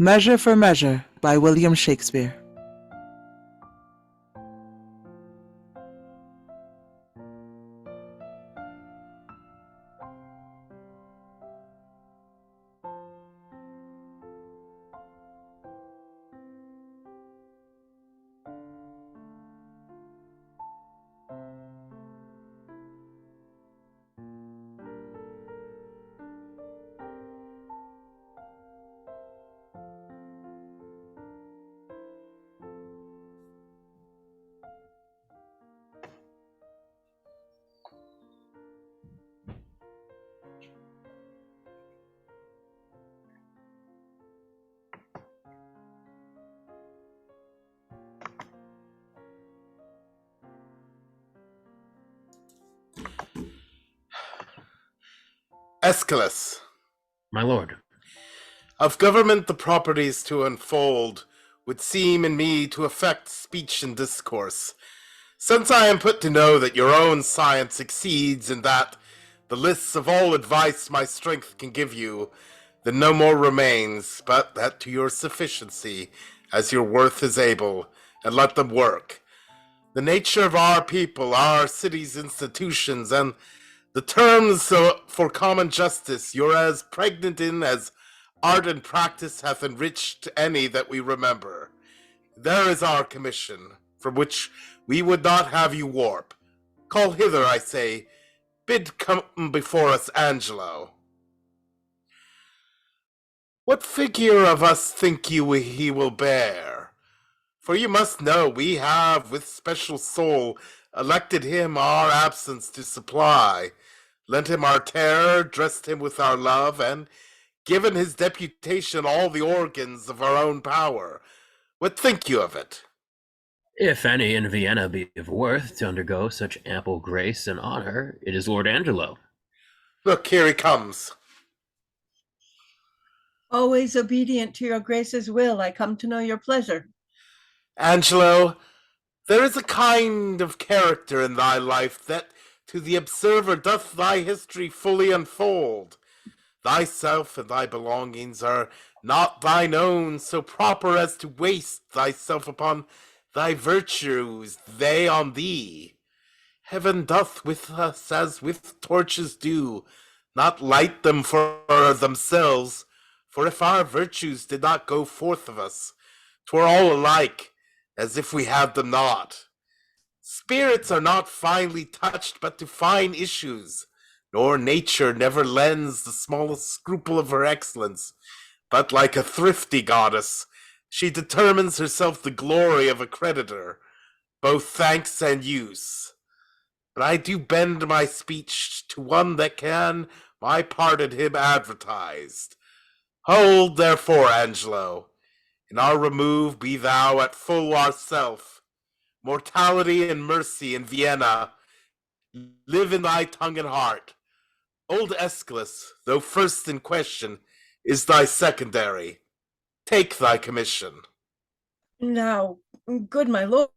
Measure for Measure by William Shakespeare. ESCALUS. My lord. Of government the properties to unfold would seem in me to affect speech and discourse. Since I am put to know that your own science exceeds in that the lists of all advice my strength can give you, then no more remains, but that to your sufficiency, as your worth is able, and let them work. The nature of our people, our city's institutions, and the terms for common justice you're as pregnant in as art and practice hath enriched any that we remember. There is our commission, from which we would not have you warp. Call hither, I say, bid come before us Angelo. What figure of us think you he will bear? For you must know we have with special soul elected him our absence to supply, lent him our terror, dressed him with our love, and given his deputation all the organs of our own power. What think you of it? If any in Vienna be of worth to undergo such ample grace and honor, it is Lord Angelo. Look, here he comes. Always obedient to your grace's will, I come to know your pleasure. Angelo, there is a kind of character in thy life that to the observer doth thy history fully unfold. Thyself and thy belongings are not thine own so proper as to waste thyself upon thy virtues, they on thee. Heaven doth with us as with torches do, not light them for themselves, for if our virtues did not go forth of us, 'twere all alike, as if we had them not. Spirits are not finely touched but to fine issues, nor nature never lends the smallest scruple of her excellence, but like a thrifty goddess, she determines herself the glory of a creditor, both thanks and use. But I do bend my speech to one that can my pardon him advertised. Hold, therefore, Angelo, in our remove be thou at full ourself. Mortality and mercy in Vienna live in thy tongue and heart. Old Aeschylus, though first in question, is thy secondary. Take thy commission. Now, good my lord,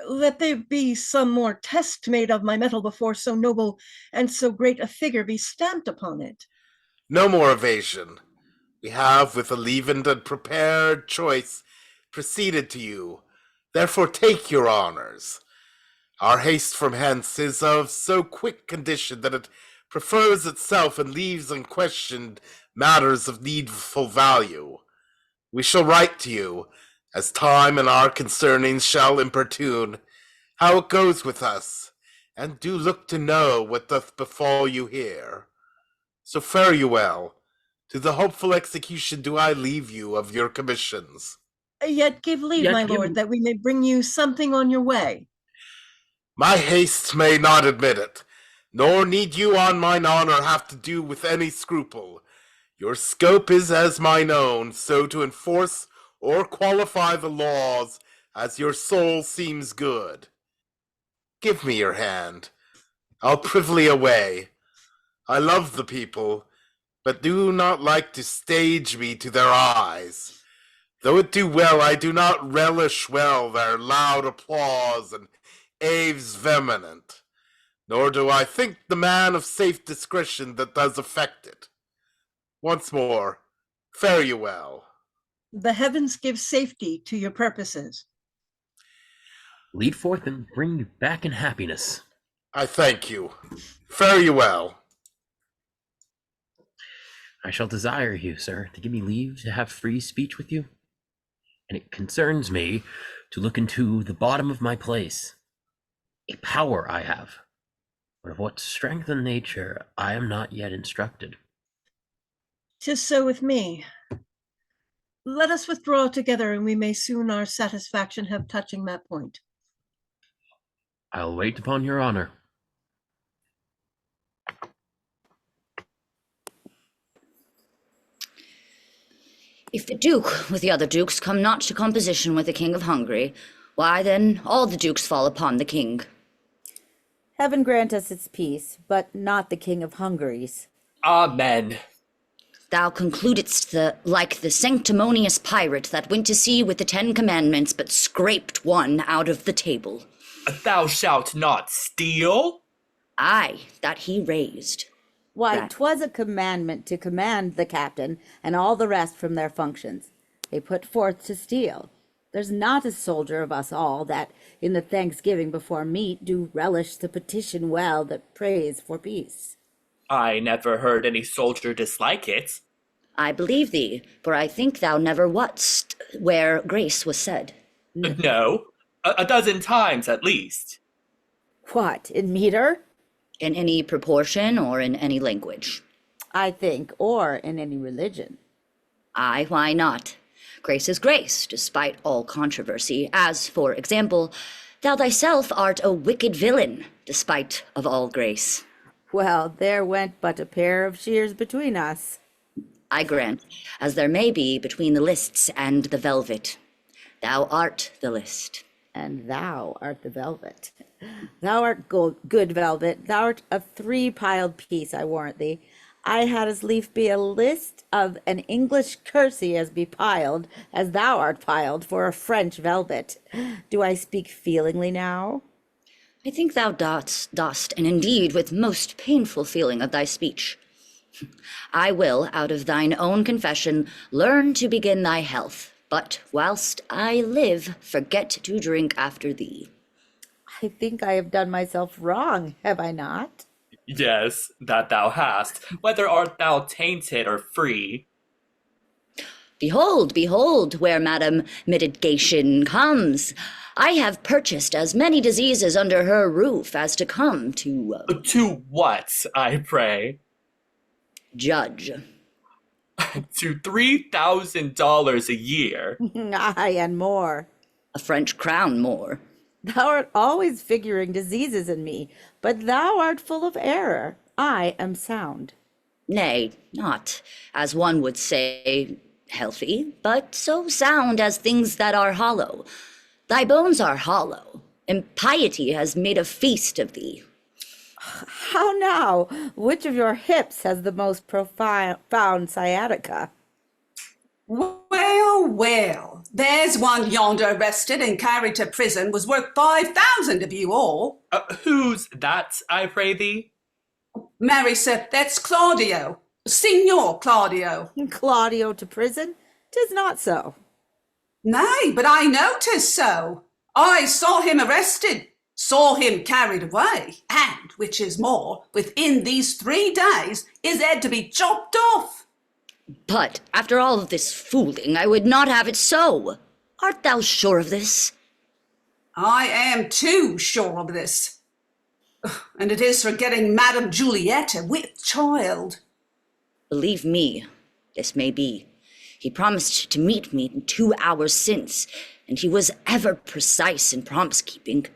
let there be some more test made of my metal before so noble and so great a figure be stamped upon it. No more evasion. We have with a leavened and prepared choice proceeded to you. Therefore take your honors. Our haste from hence is of so quick condition that it prefers itself and leaves unquestioned matters of needful value. We shall write to you, as time and our concernings shall importune, how it goes with us, and do look to know what doth befall you here. So fare you well. To the hopeful execution do I leave you of your commissions. Yet give leave, my lord, that we may bring you something on your way. My haste may not admit it, nor need you on mine honor have to do with any scruple. Your scope is as mine own, so to enforce or qualify the laws as your soul seems good. Give me your hand. I'll privily away. I love the people, but do not like to stage me to their eyes. Though it do well, I do not relish well their loud applause and aves vehement, nor do I think the man of safe discretion that does affect it. Once more, Fare you well. The heavens give safety to your purposes. Lead forth and bring you back in happiness. I thank you. Fare you well. I shall desire you, sir, to give me leave to have free speech with you. And it concerns me to look into the bottom of my place, a power I have, but of what strength and nature I am not yet instructed. 'Tis so with me. Let us withdraw together, and we may soon our satisfaction have touching that point. I'll wait upon your honor. If the Duke with the other dukes come not to composition with the King of Hungary, why then all the dukes fall upon the king. Heaven grant us its peace, but not the King of Hungary's. Amen. Thou concludest like the sanctimonious pirate that went to sea with the 10 commandments, but scraped one out of the table. Thou shalt not steal? Aye, that he raised. Why, Right. 'twas a commandment to command the captain and all the rest from their functions. They put forth to steal. There's not a soldier of us all that, in the thanksgiving before meat, do relish the petition well that prays for peace. I never heard any soldier dislike it. I believe thee, for I think thou never wast where grace was said. No, a dozen times at least. What, in meter? In any proportion or in any language. I think, or in any religion. Aye, why not? Grace is grace, despite all controversy, as, for example, thou thyself art a wicked villain, despite of all grace. Well, there went but a pair of shears between us. I grant, as there may be between the lists and the velvet. Thou art the list. And thou art the velvet. Thou art good velvet. Thou art a 3-piled piece, I warrant thee. I had as lief be a list of an English kersey as be piled, as thou art piled for a French velvet. Do I speak feelingly now? I think thou dost, and indeed with most painful feeling of thy speech. I will, out of thine own confession, learn to begin thy health, but whilst I live, forget to drink after thee. I think I have done myself wrong, have I not? Yes, that thou hast, whether art thou tainted or free. Behold, behold, where Madam Mitigation comes. I have purchased as many diseases under her roof as to come to To what, I pray? judge. To $3,000 a year. Aye, and more. A French crown more. Thou art always figuring diseases in me, but thou art full of error. I am sound. Nay, not, as one would say, healthy, but so sound as things that are hollow. Thy bones are hollow. Impiety has made a feast of thee. How now? Which of your hips has the most profound sciatica? Well, well, there's one yonder arrested and carried to prison was worth 5,000 of you all. Who's that, I pray thee? Marry, sir, that's Claudio, Signor Claudio. Claudio to prison? 'Tis not so. Nay, but I know 'tis so. I saw him arrested, saw him carried away, and, which is more, within these 3 days is head to be chopped off. But after all of this fooling, I would not have it so. Art thou sure of this? I am too sure of this. And it is for getting Madame Juliet with child. Believe me, this may be. He promised to meet me 2 hours since, and he was ever precise in promise-keeping.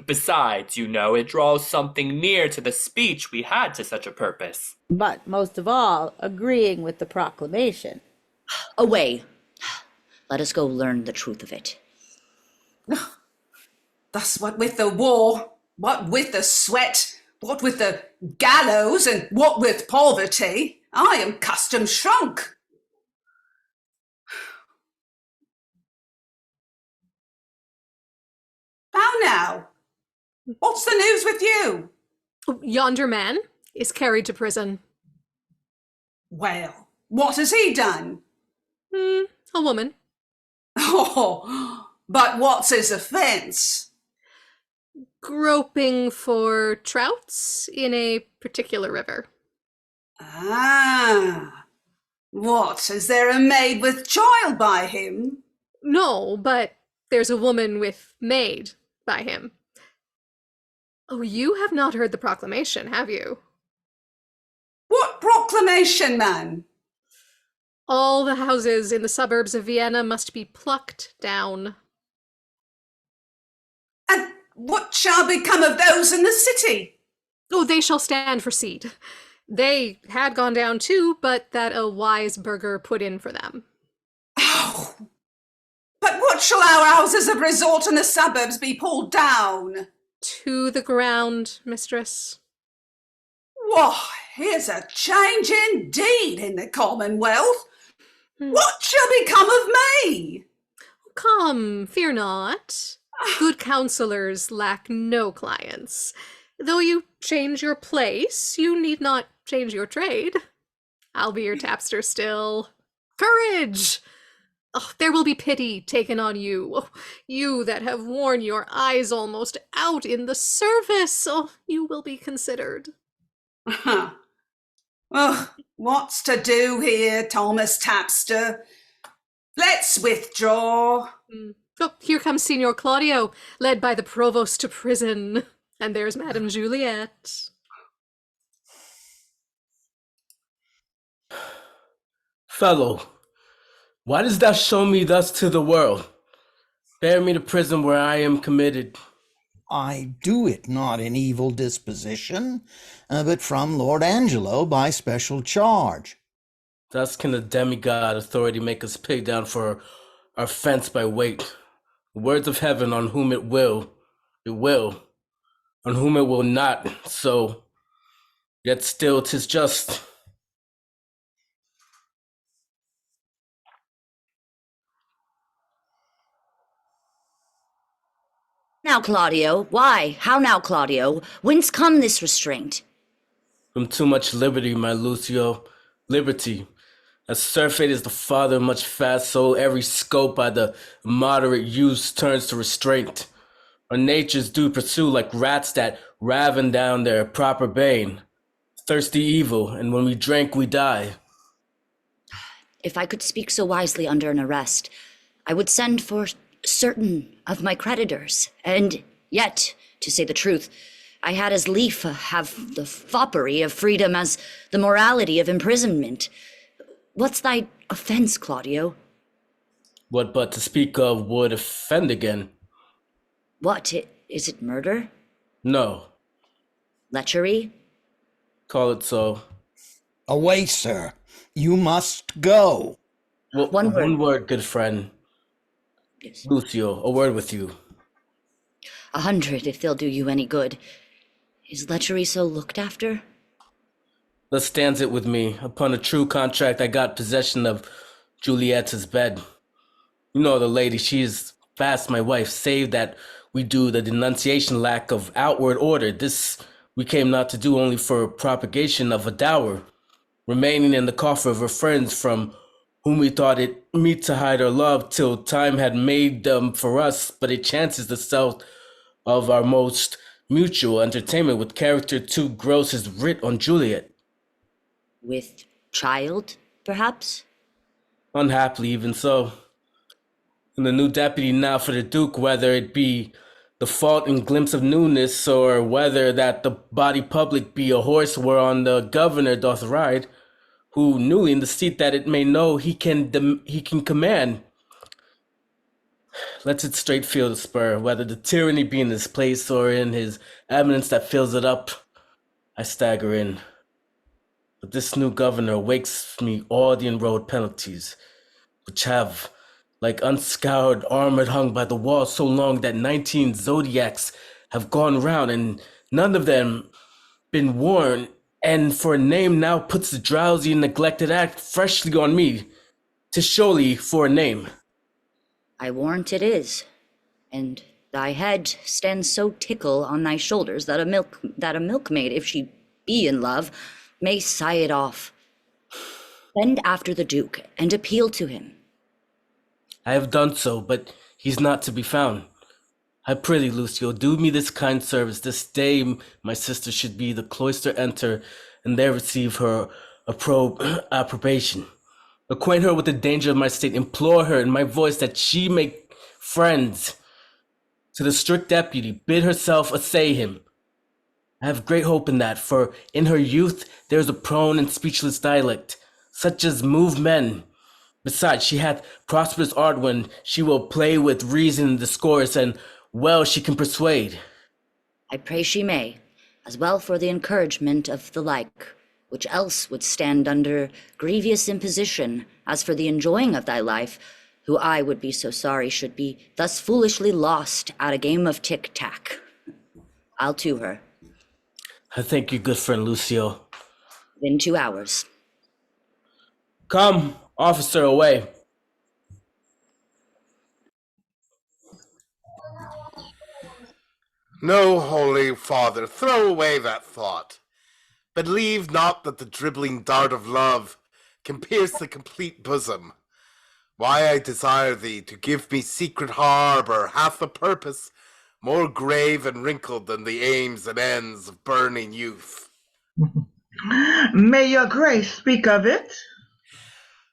Besides, you know, it draws something near to the speech we had to such a purpose. But most of all, agreeing with the proclamation. Away. Let us go learn the truth of it. Thus, what with the war, what with the sweat, what with the gallows, and what with poverty, I am custom shrunk. How now? What's the news with you? Yonder man is carried to prison. Well, what has he done? A woman. Oh, but what's his offence? Groping for trouts in a particular river. Ah, what, is there a maid with child by him? No, but there's a woman with maid by him. Oh, you have not heard the proclamation, have you? What proclamation, man? All the houses in the suburbs of Vienna must be plucked down. And what shall become of those in the city? Oh, they shall stand for seed. They had gone down too, but that a wise burgher put in for them. Oh, but what shall our houses of resort in the suburbs be pulled down? To the ground, mistress. Why, here's a change indeed in the Commonwealth. What shall become of me? Come, fear not. Good counselors lack no clients. Though you change your place, you need not change your trade. I'll be your tapster still. Courage! Oh, there will be pity taken on you. Oh, you that have worn your eyes almost out in the service. Oh, you will be considered. Oh, what's to do here, Thomas Tapster? Let's withdraw. Oh, here comes Signor Claudio, led by the provost to prison. And there's Madame Juliet. Fellow, why dost thou show me thus to the world? Bear me to prison where I am committed. I do it not in evil disposition, but from Lord Angelo by special charge. Thus can a demigod authority make us pay down for our offense by weight. The words of heaven, on whom it will, on whom it will not, so, yet still 'tis just. Now, Claudio, why? How now, Claudio? Whence come this restraint? From too much liberty, my Lucio. Liberty. As surfeit is the father of much fast, so every scope by the moderate use turns to restraint. Our natures do pursue like rats that raven down their proper bane. Thirsty evil, and when we drink, we die. If I could speak so wisely under an arrest, I would send for certain of my creditors, and yet, to say the truth, I had as lief have the foppery of freedom as the morality of imprisonment. What's thy offense, Claudio? What but to speak of would offend again? What, is it murder? No. Lechery? Call it so. Away, sir. You must go. Well, one word, good friend. Yes. Lucio, a word with you. 100, if they'll do you any good. Is lechery so looked after? Thus stands it with me. Upon a true contract, I got possession of Juliet's bed. You know the lady, she is fast my wife, save that we do the denunciation lack of outward order. This we came not to do only for propagation of a dower, remaining in the coffer of her friends from whom we thought it meet to hide our love till time had made them for us, but it chances the self of our most mutual entertainment with character too gross is writ on Juliet. With child, perhaps? Unhappily, even so. And the new deputy now for the Duke, whether it be the fault and glimpse of newness, or whether that the body public be a horse whereon the governor doth ride, who newly in the seat that it may know he can command, lets it straight feel the spur, whether the tyranny be in his place or in his eminence that fills it up. I stagger in. But this new governor awakes me all the enrolled penalties, which have, like unscoured armor hung by the wall so long that 19 zodiacs have gone round and none of them been worn, and for a name now puts the drowsy and neglected act freshly on me. 'Tis surely for a name. I warrant it is, and thy head stands so tickle on thy shoulders that a milkmaid, if she be in love, may sigh it off. Send after the Duke and appeal to him, I have done so, but he's not to be found. I prithee, Lucio, do me this kind service. This day my sister should be the cloister enter, and there receive her approbation. Acquaint her with the danger of my state, implore her in my voice that she make friends. To the strict deputy, bid herself assay him. I have great hope in that, for in her youth there is a prone and speechless dialect, such as move men. Besides, she hath prosperous art when she will play with reason and discourse, and well she can persuade. I pray she may, as well for the encouragement of the like, which else would stand under grievous imposition, as for the enjoying of thy life, who I would be so sorry should be thus foolishly lost at a game of tic-tac. I'll to her. I thank you, good friend Lucio. In 2 hours. Come, officer, away. No, Holy Father, throw away that thought. Believe not that the dribbling dart of love can pierce the complete bosom. Why I desire thee to give me secret harbour hath a purpose more grave and wrinkled than the aims and ends of burning youth. May your grace speak of it?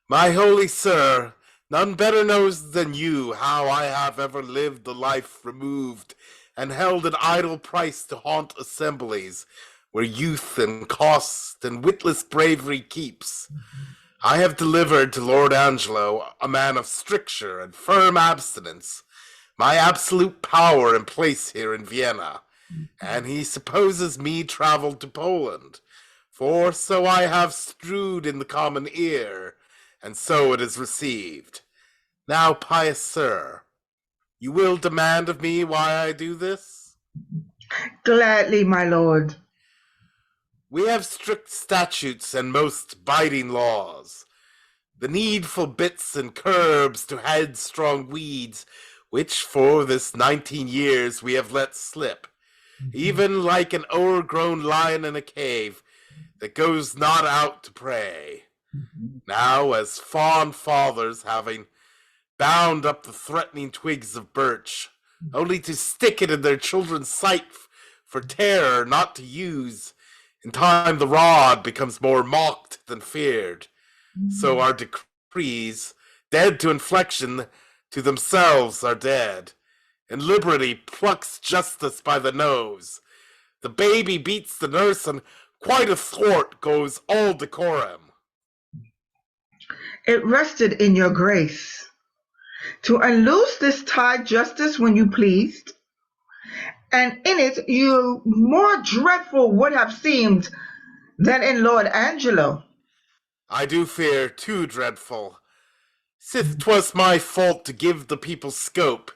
My holy sir, none better knows than you how I have ever lived a life removed and held an idle price to haunt assemblies where youth and cost and witless bravery keeps. I have delivered to Lord Angelo, a man of stricture and firm abstinence, my absolute power and place here in Vienna, and he supposes me travelled to Poland, for so I have strewed in the common ear, and so it is received. Now, pious sir, you will demand of me why I do this? Gladly, my lord. We have strict statutes and most biting laws, the needful bits and curbs to headstrong weeds, which for this 19 years we have let slip, even like an o'ergrown lion in a cave that goes not out to prey. Now, as fond fathers, having bound up the threatening twigs of birch, only to stick it in their children's sight for terror not to use, in time the rod becomes more mocked than feared. So our decrees, dead to inflection, to themselves are dead, and liberty plucks justice by the nose. The baby beats the nurse, and quite athwart goes all decorum. It rested in your grace to unloose this tide justice when you pleased, and in it you more dreadful would have seemed than in Lord Angelo. I do fear too dreadful. Sith 'twas my fault to give the people scope,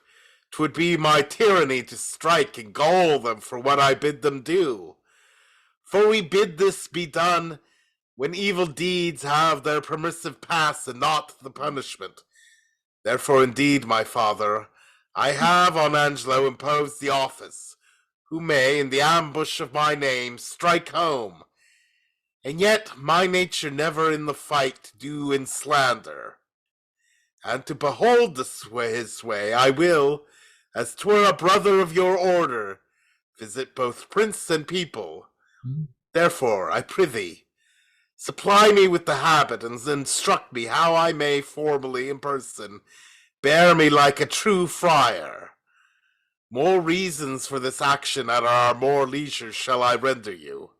'twould be my tyranny to strike and gall them for what I bid them do. For we bid this be done when evil deeds have their permissive pass and not the punishment. Therefore, indeed, my father, I have on Angelo imposed the office, who may, in the ambush of my name, strike home, and yet my nature never in the fight do in slander. And to behold his sway, I will, as 'twere a brother of your order, visit both prince and people. Therefore, I prithee, supply me with the habit, and instruct me how I may formally in person bear me like a true friar. More reasons for this action at our more leisure shall I render you.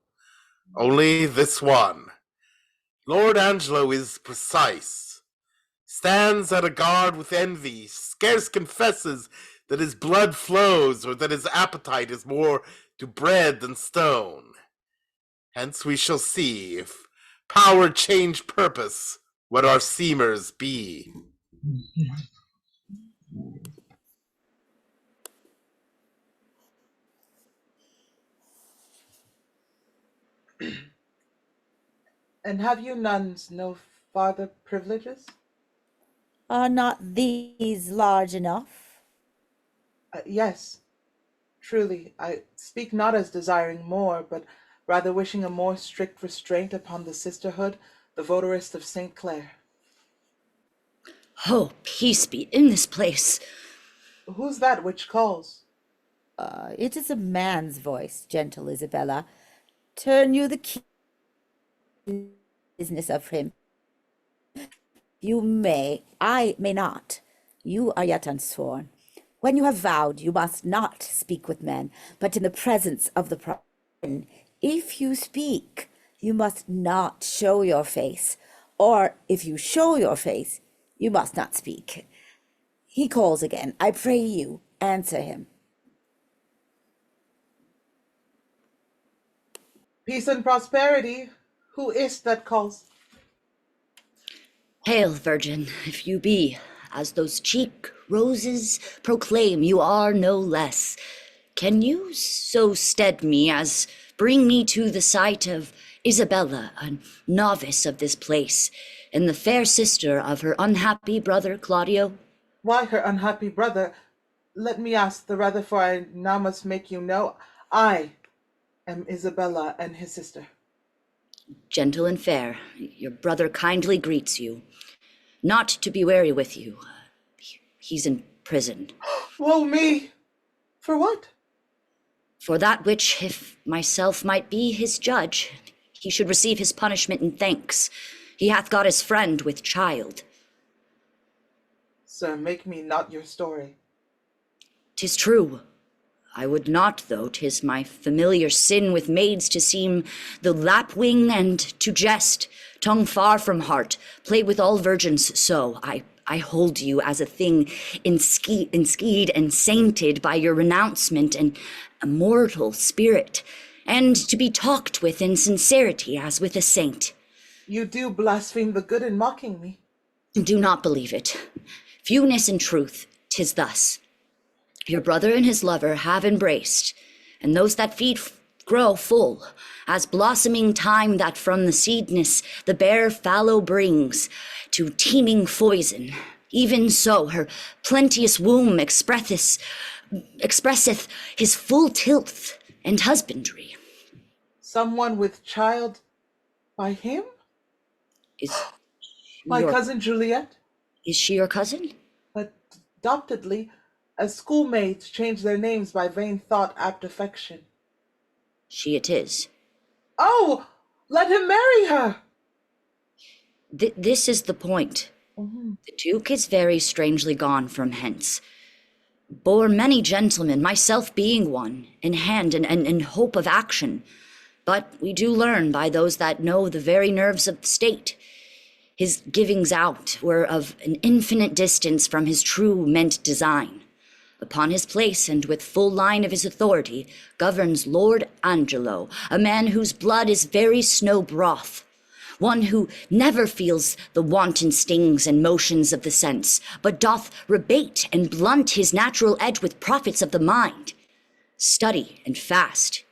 Only this one. Lord Angelo is precise, stands at a guard with envy, scarce confesses that his blood flows or that his appetite is more to bread than stone. Hence we shall see, if power change purpose, what our seemers be. And have you nuns no farther privileges? Are not these large enough? Yes, truly, I speak not as desiring more, but rather wishing a more strict restraint upon the sisterhood, the votarist of St. Clare. Oh, peace be in this place. Who's that which calls? It is a man's voice, gentle Isabella. Turn you the key business of him. You may, I may not. You are yet unsworn. When you have vowed, you must not speak with men, but in the presence of the prophet. If you speak, you must not show your face, or if you show your face, you must not speak. He calls again. I pray you, answer him. Peace and prosperity. Who is that calls? Hail, Virgin, if you be, as those cheek roses proclaim you are no less. Can you so stead me as bring me to the sight of Isabella, a novice of this place, and the fair sister of her unhappy brother Claudio? Why her unhappy brother? Let me ask the rather, for I now must make you know, I am Isabella and his sister. Gentle and fair, your brother kindly greets you. Not to be wary with you. He's in prison. Woe me! For what? For that which, if myself might be his judge, he should receive his punishment in thanks. He hath got his friend with child. Sir, make me not your story. 'Tis true. I would not, though 'tis my familiar sin with maids to seem the lapwing and to jest, tongue far from heart, play with all virgins so. I hold you as a thing enskeed and sainted by your renouncement and immortal spirit, and to be talked with in sincerity as with a saint. You do blaspheme the good in mocking me. Do not believe it. Fewness in truth, 'tis thus. Your brother and his lover have embraced, and those that feed grow full, as blossoming time that from the seedness the bare fallow brings to teeming foison. Even so her plenteous womb expresseth his full tilth and husbandry. Someone with child by him? Is My cousin Juliet? Is she your cousin? Adoptedly, as schoolmates change their names by vain thought apt affection. She it is. Oh, let him marry her! This is the point. The Duke is very strangely gone from hence. Bore many gentlemen, myself being one, in hand and in hope of action. But we do learn by those that know the very nerves of the state. His givings out were of an infinite distance from his true meant design. Upon his place, and with full line of his authority, governs Lord Angelo, a man whose blood is very snow broth, one who never feels the wanton stings and motions of the sense, but doth rebate and blunt his natural edge with profits of the mind. Study and fast,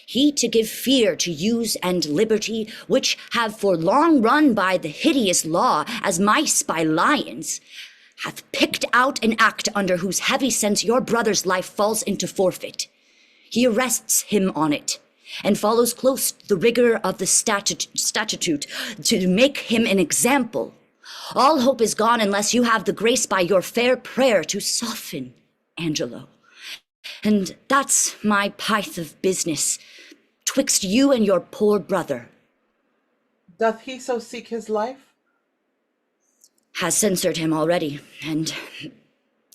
he to give fear to use and liberty, which have for long run by the hideous law as mice by lions, hath picked out an act under whose heavy sense your brother's life falls into forfeit. He arrests him on it, and follows close the rigor of the statute to make him an example. All hope is gone unless you have the grace by your fair prayer to soften Angelo. And that's my pith of business, twixt you and your poor brother. Doth he so seek his life? Has censored him already, and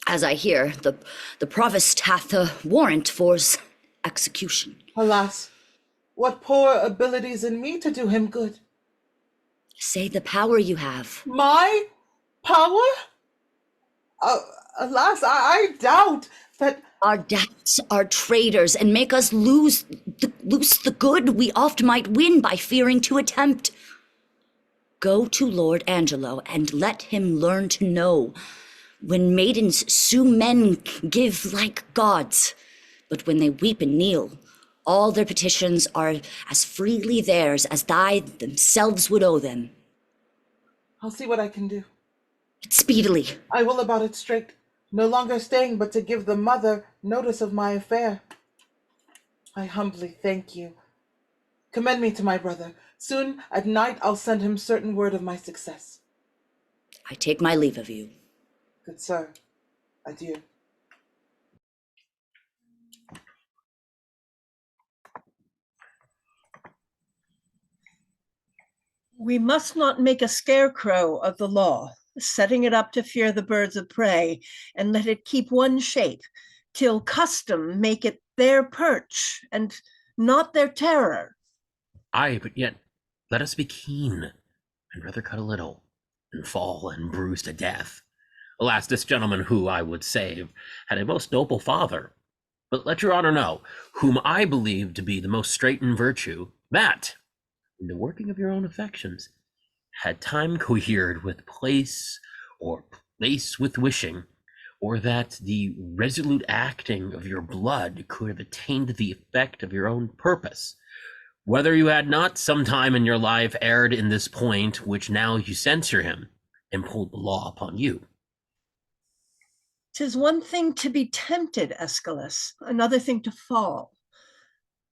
as I hear, the provost hath a warrant for's execution. Alas, what poor abilities in me to do him good? Say the power you have. My power? Alas, I doubt that. Our doubts are traitors and make us lose the good we oft might win by fearing to attempt. Go to Lord Angelo and let him learn to know when maidens sue men give like gods, but when they weep and kneel, all their petitions are as freely theirs as thy themselves would owe them. I'll see what I can do. Speedily. I will about it straight, no longer staying but to give the mother notice of my affair. I humbly thank you. Commend me to my brother. Soon at night I'll send him certain word of my success. I take my leave of you. Good sir, adieu. We must not make a scarecrow of the law, setting it up to fear the birds of prey, and let it keep one shape, till custom make it their perch, and not their terror. Aye, but yet let us be keen, and rather cut a little, and fall and bruise to death. Alas, this gentleman who I would save had a most noble father. But let your honor know, whom I believe to be the most straight in virtue, that, in the working of your own affections, had time cohered with place, or place with wishing, or that the resolute acting of your blood could have attained the effect of your own purpose, whether you had not sometime in your life erred in this point, which now you censure him, and pulled the law upon you. 'Tis one thing to be tempted, ESCALUS, another thing to fall.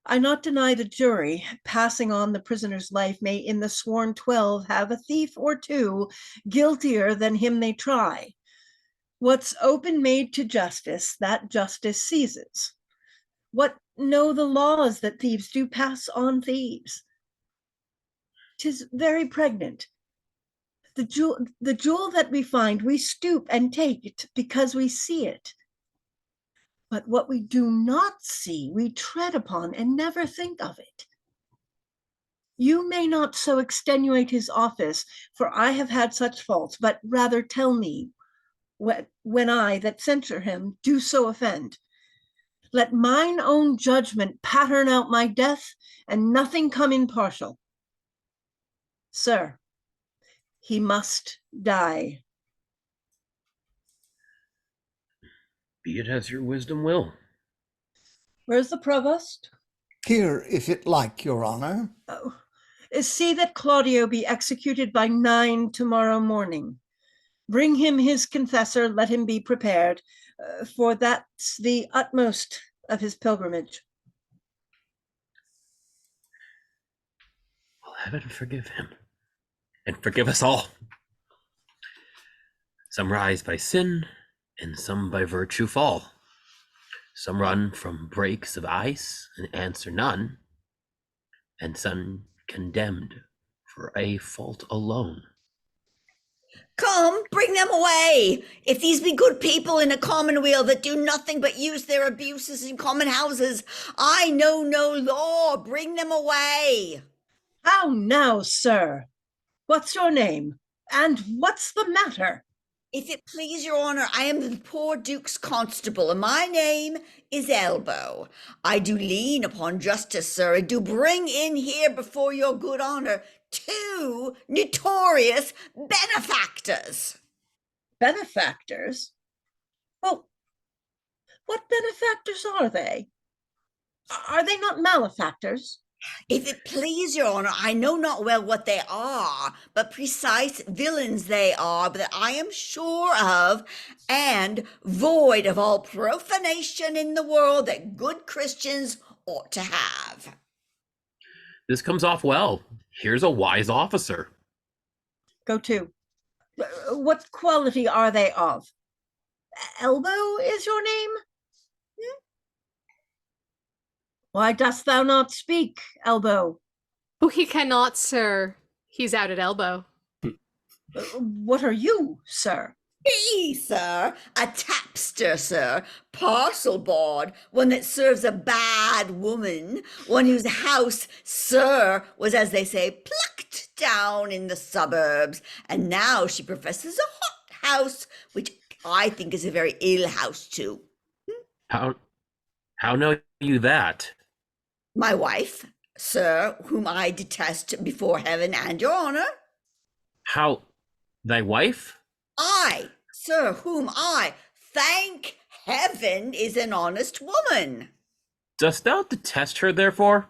I not deny the jury, passing on the prisoner's life, may in the sworn 12 have a thief or two guiltier than him they try. What's open made to justice, that justice seizes. What know the laws that thieves do pass on thieves? 'Tis very pregnant. The jewel that we find, we stoop and take it because we see it. But what we do not see, we tread upon and never think of it. You may not so extenuate his office, for I have had such faults, but rather tell me, when I that censure him do so offend, let mine own judgment pattern out my death, and nothing come impartial. Sir, he must die. Be it as your wisdom will. Where's the provost? Here, if it like, your honor. Oh, see that Claudio be executed by 9 tomorrow morning. Bring him his confessor, let him be prepared, for that's the utmost of his pilgrimage. Will heaven forgive him, and forgive us all. Some rise by sin, and some by virtue fall. Some run from breaks of ice and answer none, and some condemned for a fault alone. Come, bring them away. If these be good people in a commonweal that do nothing but use their abuses in common houses, I know no law. Bring them away. How now, sir? What's your name? And what's the matter? If it please your honor, I am the poor duke's constable, and my name is Elbow. I do lean upon justice, sir, and do bring in here before your good honor 2 notorious benefactors. Benefactors? Well, what benefactors are they? Are they not malefactors? If it please your honor, I know not well what they are, but precise villains they are, that I am sure of, and void of all profanation in the world that good Christians ought to have. This comes off well. Here's a wise officer. Go to. What quality are they of? Elbow is your name? Why dost thou not speak, Elbow? Oh, he cannot, sir. He's out at elbow. What are you, sir? Me, sir, a tapster, sir, parcel board, one that serves a bad woman, one whose house, sir, was, as they say, plucked down in the suburbs, and now she professes a hot house, which I think is a very ill house too. How know you that? My wife, sir, whom I detest before heaven and your honor. How, thy wife? I, sir, whom I, thank heaven, is an honest woman. Dost thou detest her, therefore?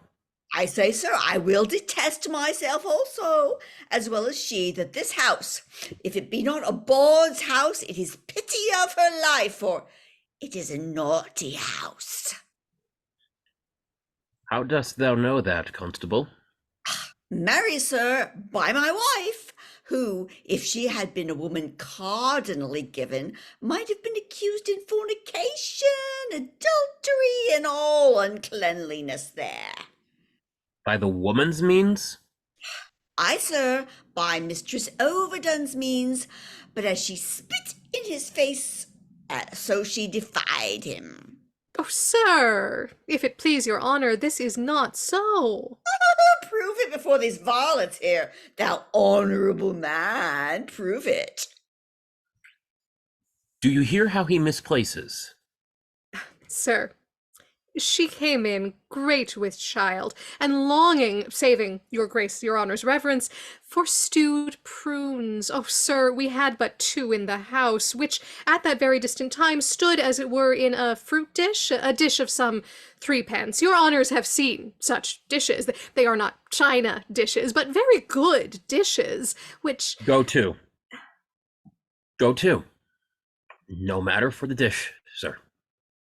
I say, sir, I will detest myself also, as well as she, that this house, if it be not a bawd's house, it is pity of her life, for it is a naughty house. How dost thou know that, constable? Marry, sir, by my wife, who, if she had been a woman cardinally given, might have been accused in fornication, adultery, and all uncleanliness there. By the woman's means? Aye, sir, by Mistress Overdone's means, but as she spit in his face, so she defied him. Oh, sir, if it please your honor, this is not so. Prove it before these varlets here, thou honorable man, prove it. Do you hear how he misplaces? Sir, she came in great with child, and longing, saving your grace, your honor's reverence, for stewed prunes. Oh, sir, we had but 2 in the house, which at that very distant time stood as it were in a fruit dish, a dish of some 3 pence. Your honors have seen such dishes. They are not china dishes, but very good dishes, which— Go to. Go to. No matter for the dish, sir.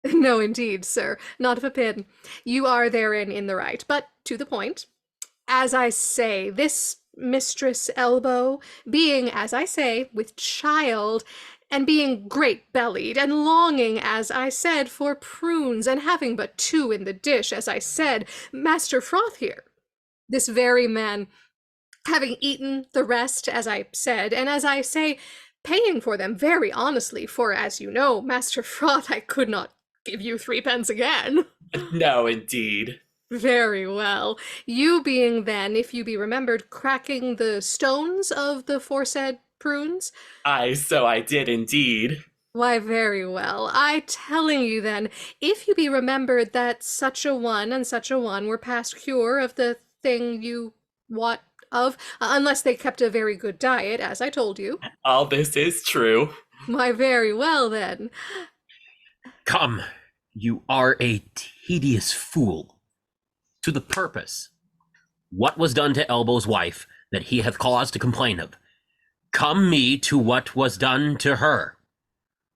No, indeed, sir, not of a pin. You are therein in the right, but to the point. As I say, this Mistress Elbow, being, as I say, with child, and being great-bellied, and longing, as I said, for prunes, and having but 2 in the dish, as I said, Master Froth here, this very man, having eaten the rest, as I said, and as I say, paying for them very honestly, for, as you know, Master Froth, I could not give you 3 pence again. No, indeed. Very well. You being then, if you be remembered, cracking the stones of the foresaid prunes? Aye, so I did indeed. Why, very well. I telling you then, if you be remembered that such a one and such a one were past cure of the thing you wot of, unless they kept a very good diet, as I told you. All this is true. Why, very well then. Come, you are a tedious fool. To the purpose. What was done to Elbow's wife that he hath cause to complain of? Come me to what was done to her.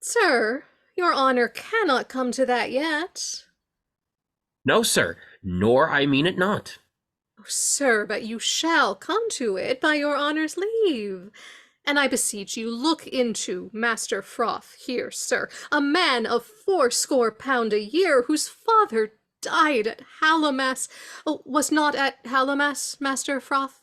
Sir, your honor cannot come to that yet. No, sir, nor I mean it not. Oh, sir, but you shall come to it by your honor's leave. And I beseech you, look into Master Froth here, sir, a man of 80 a year, whose father died at Hallowmas. Oh, was not at Hallowmas, Master Froth?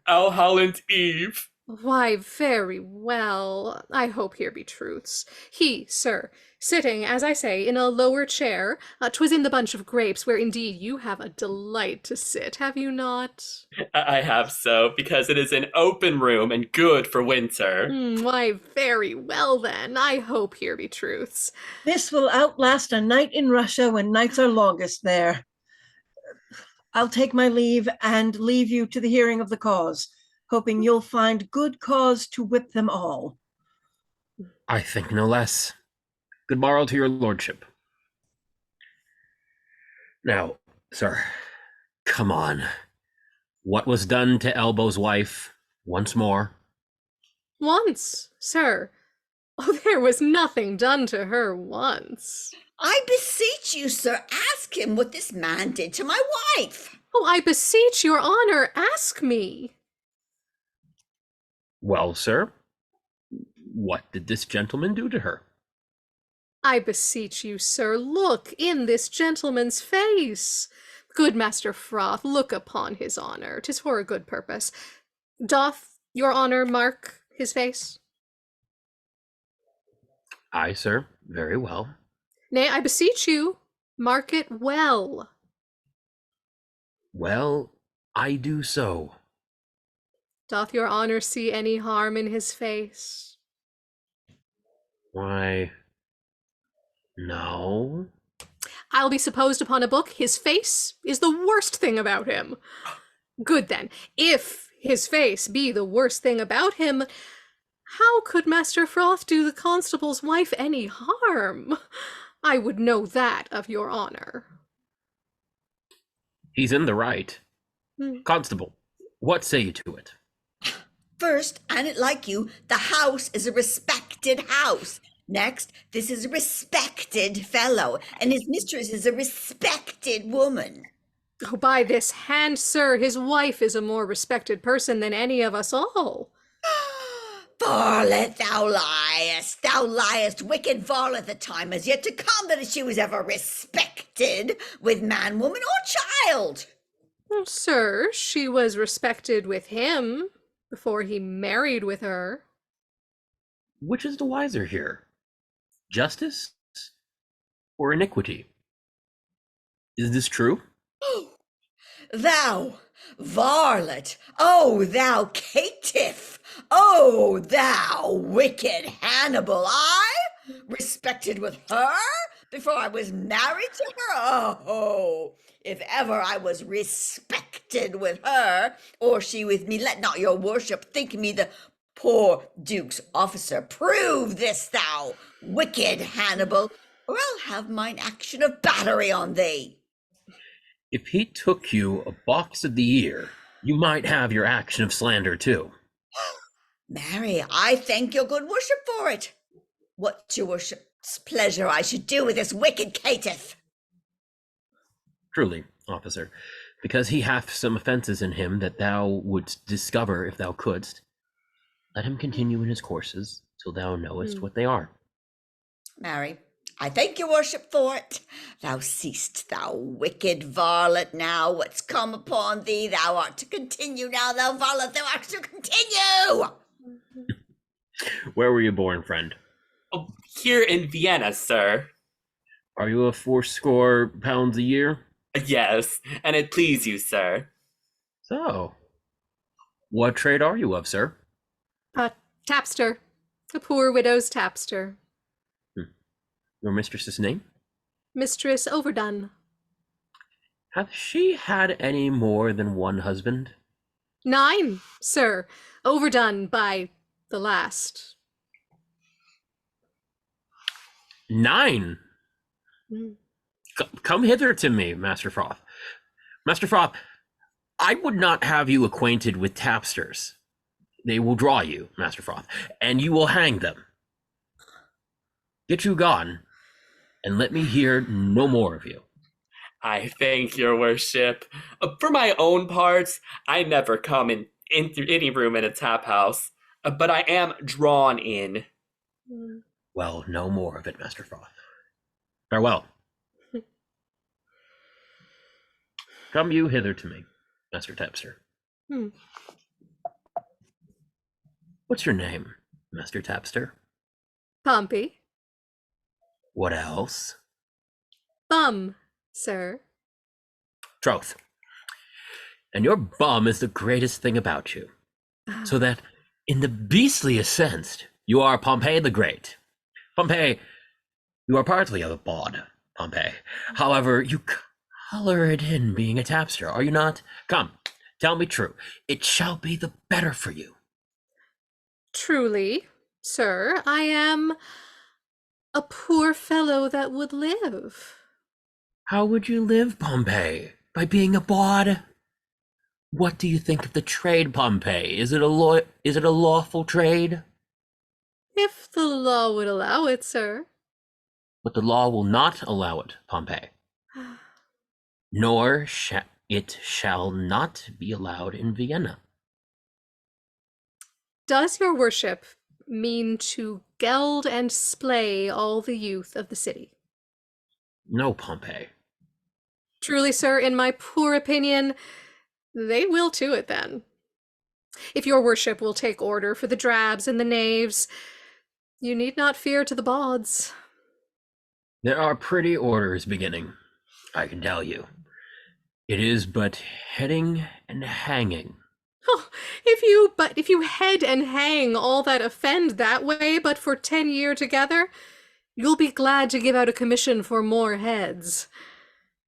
All Holland Eve. Why, very well. I hope here be truths. He, sir, sitting, as I say, in a lower chair, 'twas in the bunch of grapes, where indeed you have a delight to sit, have you not? I have so, because it is an open room and good for winter. Why, very well then. I hope here be truths. This will outlast a night in Russia when nights are longest there. I'll take my leave and leave you to the hearing of the cause, hoping you'll find good cause to whip them all. I think no less. Good morrow to your lordship. Now, sir, come on. What was done to Elbow's wife, once more? Once, sir. Oh, there was nothing done to her once. I beseech you, sir, ask him what this man did to my wife. Oh, I beseech your honor, ask me. Well, sir, what did this gentleman do to her? I beseech you, sir, look in this gentleman's face. Good Master Froth, look upon his honor. 'Tis for a good purpose. Doth your honor mark his face? Aye, sir, very well. Nay, I beseech you, mark it well. Well, I do so. Doth your honor see any harm in his face? Why, no. I'll be supposed upon a book, his face is the worst thing about him. Good then, if his face be the worst thing about him, how could Master Froth do the constable's wife any harm? I would know that of your honor. He's in the right. Constable, what say you to it? First, and it like you, the house is a respected house. Next, this is a respected fellow, and his mistress is a respected woman. Oh, by this hand, sir, his wife is a more respected person than any of us all. Varlet, thou liest, wicked varlet, the time has yet to come that she was ever respected with man, woman, or child. Well, sir, she was respected with him before he married with her. Which is the wiser here? Justice or iniquity? Is this true? Thou, varlet, oh, thou caitiff, oh, thou wicked Hannibal, I respected with her before I was married to her? Oh, if ever I was respected with her, or she with me, let not your worship think me the poor duke's officer. Prove this, thou wicked Hannibal, or I'll have mine action of battery on thee. If he took you a box of the ear, you might have your action of slander too. Marry, I thank your good worship for it. What your worship's pleasure I should do with this wicked caitiff? Truly, officer, because he hath some offences in him that thou wouldst discover if thou couldst, let him continue in his courses till thou knowest what they are. Marry, I thank your worship for it. Thou seest, thou wicked varlet, now what's come upon thee, thou art to continue now, thou varlet, thou art to continue! Where were you born, friend? Oh, here in Vienna, sir. Are you a 80 pounds a year? Yes, and it please you, sir. So, what trade are you of, sir? A tapster. A poor widow's tapster. Your mistress's name? Mistress Overdone. Hath she had any more than one husband? 9, sir. Overdone by the last. 9? Come hither to me, Master Froth. Master Froth, I would not have you acquainted with tapsters. They will draw you, Master Froth, and you will hang them. Get you gone, and let me hear no more of you. I thank your worship. For my own part, I never come into any room in a tap house, but I am drawn in. Well, no more of it, Master Froth. Farewell. Come you hither to me, Master Tapster. What's your name, Master Tapster? Pompey. What else? Bum, sir. Troth. And your bum is the greatest thing about you. So that, in the beastliest sense, you are Pompey the Great. Pompey, you are partly of a bawd, Pompey. However, you color it in being a tapster, are you not? Come, tell me true. It shall be the better for you. Truly, sir, I am a poor fellow that would live. How would you live, Pompey? By being a bawd? What do you think of the trade, Pompey? Is it a lawful trade? If the law would allow it, sir. But the law will not allow it, Pompey. Nor it shall not be allowed in Vienna. Does your worship mean to geld and splay all the youth of the city? No, Pompey. Truly, sir, in my poor opinion, they will to it then. If your worship will take order for the drabs and the knaves, you need not fear to the bawds. There are pretty orders beginning, I can tell you. It is but heading and hanging. Oh, if you head and hang all that offend that way, but for 10 year together, you'll be glad to give out a commission for more heads.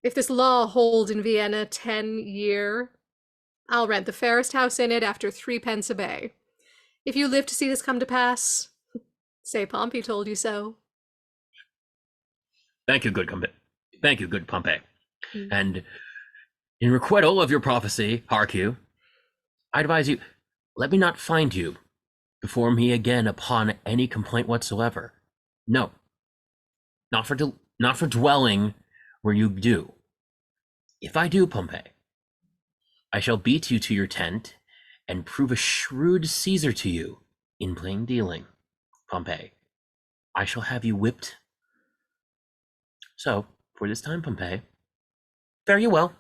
If this law hold in Vienna 10 year, I'll rent the fairest house in it after 3 pence a bay. If you live to see this come to pass, say Pompey told you so. Thank you, good Pompey. And in requital of your prophecy, hark you, I advise you, let me not find you before me again upon any complaint whatsoever. No, not for dwelling where you do. If I do, Pompey, I shall beat you to your tent and prove a shrewd Caesar to you in plain dealing, Pompey, I shall have you whipped. So, for this time, Pompey, fare you well.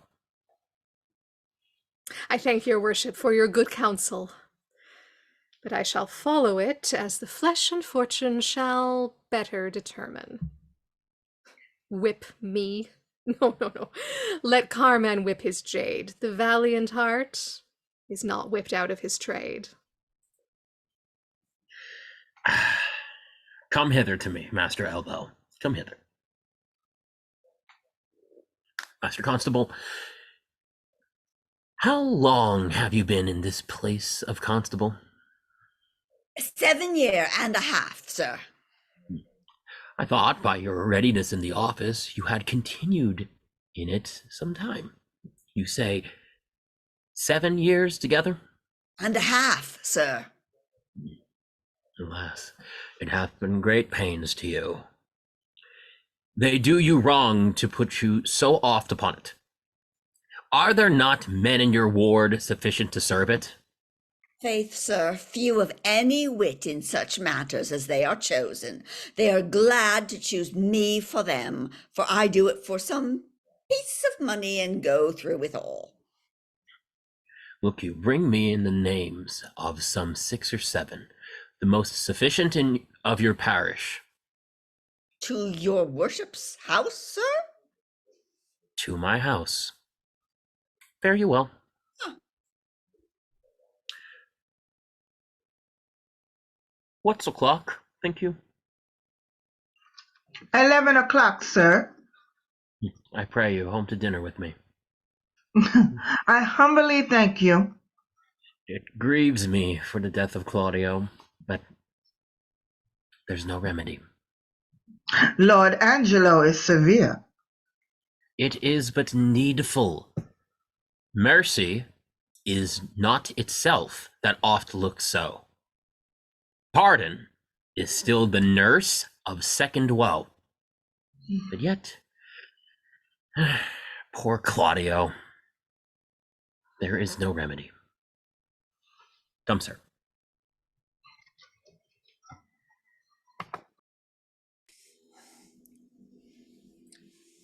I thank your worship for your good counsel, but I shall follow it as the flesh and fortune shall better determine. Whip me? No, no, no. Let Carman whip his jade. The valiant heart is not whipped out of his trade. Come hither to me, Master Elbow. Come hither. Master Constable, how long have you been in this place of constable? 7 year and a half, sir. I thought by your readiness in the office, you had continued in it some time. You say 7 years together? And a half, sir. Alas, it hath been great pains to you. They do you wrong to put you so oft upon it. Are there not men in your ward sufficient to serve it? Faith, sir, few of any wit in such matters as they are chosen. They are glad to choose me for them, for I do it for some piece of money and go through with all. Look you, bring me in the names of some 6 or 7, the most sufficient of your parish. To your worship's house, sir? To my house. Fare you well. What's o'clock, think you? 11 o'clock, sir. I pray you home to dinner with me. I humbly thank you. It grieves me for the death of Claudio, but there's no remedy. Lord Angelo is severe. It is but needful. Mercy is not itself that oft looks so. Pardon is still the nurse of second woe. But yet, poor Claudio, there is no remedy. Come, sir.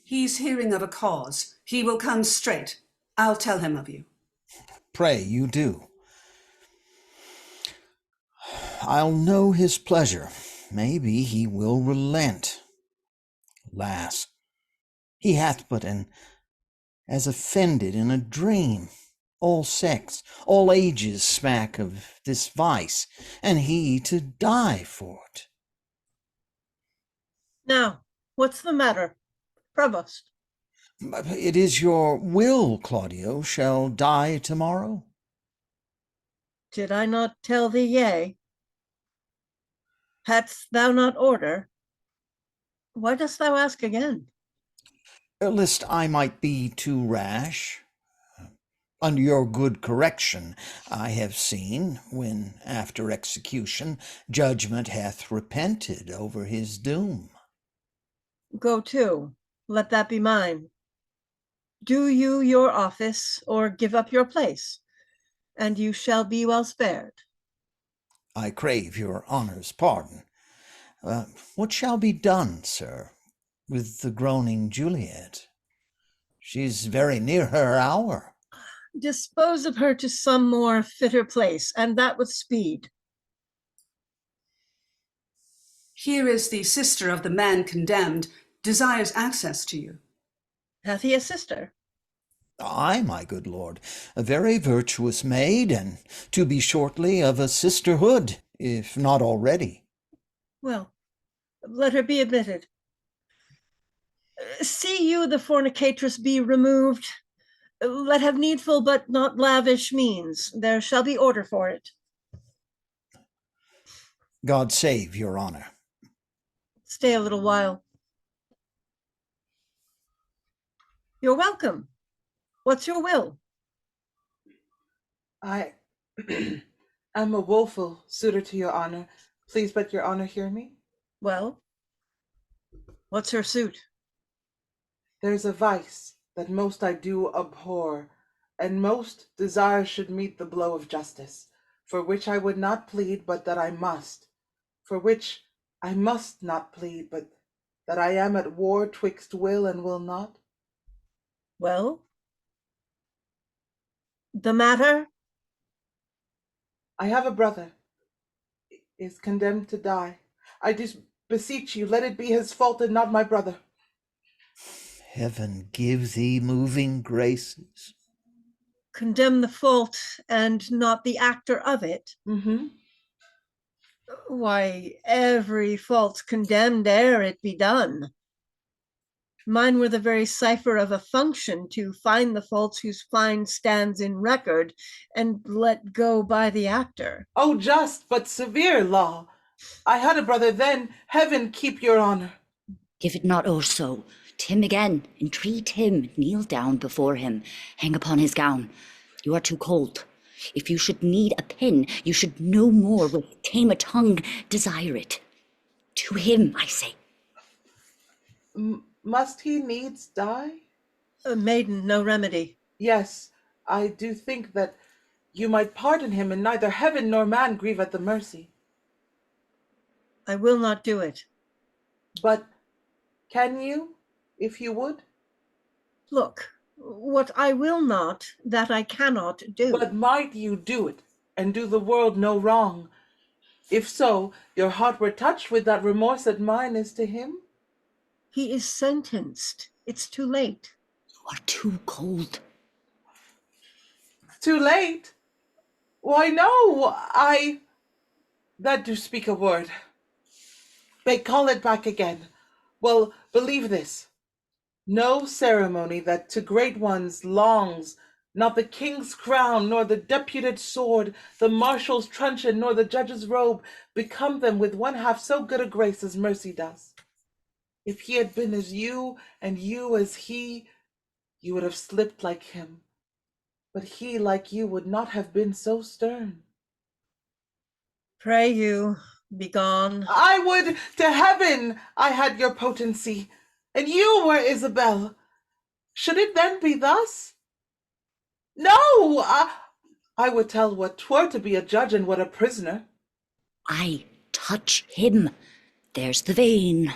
He's hearing of a cause. He will come straight. I'll tell him of you. Pray you do. I'll know his pleasure. Maybe he will relent. Alas, he hath but as offended in a dream. All sects, all ages smack of this vice, and he to die for it. Now, what's the matter, Provost? It is your will Claudio shall die tomorrow? Did I not tell thee yea? Hadst thou not order? Why dost thou ask again? Lest I might be too rash. Under your good correction, I have seen, when after execution, judgment hath repented over his doom. Go to, let that be mine. Do you your office, or give up your place, and you shall be well spared. I crave your honour's pardon. What shall be done, sir, with the groaning Juliet? She's very near her hour. Dispose of her to some more fitter place, and that with speed. Here is the sister of the man condemned, desires access to you. Hath he a sister? Ay, my good lord, a very virtuous maid, and to be shortly of a sisterhood, if not already. Well, let her be admitted. See you the fornicatress be removed. Let have needful but not lavish means. There shall be order for it. God save your honour. Stay a little while. You're welcome. What's your will? I am a woeful suitor to your honor. Please but your honor hear me. Well, what's her suit? There's a vice that most I do abhor, and most desire should meet the blow of justice, for which I would not plead, but that I must, for which I must not plead, but that I am at war twixt will and will not. Well, the matter? I have a brother, is condemned to die. I beseech you, let it be his fault and not my brother. Heaven give thee moving graces. Condemn the fault and not the actor of it? Mm-hmm. Why, every fault's condemned ere it be done. Mine were the very cipher of a function to find the faults whose fine stands in record and let go by the actor. Oh, just but severe law! I had a brother then, heaven keep your honor. Give it not o'er so. Tim again, entreat him, kneel down before him, hang upon his gown. You are too cold. If you should need a pin, you should no more with tame a tongue desire it. To him, I say. Must he needs die? A maiden, no remedy. Yes, I do think that you might pardon him, and neither heaven nor man grieve at the mercy. I will not do it. But can you, if you would? Look, what I will not, that I cannot do. But might you do it, and do the world no wrong? If so, your heart were touched with that remorse that mine is to him? He is sentenced. It's too late. You are too cold. Too late? Why, no, that do speak a word. They call it back again. Well, believe this. No ceremony that to great ones longs, not the king's crown, nor the deputed sword, the marshal's truncheon, nor the judge's robe, become them with one half so good a grace as mercy does. If he had been as you, and you as he, you would have slipped like him. But he, like you, would not have been so stern. Pray you, be gone. I would to heaven I had your potency, and you were Isabel. Should it then be thus? No, I would tell what 'twere to be a judge and what a prisoner. I touch him. There's the vein.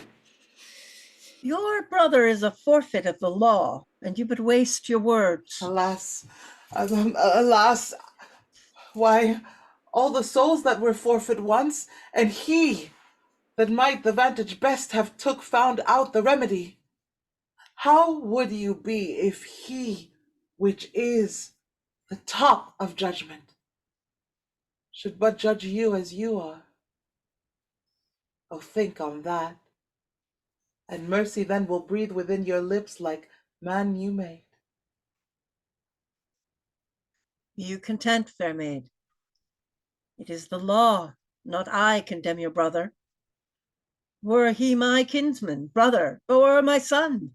Your brother is a forfeit of the law, and you but waste your words. Alas, alas, why, all the souls that were forfeit once, and he that might the vantage best have took found out the remedy. How would you be if he, which is the top of judgment, should but judge you as you are? Oh, think on that, and mercy then will breathe within your lips like man you made. Be you content, fair maid. It is the law, not I, condemn your brother. Were he my kinsman, brother, or my son,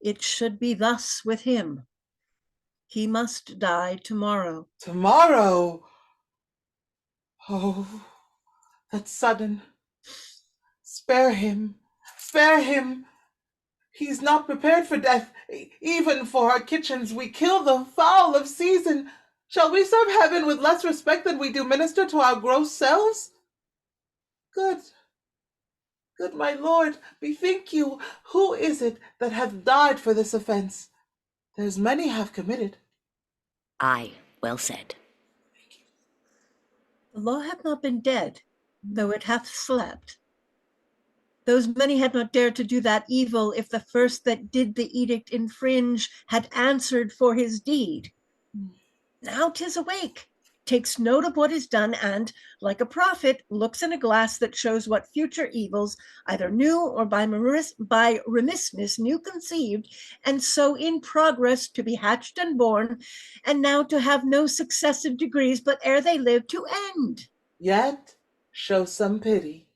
it should be thus with him. He must die tomorrow. Tomorrow? Oh, that's sudden. Spare him, spare him. He's not prepared for death. Even for our kitchens we kill the fowl of season. Shall we serve heaven with less respect than we do minister to our gross selves? Good my lord, bethink you, who is it that hath died for this offence? There's many have committed. Aye, well said. The law hath not been dead, though it hath slept. Those many had not dared to do that evil if the first that did the edict infringe had answered for his deed. Now 'tis awake, takes note of what is done, and, like a prophet, looks in a glass that shows what future evils, either new or by remissness new conceived, and so in progress to be hatched and born, and now to have no successive degrees, but ere they live to end. Yet show some pity.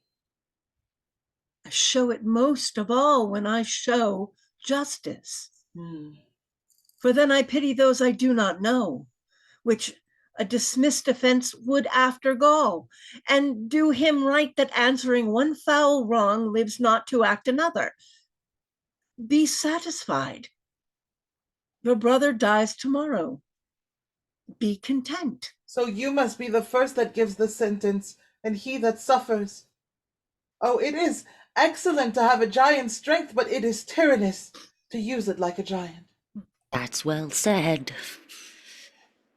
I show it most of all when I show justice. For then I pity those I do not know, which a dismissed offense would after gall, and do him right that answering one foul wrong lives not to act another. Be satisfied. Your brother dies tomorrow. be content. So you must be the first that gives the sentence, and he that suffers. Oh, it is excellent to have a giant's strength, but it is tyrannous to use it like a giant. That's well said.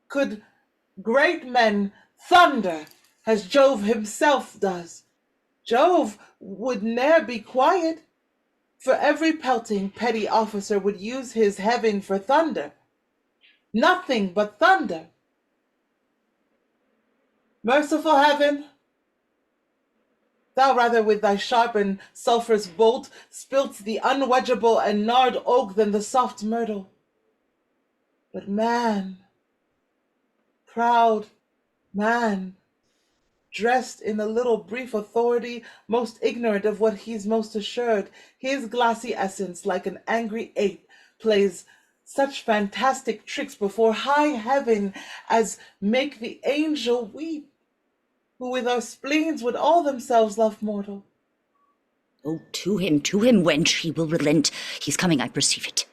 Could great men thunder as Jove himself does? Jove would ne'er be quiet. For every pelting petty officer would use his heaven for thunder. Nothing but thunder. Merciful heaven, thou rather with thy sharp and sulphurous bolt spilt the unwedgeable and gnarled oak than the soft myrtle. But man, proud man, dressed in a little brief authority, most ignorant of what he's most assured, his glassy essence, like an angry ape, plays such fantastic tricks before high heaven as make the angel weep, who with our spleens would all themselves love mortal. Oh, to him, wench, he will relent. He's coming, I perceive it.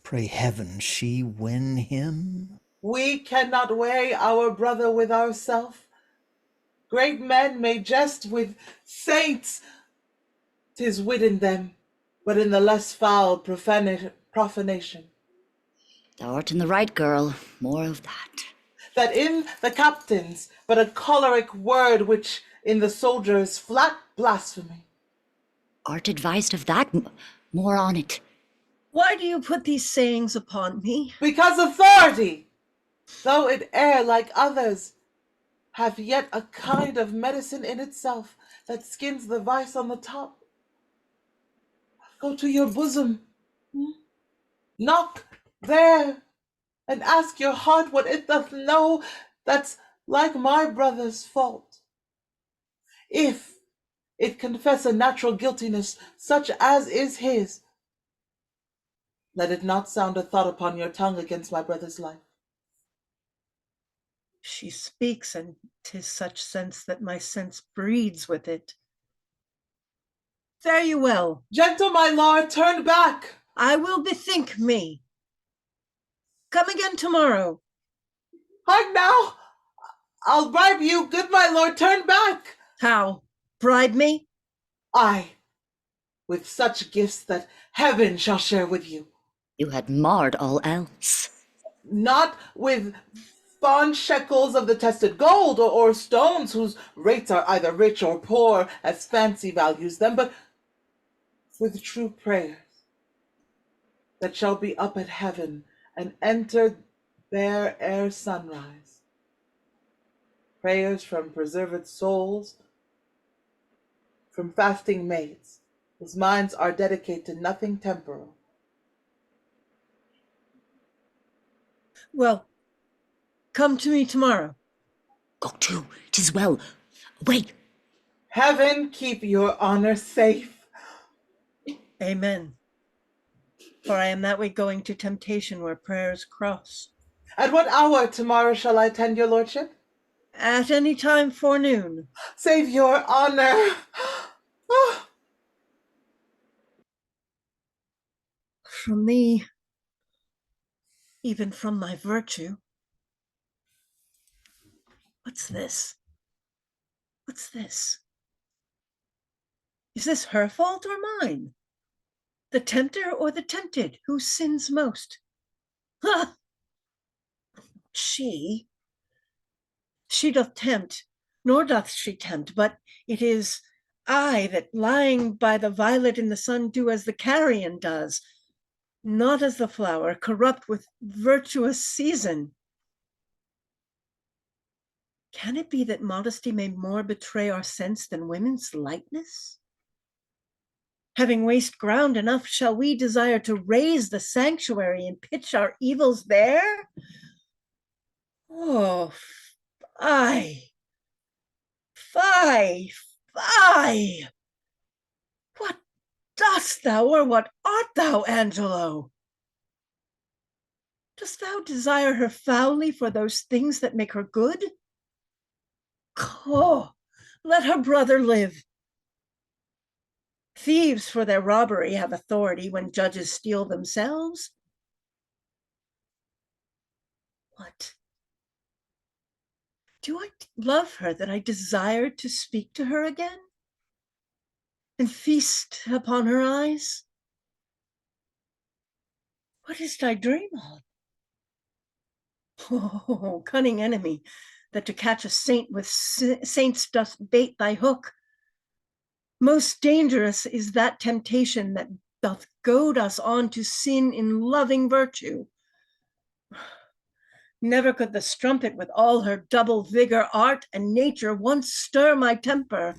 Pray heaven she win him. We cannot weigh our brother with ourself. Great men may jest with saints, 'tis wit in them, but in the less foul profanation. Thou art in the right, girl. More of that. That in the captain's but a choleric word, which in the soldier is flat blasphemy. Art advised of that? More on it. Why do you put these sayings upon me? Because authority, though it err like others, hath yet a kind of medicine in itself that skins the vice on the top. Go to your bosom, knock there, and ask your heart what it doth know that's like my brother's fault. If it confess a natural guiltiness such as is his, let it not sound a thought upon your tongue against my brother's life. She speaks, and 'tis such sense that my sense breeds with it. Fare you well. Gentle, my lord, turn back. I will bethink me. Come again tomorrow. Hark now, I'll bribe you, good my lord, turn back. How? Bribe me? Aye, with such gifts that heaven shall share with you. You had marred all else. Not with fond shekels of the tested gold, or stones whose rates are either rich or poor as fancy values them, but with true prayers that shall be up at heaven and enter there ere sunrise. Prayers from preserved souls, from fasting maids, whose minds are dedicated to nothing temporal. Well, come to me tomorrow. Go to, 'tis well. Wait. Heaven keep your honor safe. Amen. For I am that way going to temptation where prayers cross. At what hour tomorrow shall I attend your lordship? At any time forenoon. Save your honor. From thee, even from my virtue. What's this? What's this? Is this her fault or mine? The tempter or the tempted? Who sins most? Ha! She doth tempt, nor doth she tempt, but it is I that lying by the violet in the sun do as the carrion does, not as the flower, corrupt with virtuous season. Can it be that modesty may more betray our sense than women's lightness? Having waste ground enough, shall we desire to raise the sanctuary and pitch our evils there? Oh, fie, fie, fie! What dost thou, or what art thou, Angelo? Dost thou desire her foully for those things that make her good? Oh, let her brother live. Thieves for their robbery have authority when judges steal themselves. What? Do I love her that I desire to speak to her again? And feast upon her eyes? What is thy dream of? Oh, cunning enemy, that to catch a saint with saints doth bait thy hook. Most dangerous is that temptation that doth goad us on to sin in loving virtue. Never could the strumpet with all her double vigor, art, and nature once stir my temper.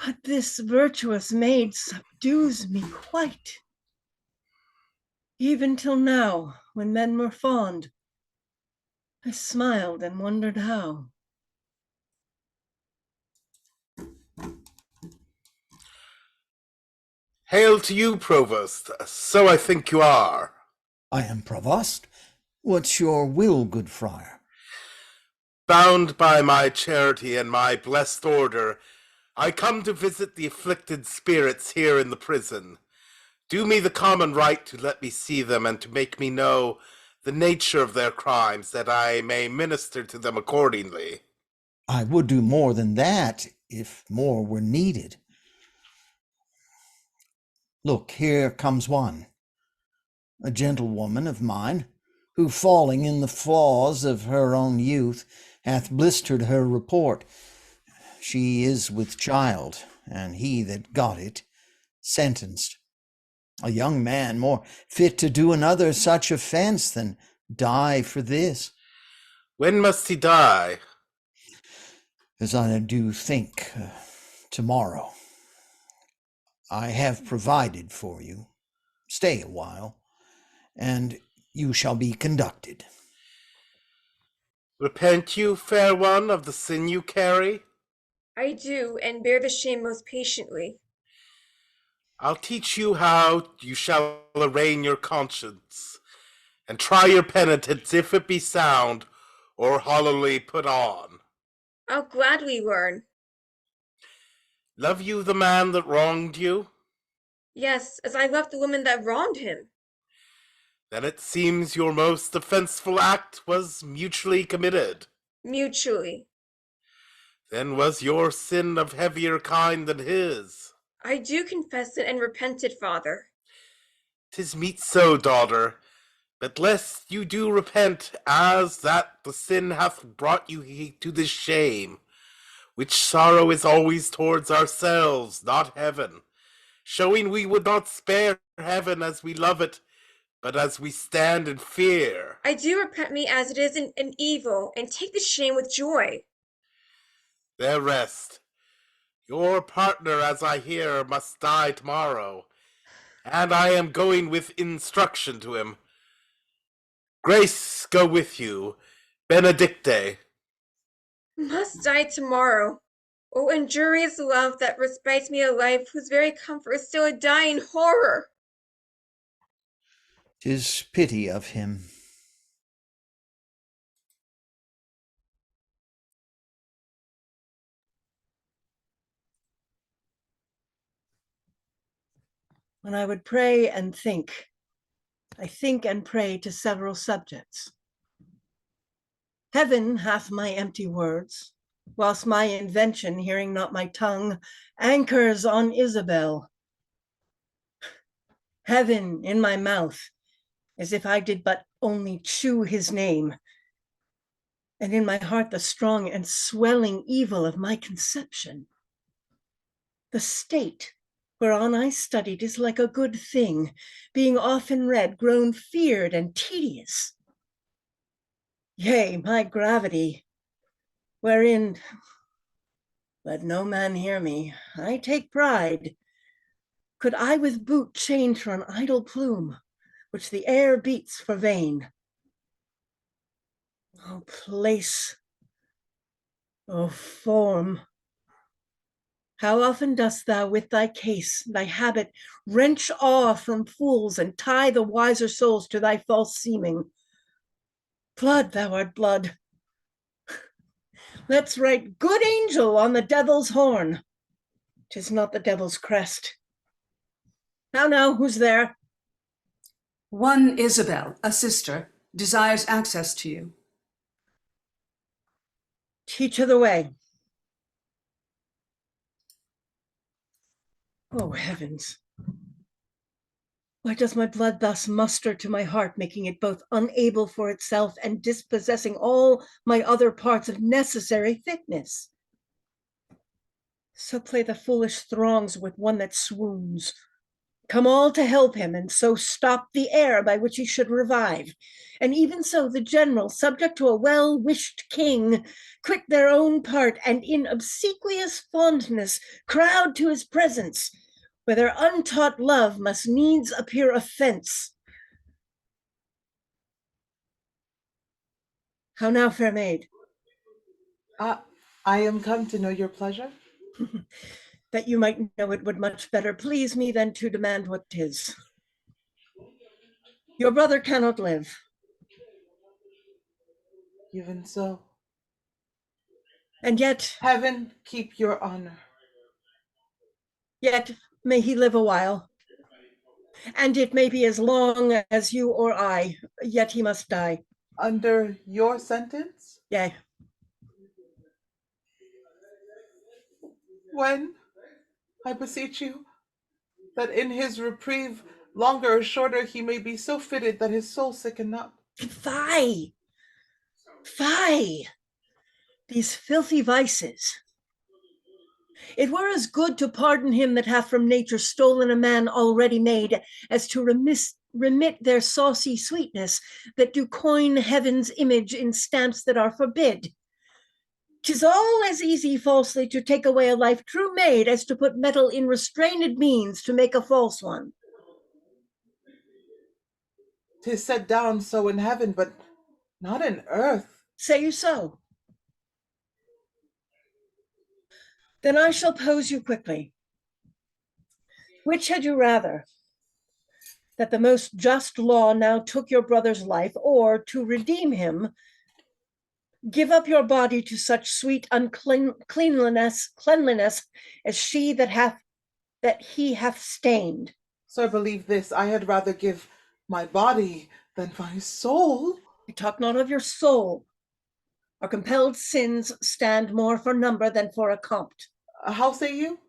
But this virtuous maid subdues me quite. Even till now, when men were fond, I smiled and wondered how. Hail to you, Provost. So I think you are. I am Provost. What's your will, good friar? Bound by my charity and my blessed order, I come to visit the afflicted spirits here in the prison. Do me the common right to let me see them and to make me know the nature of their crimes, that I may minister to them accordingly. I would do more than that, if more were needed. Look, here comes one, a gentlewoman of mine, who, falling in the flaws of her own youth, hath blistered her report. She is with child, and he that got it sentenced. A young man more fit to do another such offense than die for this. When must he die? As I do think, tomorrow. I have provided for you. Stay a while, and you shall be conducted. Repent you, fair one, of the sin you carry? I do, and bear the shame most patiently. I'll teach you how you shall arraign your conscience, and try your penitence if it be sound or hollowly put on. I'll gladly learn. Love you the man that wronged you? Yes, as I loved the woman that wronged him. Then it seems your most offenseful act was mutually committed. Mutually. Then was your sin of heavier kind than his? I do confess it and repented, father. 'Tis meet so, daughter, but lest you do repent, as that the sin hath brought you to this shame, which sorrow is always towards ourselves, not heaven, showing we would not spare heaven as we love it, but as we stand in fear. I do repent me as it is an evil, and take the shame with joy. There rest. Your partner, as I hear, must die tomorrow, and I am going with instruction to him. Grace go with you. Benedicte. Must die tomorrow. O injurious love that respites me a life whose very comfort is still a dying horror. 'Tis pity of him. When I would pray and think, I think and pray to several subjects. Heaven hath my empty words, whilst my invention, hearing not my tongue, anchors on Isabel. Heaven in my mouth, as if I did but only chew his name, and in my heart the strong and swelling evil of my conception. The state whereon I studied is like a good thing, being often read, grown feared and tedious. Yea, my gravity, wherein, let no man hear me, I take pride, could I with boot change for an idle plume, which the air beats for vain. O place, O form, how often dost thou with thy case, thy habit, wrench awe from fools and tie the wiser souls to thy false seeming. Blood, thou art blood. Let's write good angel on the devil's horn. 'Tis not the devil's crest. Now, who's there? One Isabel, a sister, desires access to you. Teach her the way. Oh, heavens. Why does my blood thus muster to my heart, making it both unable for itself and dispossessing all my other parts of necessary thickness? So play the foolish throngs with one that swoons. Come all to help him, and so stop the air by which he should revive. And even so the general, subject to a well-wished king, quit their own part, and in obsequious fondness crowd to his presence, where their untaught love must needs appear offense. How now, fair maid? I am come to know your pleasure. That you might know it would much better please me than to demand what 'tis. Your brother cannot live. Even so. And yet, Heaven keep your honor. Yet may he live a while. And it may be as long as you or I, yet he must die. Under your sentence? Yea. When, I beseech you, that in his reprieve, longer or shorter, he may be so fitted that his soul sicken not. Fie! Fie! These filthy vices. It were as good to pardon him that hath from nature stolen a man already made, as to remit their saucy sweetness, that do coin heaven's image in stamps that are forbid. 'Tis all as easy falsely to take away a life true made, as to put metal in restrained means to make a false one. 'Tis set down so in heaven, but not in earth. Say you so? Then I shall pose you quickly. Which had you rather? That the most just law now took your brother's life, or to redeem him, give up your body to such sweet cleanliness as she that he hath stained? Sir, believe this, I had rather give my body than my soul. I talk not of your soul. Our compelled sins stand more for number than for a compt. How say you?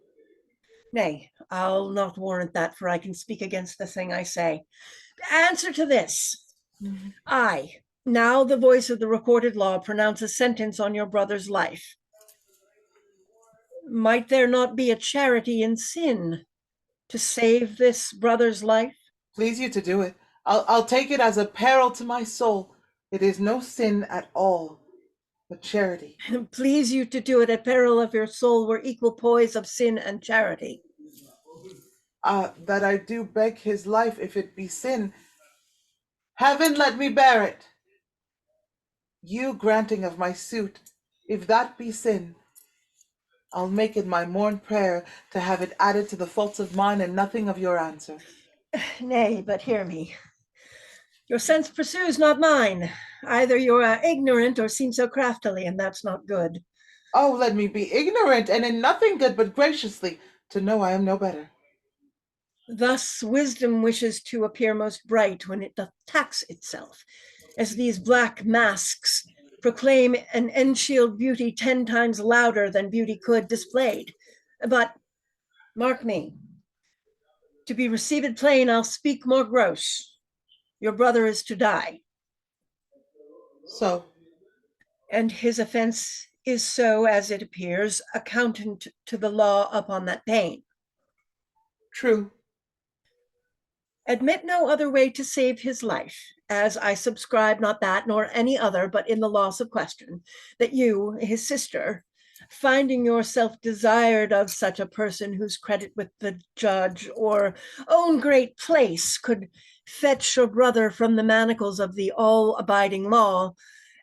Nay, I'll not warrant that, for I can speak against the thing I say. Answer to this. I, now the voice of the recorded law, pronounce a sentence on your brother's life. Might there not be a charity in sin to save this brother's life? Please you to do it. I'll take it as a peril to my soul. It is no sin at all, but charity. Please you to do it at peril of your soul were equal poise of sin and charity. That I do beg his life if it be sin. Heaven let me bear it. You granting of my suit, if that be sin, I'll make it my morn prayer to have it added to the faults of mine and nothing of your answer. Nay, but hear me. Your sense pursues not mine. Either you are ignorant or seem so craftily, and that's not good. Oh, let me be ignorant and in nothing good, but graciously to know I am no better. Thus wisdom wishes to appear most bright when it doth tax itself, as these black masks proclaim an enshielded beauty 10 times louder than beauty could displayed. But mark me, to be received plain, I'll speak more gross. Your brother is to die. So? And his offense is so, as it appears, accountant to the law upon that pain. True. Admit no other way to save his life, as I subscribe not that nor any other, but in the loss of question, that you, his sister, finding yourself desired of such a person whose credit with the judge or own great place could fetch your brother from the manacles of the all-abiding law,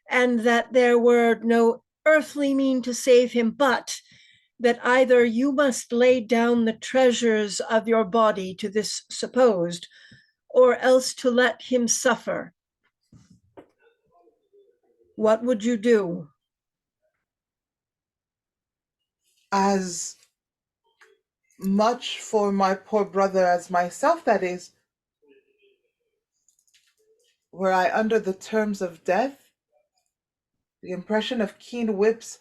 and that there were no earthly mean to save him, but that either you must lay down the treasures of your body to this supposed, or else to let him suffer. What would you do? As much for my poor brother as myself, that is. were I under the terms of death, the impression of keen whips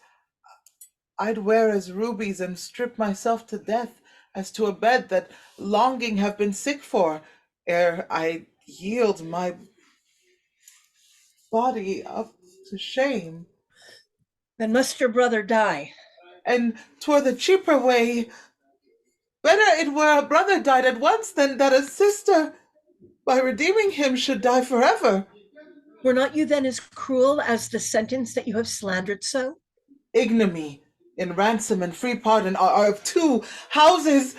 I'd wear as rubies and strip myself to death as to a bed that longing have been sick for, ere I yield my body up to shame. Then must your brother die. And 'twere the cheaper way. Better it were a brother died at once than that a sister, by redeeming him, should die forever. Were not you then as cruel as the sentence that you have slandered so? Ignominy in ransom and free pardon are of two houses.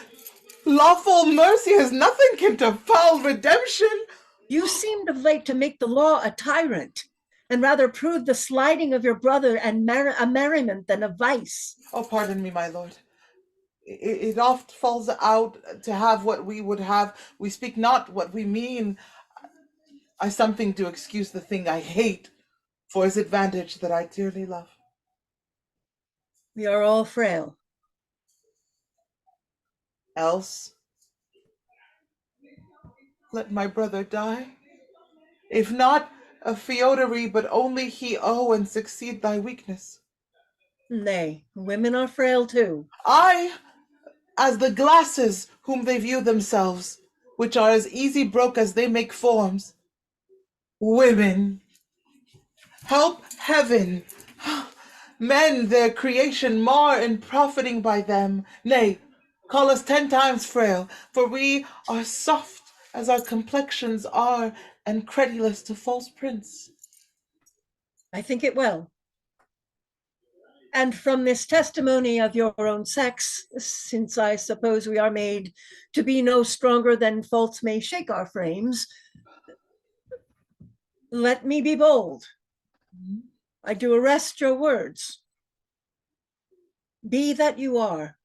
Lawful mercy has nothing kin to foul redemption. You seemed of late to make the law a tyrant, and rather prove the sliding of your brother and a merriment than a vice. Oh, pardon me, my lord. It oft falls out to have what we would have. We speak not what we mean. I something do excuse the thing I hate for his advantage that I dearly love. We are all frail. Else, let my brother die. If not a feodary, but only he owe and succeed thy weakness. Nay, women are frail too. I, as the glasses whom they view themselves, which are as easy broke as they make forms. Women, help heaven. Men their creation mar in profiting by them. Nay, call us 10 times frail, for we are soft as our complexions are, and credulous to false prints. I think it well. And from this testimony of your own sex, since I suppose we are made to be no stronger than faults may shake our frames, let me be bold. I do arrest your words. Be that you are,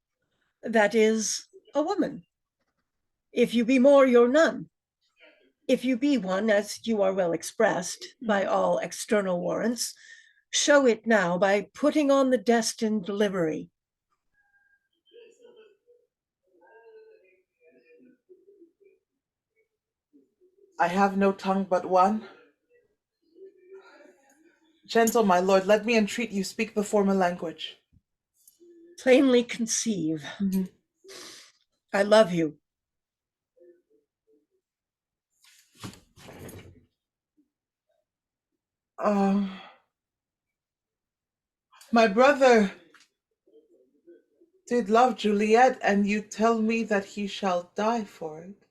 that is, a woman. If you be more, you're none. If you be one, as you are well expressed by all external warrants, show it now by putting on the destined livery. I have no tongue but one. Gentle, my lord, let me entreat you speak the former language. Plainly conceive. I love you. My brother did love Juliet, and you tell me that he shall die for it.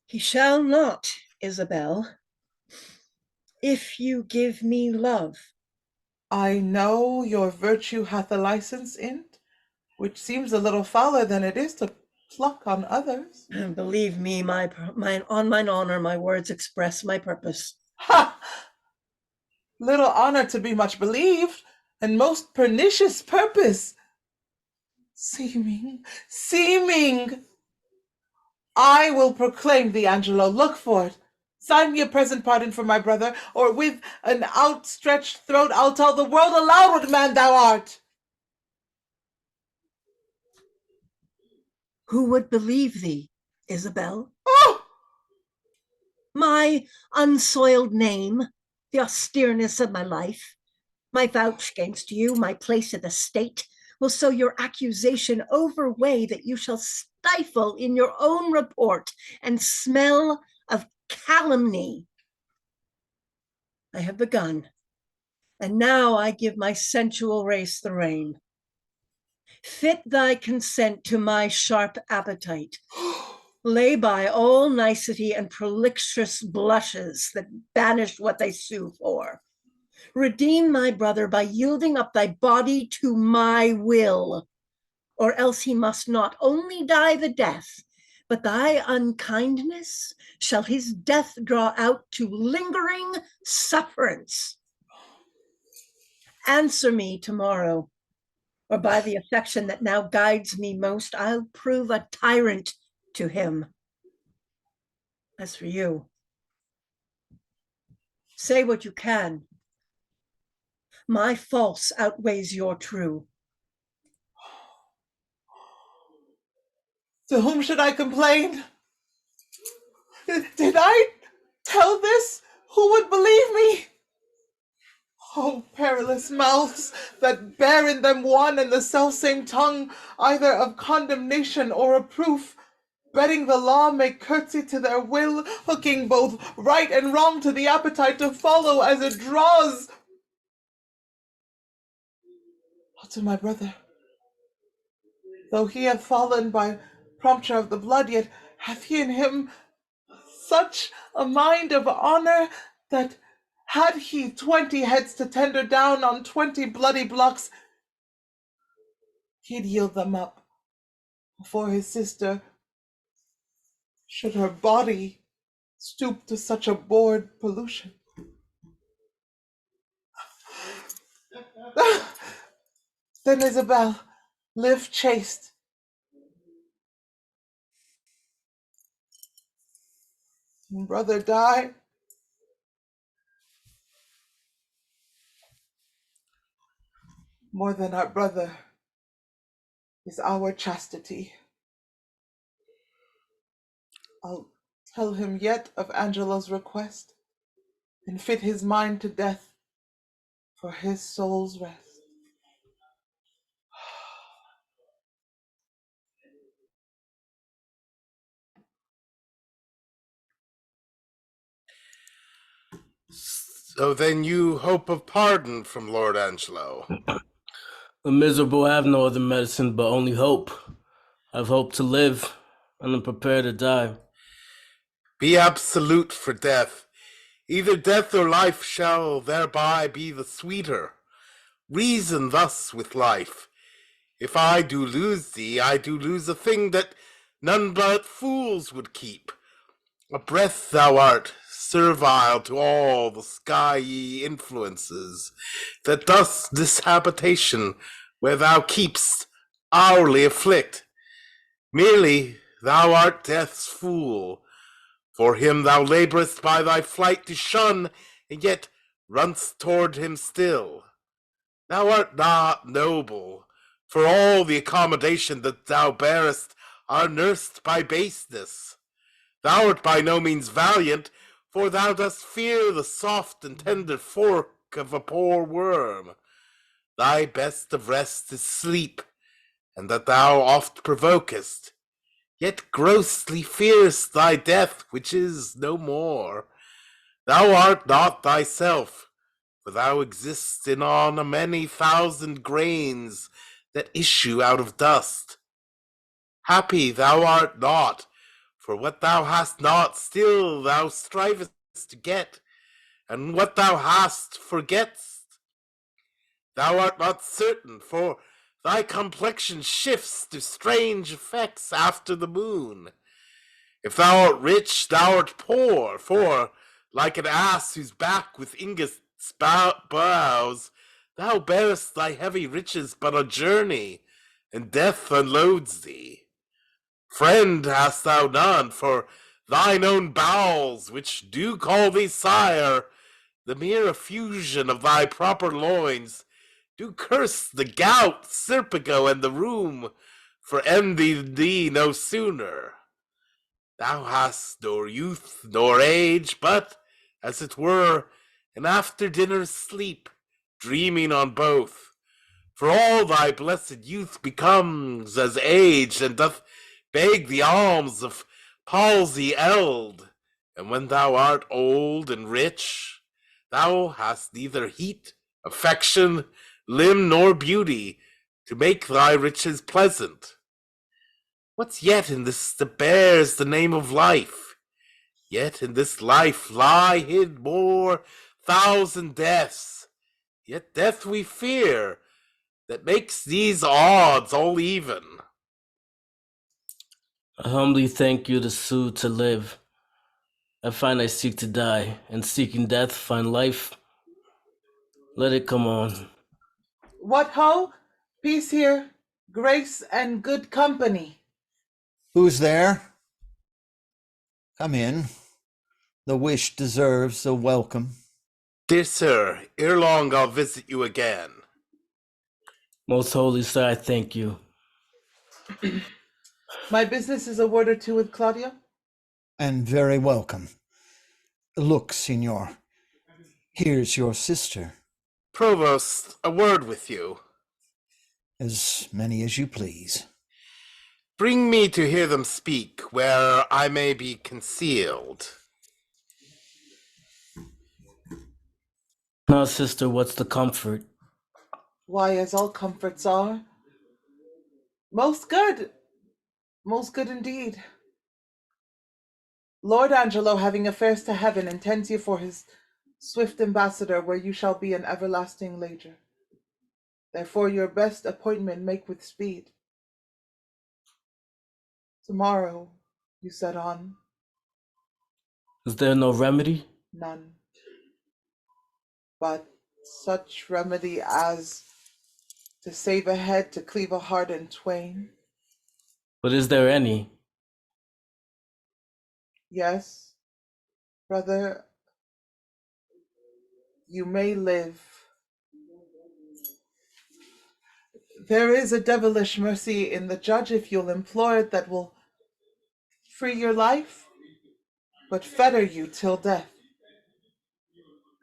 He shall not, Isabel, if you give me love. I know your virtue hath a license in't, which seems a little fouler than it is to pluck on others. And believe me, on mine honor, my words express my purpose. Ha! Little honor to be much believed, and most pernicious purpose. Seeming. I will proclaim thee, Angelo. Look for it. Sign me a present pardon for my brother, or with an outstretched throat I'll tell the world aloud what man thou art. Who would believe thee, Isabel? Oh! My unsoiled name, the austereness of my life, my vouch against you, my place in the state, will so your accusation overweigh that you shall stifle in your own report and smell of calumny. I have begun, and now I give my sensual race the rein. Fit thy consent to my sharp appetite. Lay by all nicety and prolixous blushes that banish what they sue for. Redeem my brother by yielding up thy body to my will, or else he must not only die the death, but thy unkindness shall his death draw out to lingering sufferance. Answer me tomorrow, or by the affection that now guides me most, I'll prove a tyrant to him. As for you, say what you can. My false outweighs your true. To whom should I complain? Did I tell this? Who would believe me? Oh, perilous mouths that bear in them one and the selfsame tongue, either of condemnation or of proof, bidding the law make curtsy to their will, hooking both right and wrong to the appetite to follow as it draws. But to my brother, though he have fallen by prompture of the blood, yet hath he in him such a mind of honor that had he 20 heads to tender down on 20 bloody blocks, he'd yield them up before his sister should her body stoop to such abhorred pollution. Then Isabel, live chaste. And brother die. More than our brother is our chastity. I'll tell him yet of Angelo's request, and fit his mind to death for his soul's rest. So then you hope of pardon from Lord Angelo? The miserable have no other medicine but only hope. I've hope to live, and am prepared to die. Be absolute for death. Either death or life shall thereby be the sweeter. Reason thus with life. If I do lose thee, I do lose a thing that none but fools would keep. A breath thou art, servile to all the skyey influences, that thus this habitation where thou keep'st hourly afflict. Merely thou art death's fool, for him thou laborest by thy flight to shun, and yet run'st toward him still. Thou art not noble, for all the accommodation that thou bearest are nursed by baseness. Thou art by no means valiant, for thou dost fear the soft and tender fork of a poor worm. Thy best of rest is sleep, and that thou oft provokest, yet grossly fearest thy death, which is no more. Thou art not thyself, for thou exists in on a many thousand grains that issue out of dust. Happy thou art not, for what thou hast not still thou strivest to get, and what thou hast forgetst. Thou art not certain, for thy complexion shifts to strange effects after the moon. If thou art rich, thou art poor, for, like an ass whose back with ingots bows, thou bearest thy heavy riches but a journey, and death unloads thee. Friend hast thou none, for thine own bowels, which do call thee sire, the mere effusion of thy proper loins, do curse the gout, serpigo, and the rheum, for envy thee no sooner. Thou hast nor youth nor age, but, as it were, an after-dinner sleep, dreaming on both. For all thy blessed youth becomes as age, and doth beg the alms of palsy eld. And when thou art old and rich, thou hast neither heat, affection, limb, nor beauty, to make thy riches pleasant. What's yet in this that bears the name of life? Yet in this life lie hid more thousand deaths, yet death we fear, that makes these odds all even. I humbly thank you to sue to live. I find I seek to die, and seeking death find life. Let it come on. What ho? Peace here, grace and good company. Who's there? Come in. The wish deserves a welcome. Dear sir, ere long I'll visit you again. Most holy sir, I thank you. My business is a word or two with Claudio. And very welcome. Look, Signor, Here's your sister. Provost, a word with you. As many as you please. Bring me to hear them speak, where I may be concealed. Now, sister, what's the comfort? Why, as all comforts are, most good indeed. Lord Angelo, having affairs to heaven, intends you for his swift ambassador, where you shall be an everlasting leger. Therefore your best appointment make with speed. Tomorrow, you set on. Is there no remedy? None. But such remedy as to save a head, to cleave a heart in twain. But is there any? Yes, brother, you may live. There is a devilish mercy in the judge, if you'll implore it, that will free your life, but fetter you till death.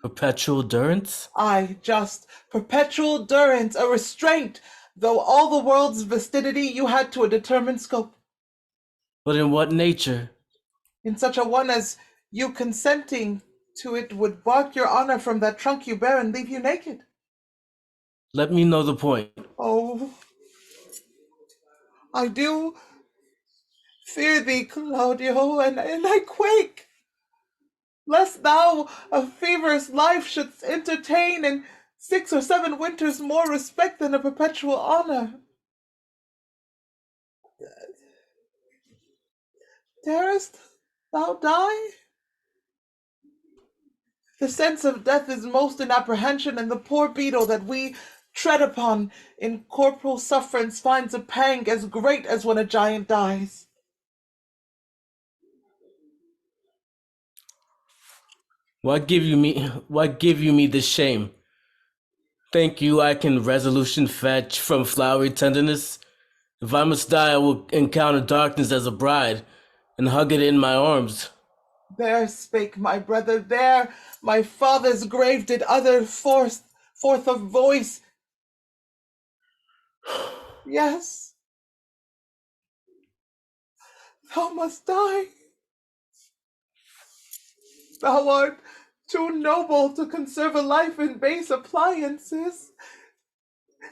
Perpetual durance? Aye, just perpetual durance, a restraint, though all the world's vastity you had to a determined scope. But in what nature? In such a one as you consenting to it would bark your honor from that trunk you bear and leave you naked. Let me know the point. Oh, I do fear thee, Claudio, and I quake, lest thou a feverish life shouldst entertain in 6 or 7 winters more respect than a perpetual honor. Darest thou die? The sense of death is most in apprehension, and the poor beetle that we tread upon in corporal sufferance finds a pang as great as when a giant dies. Why give you me this shame? Think you I can resolution fetch from flowery tenderness? If I must die, I will encounter darkness as a bride, and hug it in my arms. There spake my brother, there my father's grave did utter forth of voice. Yes, thou must die. Thou art too noble to conserve a life in base appliances.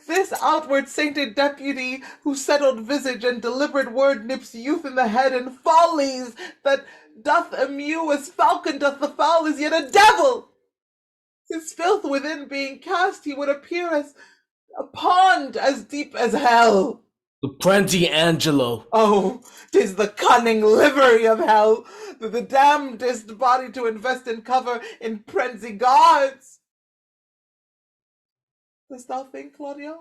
This outward sainted deputy, whose settled visage and deliberate word nips youth in the head, and follies that doth amuse as falcon doth the fowl, is yet a devil. His filth within being cast, he would appear as a pond as deep as hell. The Prenti Angelo. Oh, 'tis the cunning livery of hell, the damnedest body to invest and cover in Prenzi guards. Dost thou think, Claudio?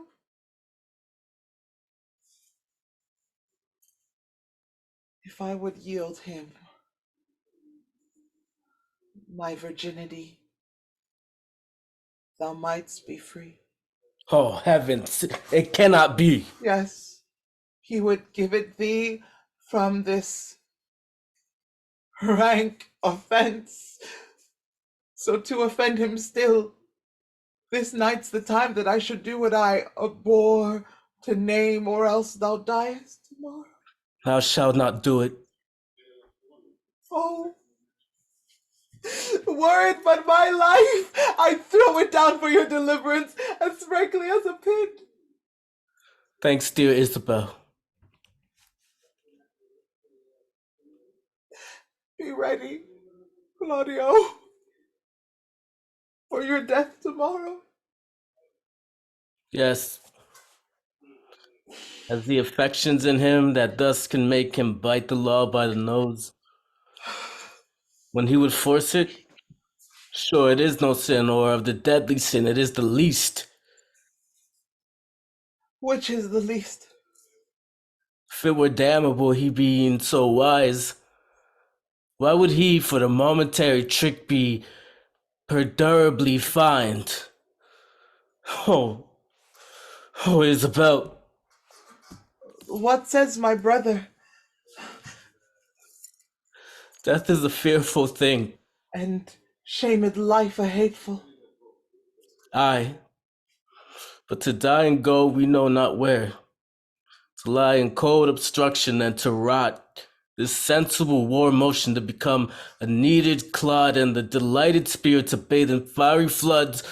If I would yield him my virginity, thou mightst be free. Oh, heavens, it cannot be. Yes, he would give it thee from this rank offense. So to offend him still, this night's the time that I should do what I abhor to name, or else thou diest tomorrow. Thou shalt not do it. Oh, were it but my life, I'd throw it down for your deliverance as frankly as a pin. Thanks, dear Isabel. Be ready, Claudio, for your death tomorrow. Yes. As the affections in him that thus can make him bite the law by the nose. When he would force it, sure it is no sin, or of the deadly sin it is the least. Which is the least? If it were damnable, he being so wise, why would he for the momentary trick be perdurably fined? Oh, Isabel. What says my brother? Death is a fearful thing. And shamed life a hateful. Aye, but to die and go we know not where, to lie in cold obstruction and to rot, this sensible war motion to become a kneaded clod and the delighted spirit to bathe in fiery floods,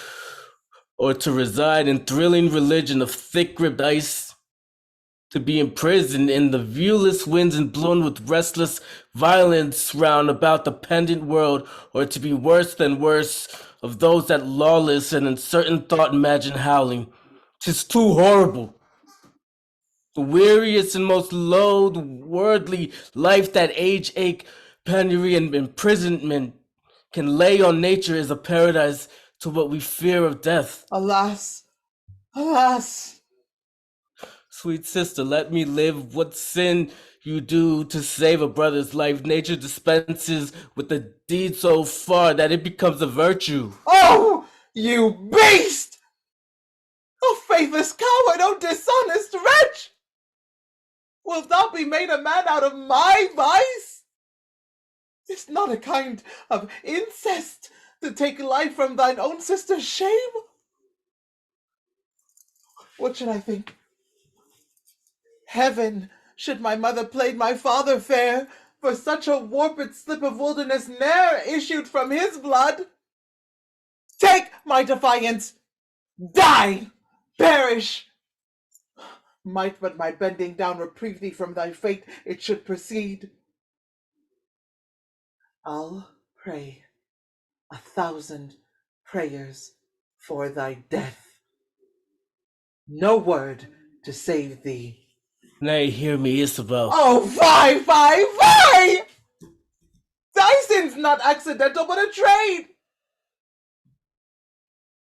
or to reside in thrilling religion of thick-ribbed ice, to be imprisoned in the viewless winds and blown with restless violence round about the pendant world, or to be worse than worse of those that lawless and uncertain thought imagine howling. 'Tis too horrible. The weariest and most loathed worldly life that age, ache, penury, and imprisonment can lay on nature is a paradise to what we fear of death. Alas, alas. Sweet sister, let me live. What sin you do to save a brother's life, nature dispenses with a deed so far that it becomes a virtue. Oh, you beast! Oh, faithless coward! Oh, dishonest wretch! Wilt thou be made a man out of my vice? Is not a kind of incest to take life from thine own sister's shame? What should I think? Heaven, should my mother played my father fair, for such a warped slip of wilderness ne'er issued from his blood. Take my defiance! Die! Perish! Might but my bending down reprieve thee from thy fate, it should proceed. I'll pray 1,000 prayers for thy death. No word to save thee. Nay, hear me, Isabel. Oh, fie, fie, fie! Thy sin's not accidental, but a trade.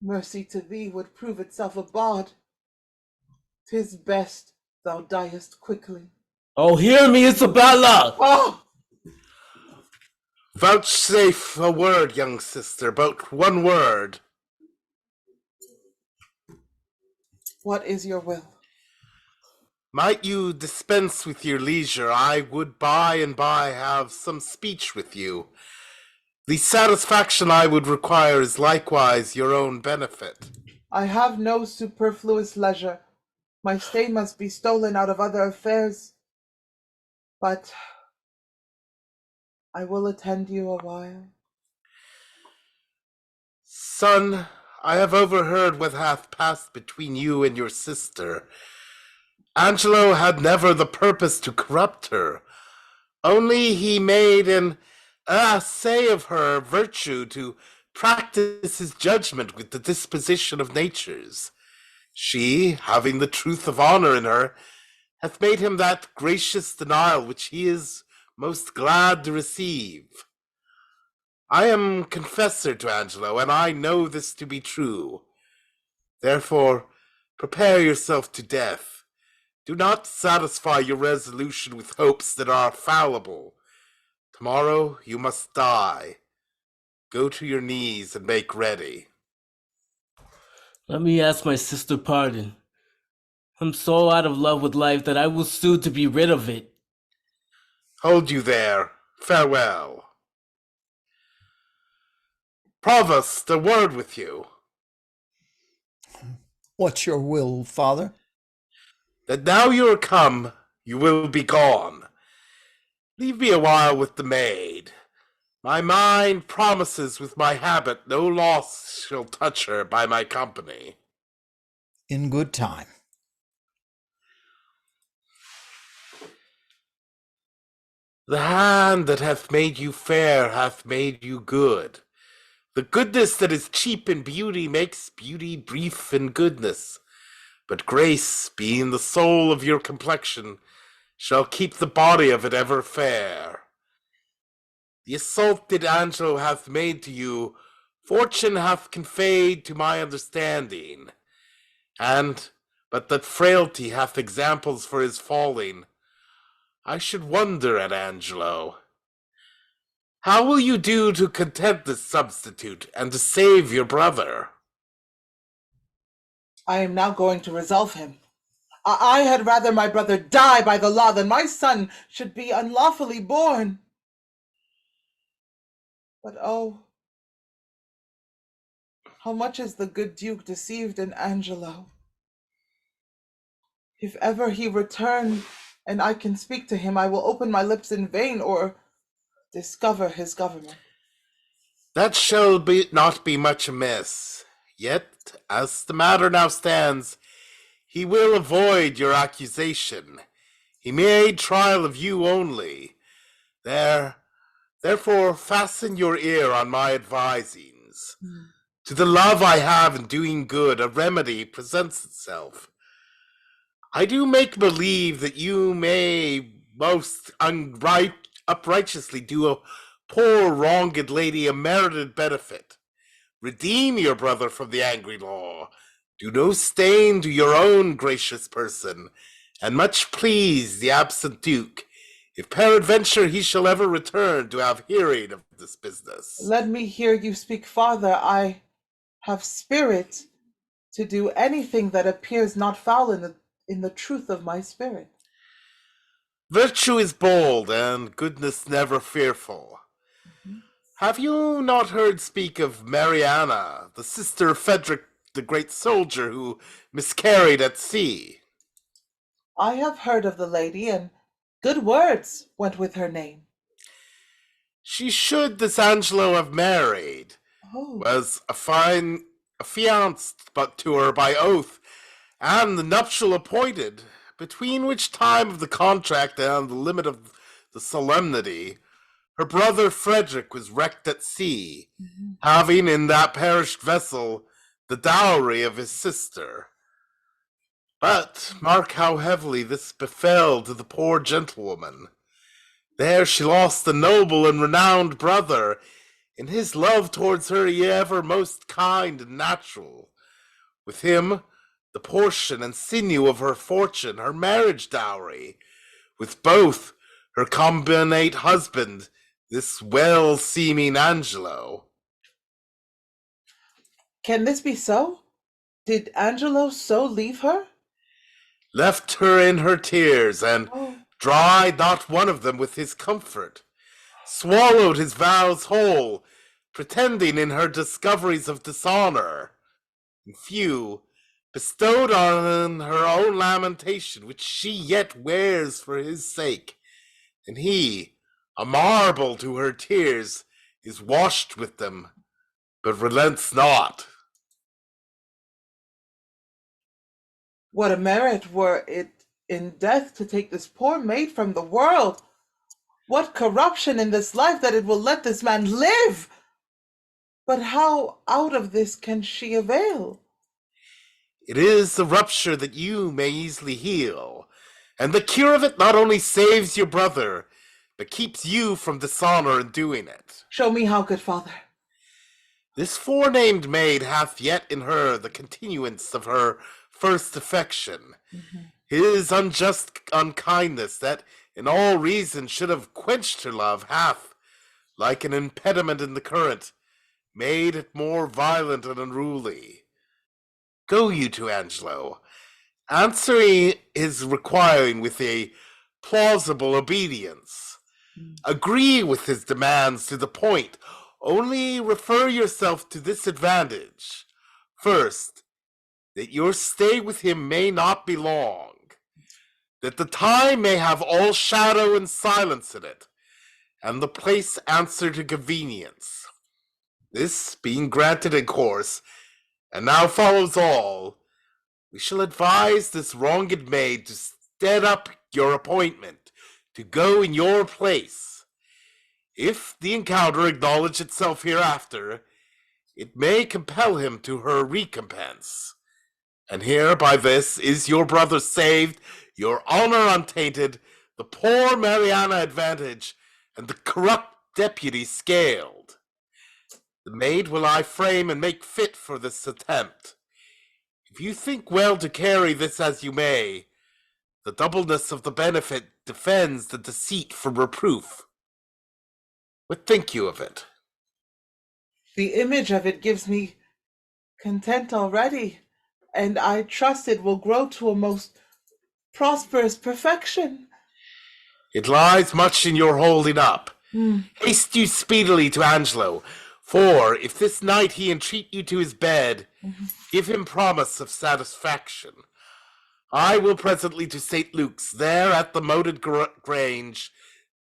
Mercy to thee would prove itself a bawd. 'Tis best thou diest quickly. Oh, hear me, Isabella! Oh! Vouchsafe a word, young sister, but one word. What is your will? Might you dispense with your leisure, I would by and by have some speech with you. The satisfaction I would require is likewise your own benefit. I have no superfluous leisure. My stay must be stolen out of other affairs. But I will attend you a while. Son, I have overheard what hath passed between you and your sister. Angelo had never the purpose to corrupt her. Only he made an say of her virtue to practice his judgment with the disposition of natures. She, having the truth of honor in her, hath made him that gracious denial which he is most glad to receive. I am confessor to Angelo, and I know this to be true. Therefore, prepare yourself to death. Do not satisfy your resolution with hopes that are fallible. Tomorrow you must die. Go to your knees and make ready. Let me ask my sister pardon. I'm so out of love with life that I will sue to be rid of it. Hold you there. Farewell. Provost, a word with you. What's your will, father? That now you are come, you will be gone. Leave me a while with the maid. My mind promises with my habit no loss shall touch her by my company. In good time. The hand that hath made you fair hath made you good. The goodness that is cheap in beauty makes beauty brief in goodness. But grace, being the soul of your complexion, shall keep the body of it ever fair. The assault that Angelo hath made to you, fortune hath conveyed to my understanding, and but that frailty hath examples for his falling. I should wonder at Angelo. How will you do to content this substitute and to save your brother? I am now going to resolve him. I had rather my brother die by the law than my son should be unlawfully born. But oh, How much is the good Duke deceived in Angelo? If ever he return and I can speak to him, I will open my lips in vain or discover his government. That shall not be much amiss. Yet, as the matter now stands, he will avoid your accusation. He made trial of you only. Therefore, fasten your ear on my advisings. To the love I have in doing good, a remedy presents itself. I do make believe that you may most uprighteously do a poor wronged lady a merited benefit. Redeem your brother from the angry law. Do no stain to your own gracious person, and much please the absent duke, if peradventure he shall ever return to have hearing of this business. Let me hear you speak, Father. I have spirit to do anything that appears not foul in the truth of my spirit. Virtue is bold, and goodness never fearful. Have you not heard speak of Mariana, the sister of Frederick the great soldier who miscarried at sea? I have heard of the lady, and good words went with her name. She should this Angelo have married, was affianced but to her by oath, and the nuptial appointed, between which time of the contract and the limit of the solemnity, her brother Frederick was wrecked at sea, having in that perished vessel the dowry of his sister. But mark how heavily this befell to the poor gentlewoman. There she lost a noble and renowned brother, in his love towards her ever most kind and natural. With him, the portion and sinew of her fortune, her marriage dowry. With both, her combinate husband, this well-seeming Angelo. Can this be so? Did Angelo so leave her? Left her in her tears, and dried not one of them with his comfort. Swallowed his vows whole, pretending in her discoveries of dishonor. And few, bestowed on her own lamentation, which she yet wears for his sake. And he, a marble to her tears, is washed with them, but relents not. What a merit were it in death to take this poor maid from the world! What corruption in this life that it will let this man live! But how out of this can she avail? It is the rupture that you may easily heal, and the cure of it not only saves your brother, but keeps you from dishonor in doing it. Show me how, good father. This forenamed maid hath yet in her the continuance of her first affection. His unjust unkindness that in all reason should have quenched her love hath, like an impediment in the current, made it more violent and unruly. Go you to Angelo, answering his requiring with a plausible obedience. Agree with his demands to the point, only refer yourself to this advantage. First, that your stay with him may not be long, that the time may have all shadow and silence in it, and the place answer to convenience. This being granted in course, and now follows all, we shall advise this wronged maid to stead up your appointment, to go in your place. If the encounter acknowledge itself hereafter, it may compel him to her recompense. And here by this is your brother saved, your honor untainted, the poor Mariana advantage, and the corrupt deputy scaled. The maid will I frame and make fit for this attempt. If you think well to carry this as you may, the doubleness of the benefit defends the deceit from reproof. What think you of it? The image of it gives me content already, and I trust it will grow to a most prosperous perfection. It lies much in your holding up. Haste you speedily to Angelo, For if this night he entreat you to his bed, give him promise of satisfaction. I will presently to St. Luke's, there at the moated grange,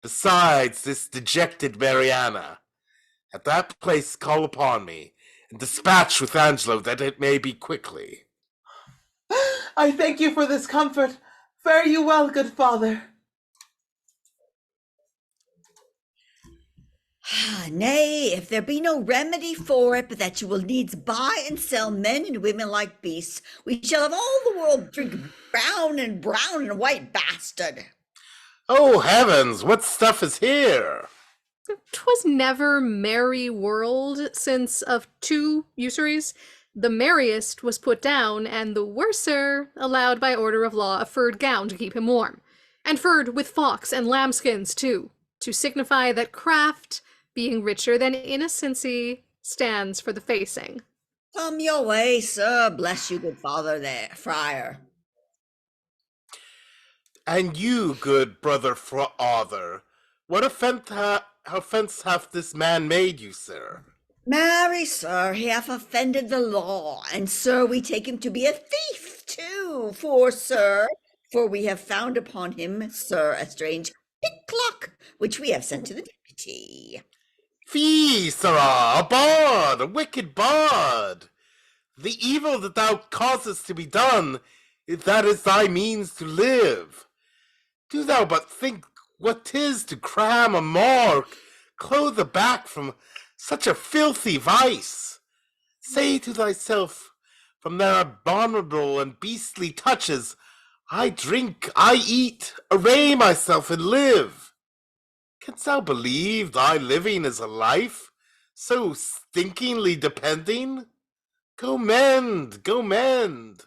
besides this dejected Mariana. At that place call upon me, and dispatch with Angelo that it may be quickly. I thank you for this comfort. Fare you well, good father. Nay, if there be no remedy for it, but that you will needs buy and sell men and women like beasts, we shall have all the world drink brown and white bastard. Oh heavens, what stuff is here? 'Twas never merry world, since of two usuries, the merriest was put down, and the worser allowed by order of law a furred gown to keep him warm, and furred with fox and lambskins too, to signify that craft, being richer than innocency, stands for the facing. Come your way, sir. Bless you, good father there, friar. And you, good brother Father, what offence hath this man made you, sir? Marry, sir, he hath offended the law, and sir, we take him to be a thief too, for we have found upon him, sir, a strange picklock, which we have sent to the deputy. Fie, sirrah, a bawd, a wicked bawd. The evil that thou causest to be done, that is thy means to live. Do thou but think what 'tis to cram a maw, or clothe a back from such a filthy vice. Say to thyself, from their abominable and beastly touches, I drink, I eat, array myself, and live. Canst thou believe thy living is a life, so stinkingly depending? Go mend, go mend.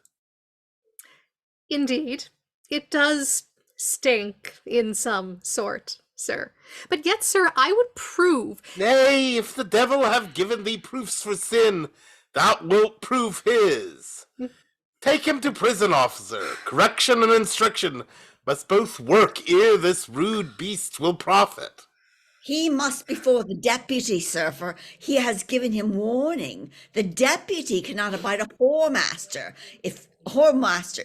Indeed, it does stink in some sort, sir. But yet, sir, I would prove— Nay, if the devil have given thee proofs for sin, thou wilt prove his. Take him to prison, officer. Correction and instruction must both work ere this rude beast will profit. He must before the deputy, sir, for he has given him warning. The deputy cannot abide a whoremaster. If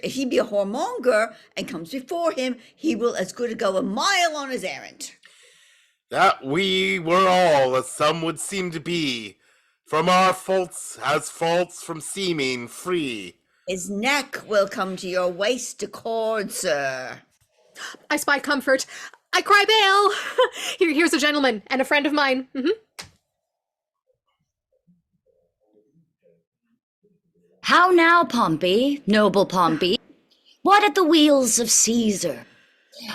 he be a whoremonger and comes before him, he will as good go a mile on his errand. That we were all, as some would seem to be, from our faults as faults from seeming free. His neck will come to your waist to cord, sir. I spy comfort. I cry bail. Here's a gentleman and a friend of mine. How now, Pompey, noble Pompey? What at the wheels of Caesar?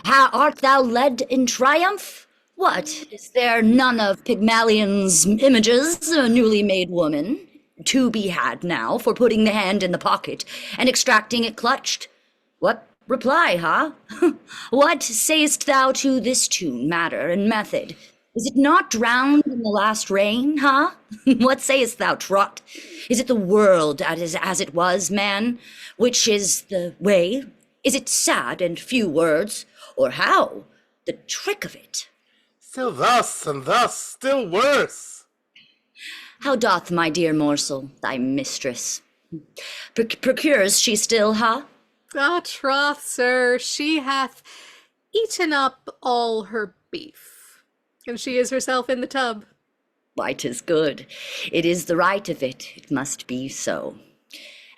How art thou led in triumph? What, is there none of Pygmalion's images, a newly made woman, to be had now for putting the hand in the pocket and extracting it clutched? What reply, huh? What sayest thou to this tune, matter, and method? Is it not drowned in the last rain, huh? What sayest thou, Trot? Is it the world as it was, man? Which is the way? Is it sad and few words? Or how? The trick of it. Still thus, and thus, still worse. How doth my dear morsel, thy mistress? Procures she still, huh? Ah, troth, sir, she hath eaten up all her beef, and she is herself in the tub. Why, 'tis good. It is the right of it. It must be so.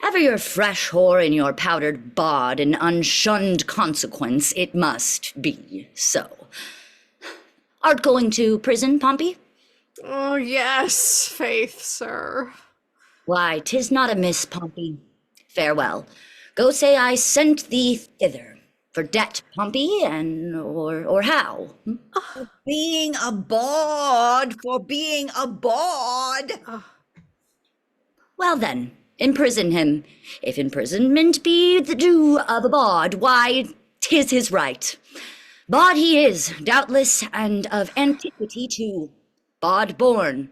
Ever your fresh whore in your powdered bod, an unshunned consequence, it must be so. Art going to prison, Pompey? Oh, yes, faith, sir. Why, 'tis not amiss, Pompey. Farewell. Go say I sent thee thither. For debt, Pompey, and or how? For being a bawd, Well then, imprison him. If imprisonment be the due of a bawd, why, 'tis his right. Bawd he is, doubtless, and of antiquity too. Bawd born.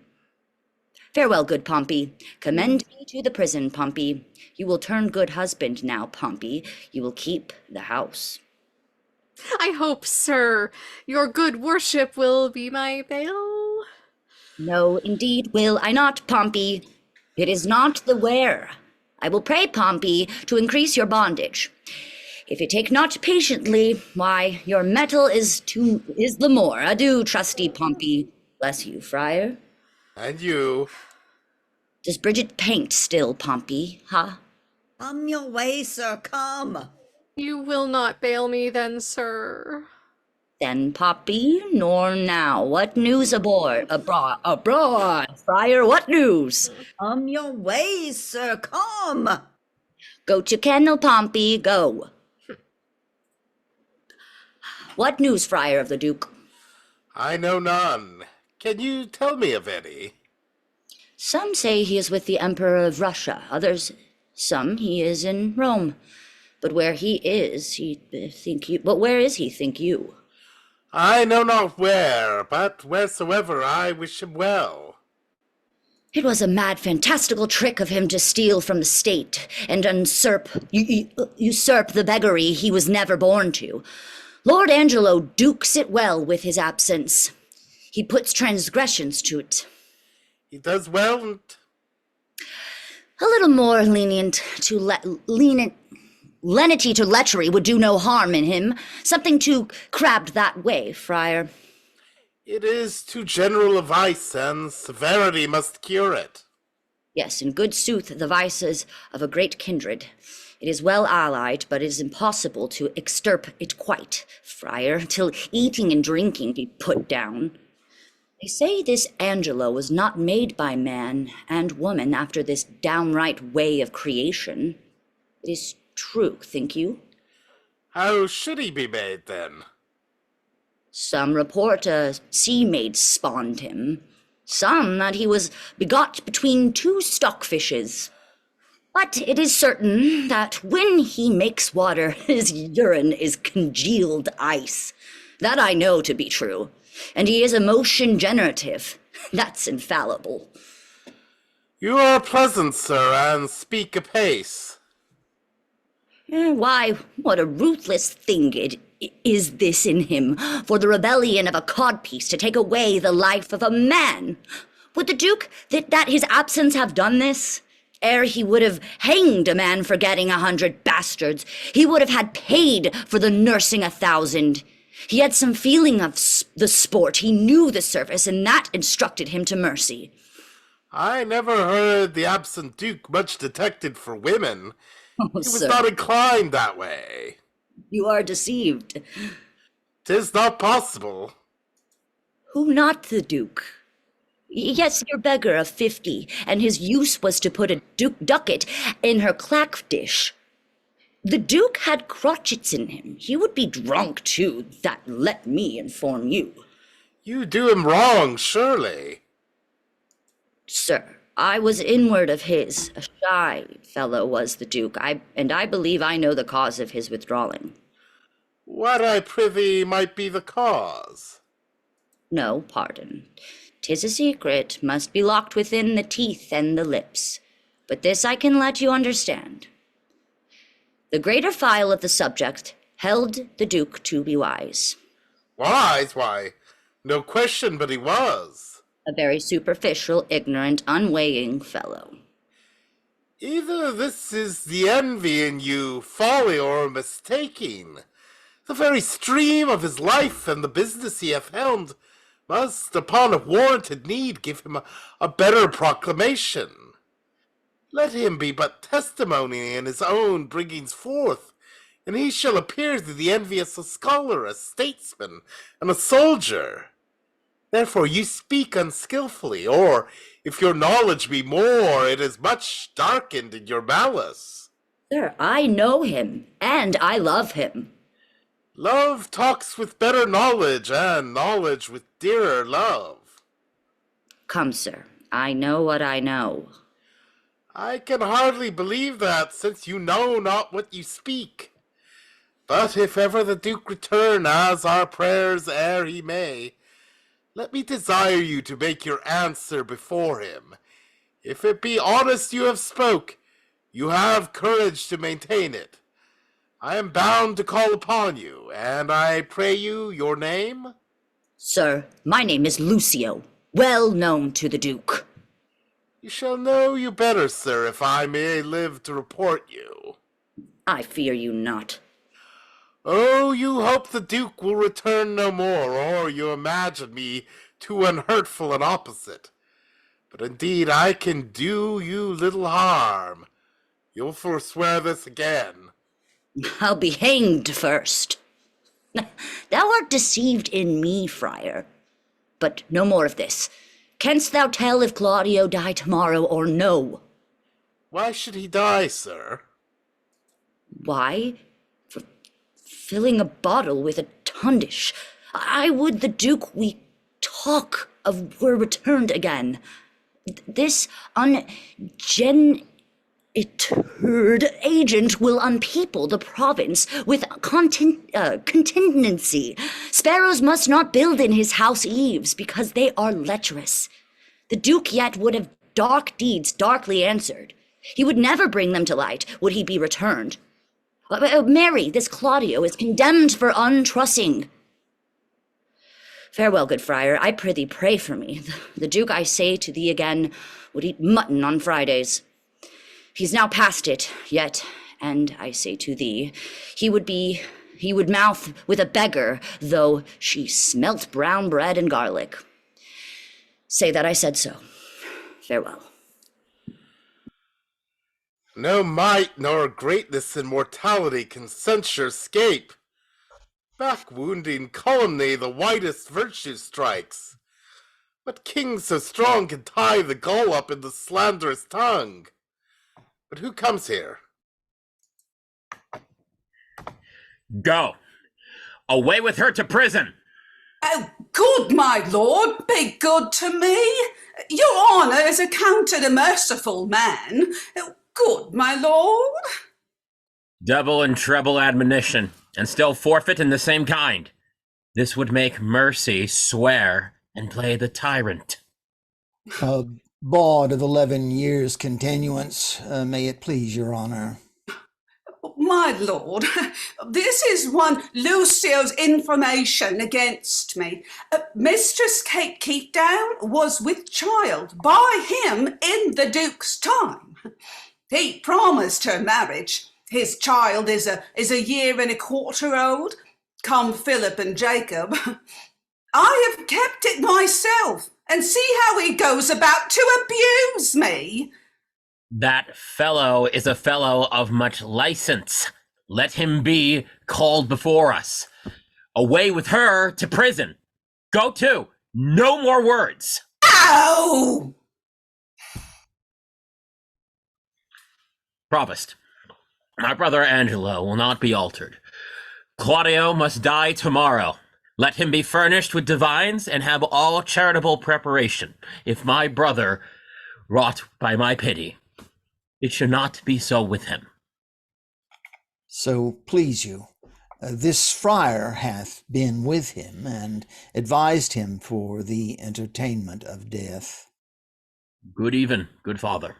Farewell, good Pompey. Commend me to the prison, Pompey. You will turn good husband now, Pompey. You will keep the house. I hope, sir, your good worship will be my bail. No, indeed will I not, Pompey. It is not the wear. I will pray, Pompey, to increase your bondage. If you take not patiently, why, your metal is the more. Adieu, trusty Pompey. Bless you, friar. And you. Does Brigid paint still, Pompey, huh? Come your way, sir, come. You will not bail me then, sir. Then, Poppy, nor now. What news abroad, friar, what news? Come your way, sir, come. Go to kennel, Pompey, go. What news, friar of the Duke? I know none. Can you tell me of any? Some say he is with the Emperor of Russia, others, some he is in Rome. But where he is, where is he, think you? I know not where, but wheresoever I wish him well. It was a mad, fantastical trick of him to steal from the state and usurp the beggary he was never born to. Lord Angelo dukes it well with his absence. He puts transgressions to it. He does well, and A little more lenity to lechery would do no harm in him. Something too crabbed that way, friar. it is too general a vice, and severity must cure it. Yes, in good sooth, the vices of a great kindred. It is well allied, but it is impossible to extirp it quite, friar, till eating and drinking be put down. They say this Angelo was not made by man and woman after this downright way of creation. It is true, think you? How should he be made, then? Some report a sea maid spawned him. Some that he was begot between two stockfishes. But it is certain that when he makes water, his urine is congealed ice. That I know to be true. And he is a motion generative. That's infallible. You are pleasant, sir, and speak apace. Why, what a ruthless thing is this in him, for the rebellion of a codpiece to take away the life of a man. Would the Duke that his absence have done this? Ere he would have hanged a man for getting 100 bastards, he would have had paid for the nursing 1,000. He had some feeling of the sport, he knew the service, and that instructed him to mercy. I never heard the absent Duke much detected for women. Oh, he was sir, not inclined that way. you are deceived. 'Tis not possible. Who not the Duke? Yes, your beggar of 50, and his use was to put a ducat in her clack dish. The Duke had crotchets in him. He would be drunk too, that let me inform you. You do him wrong, surely. Sir, I was inward of his. A shy fellow was the Duke, and I believe I know the cause of his withdrawing. What, I prithee, might be the cause? No, pardon. 'Tis a secret, must be locked within the teeth and the lips. But this I can let you understand. The greater file of the subject held the Duke to be wise. Wise? Why, no question but he was. A very superficial, ignorant, unweighing fellow. Either this is the envy in you, folly, or mistaking. The very stream of his life and the business he hath helmed must, upon a warranted need, give him a better proclamation. Let him be but testimony in his own bringings forth, and he shall appear to the envious a scholar, a statesman, and a soldier. Therefore you speak unskilfully, or, if your knowledge be more, it is much darkened in your malice. Sir, I know him, and I love him. Love talks with better knowledge, and knowledge with dearer love. Come, sir, I know what I know. I can hardly believe that, since you know not what you speak. But if ever the Duke return, as our prayers ere he may, let me desire you to make your answer before him. If it be honest you have spoke, you have courage to maintain it. I am bound to call upon you, and I pray you your name? Sir, my name is Lucio. well known to the Duke. You shall know you better, sir, if I may live to report you. I fear you not. Oh, you hope the Duke will return no more, or you imagine me too unhurtful and opposite. But indeed I can do you little harm. You'll forswear this again. I'll be hanged first. Thou art deceived in me, friar. But no more of this. Canst thou tell if Claudio die tomorrow or no? Why should he die, sir? Why? For filling a bottle with a tundish. I would the Duke we talk of were returned again. This ungenitured agent will unpeople the province with contingency. Sparrows must not build in his house eaves, because they are lecherous. The Duke yet would have dark deeds darkly answered. He would never bring them to light, would he be returned. Marry, this Claudio is condemned for untrussing. Farewell, good friar, I prithee pray for me. The Duke, I say to thee again, would eat mutton on Fridays. He's now past it, yet, and I say to thee, he would mouth with a beggar, though she smelt brown bread and garlic. Say that I said so. Farewell. No might nor greatness in mortality can censure scape. Back-wounding calumny the whitest virtue strikes. What king so strong can tie the gull up in the slanderous tongue? But who comes here? Go. Away with her to prison. Oh, good, my lord, be good to me. Your honour is accounted a merciful man. Good, my lord. Double and treble admonition, and still forfeit in the same kind. This would make mercy swear and play the tyrant. A bawd of 11 years' continuance, may it please your honour. My lord, this is one Lucio's information against me. Mistress Kate Keepdown was with child by him in the Duke's time. He promised her marriage. His child is a year and a quarter old. Come Philip and Jacob. I have kept it myself, and see how he goes about to abuse me. That fellow is a fellow of much license. Let him be called before us. Away with her to prison. Go to. No more words. Ow! Provost, my brother Angelo will not be altered. Claudio must die tomorrow. Let him be furnished with divines and have all charitable preparation. If my brother wrought by my pity, it should not be so with him. So please you, this friar hath been with him and advised him for the entertainment of death. Good even, good father.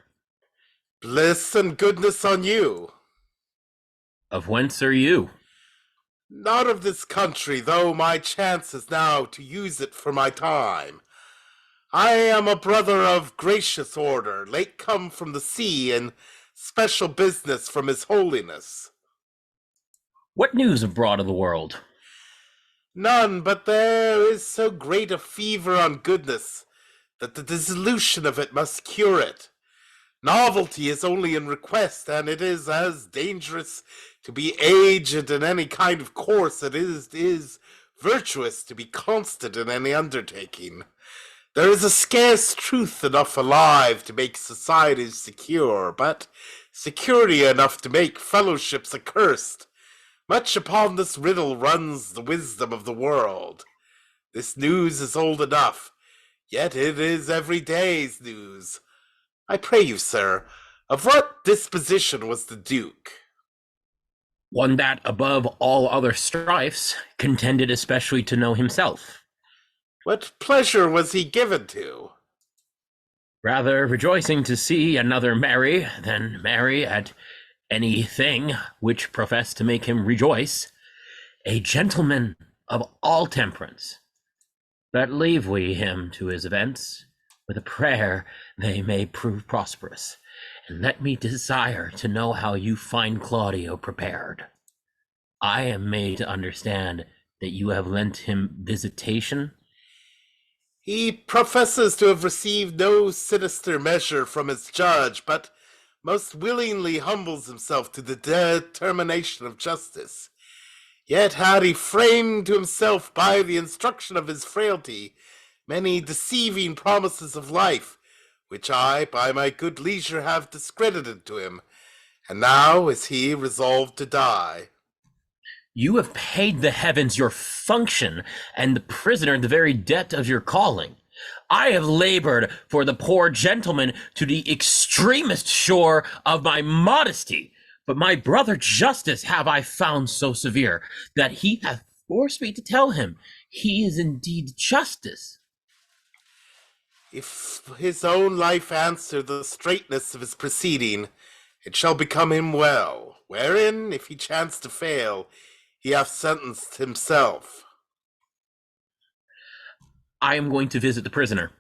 Bliss and goodness on you. Of whence are you? Not of this country, though my chance is now to use it for my time. I am a brother of gracious order, late come from the sea, and special business from his holiness. What news abroad of the world? None, but there is so great a fever on goodness that the dissolution of it must cure it. Novelty is only in request, and it is as dangerous to be aged in any kind of course as it is virtuous to be constant in any undertaking. There is a scarce truth enough alive to make societies secure, but security enough to make fellowships accursed. Much upon this riddle runs the wisdom of the world. This news is old enough, yet it is every day's news. I pray you, sir, of what disposition was the Duke? One that, above all other strifes, contended especially to know himself. What pleasure was he given to? Rather rejoicing to see another marry than marry at anything which professed to make him rejoice. A gentleman of all temperance. But leave we him to his events, with a prayer they may prove prosperous, and let me desire to know how you find Claudio prepared. I am made to understand that you have lent him visitation. He professes to have received no sinister measure from his judge, but most willingly humbles himself to the determination of justice. Yet had he framed to himself by the instruction of his frailty many deceiving promises of life, which I by my good leisure have discredited to him, and now is he resolved to die. You have paid the heavens your function, and the prisoner the very debt of your calling. I have labored for the poor gentleman to the extremest shore of my modesty, but my brother Justice have I found so severe, that he hath forced me to tell him he is indeed Justice. If his own life answer the straightness of his proceeding, it shall become him well, wherein, if he chance to fail, he hath sentenced himself. I am going to visit the prisoner.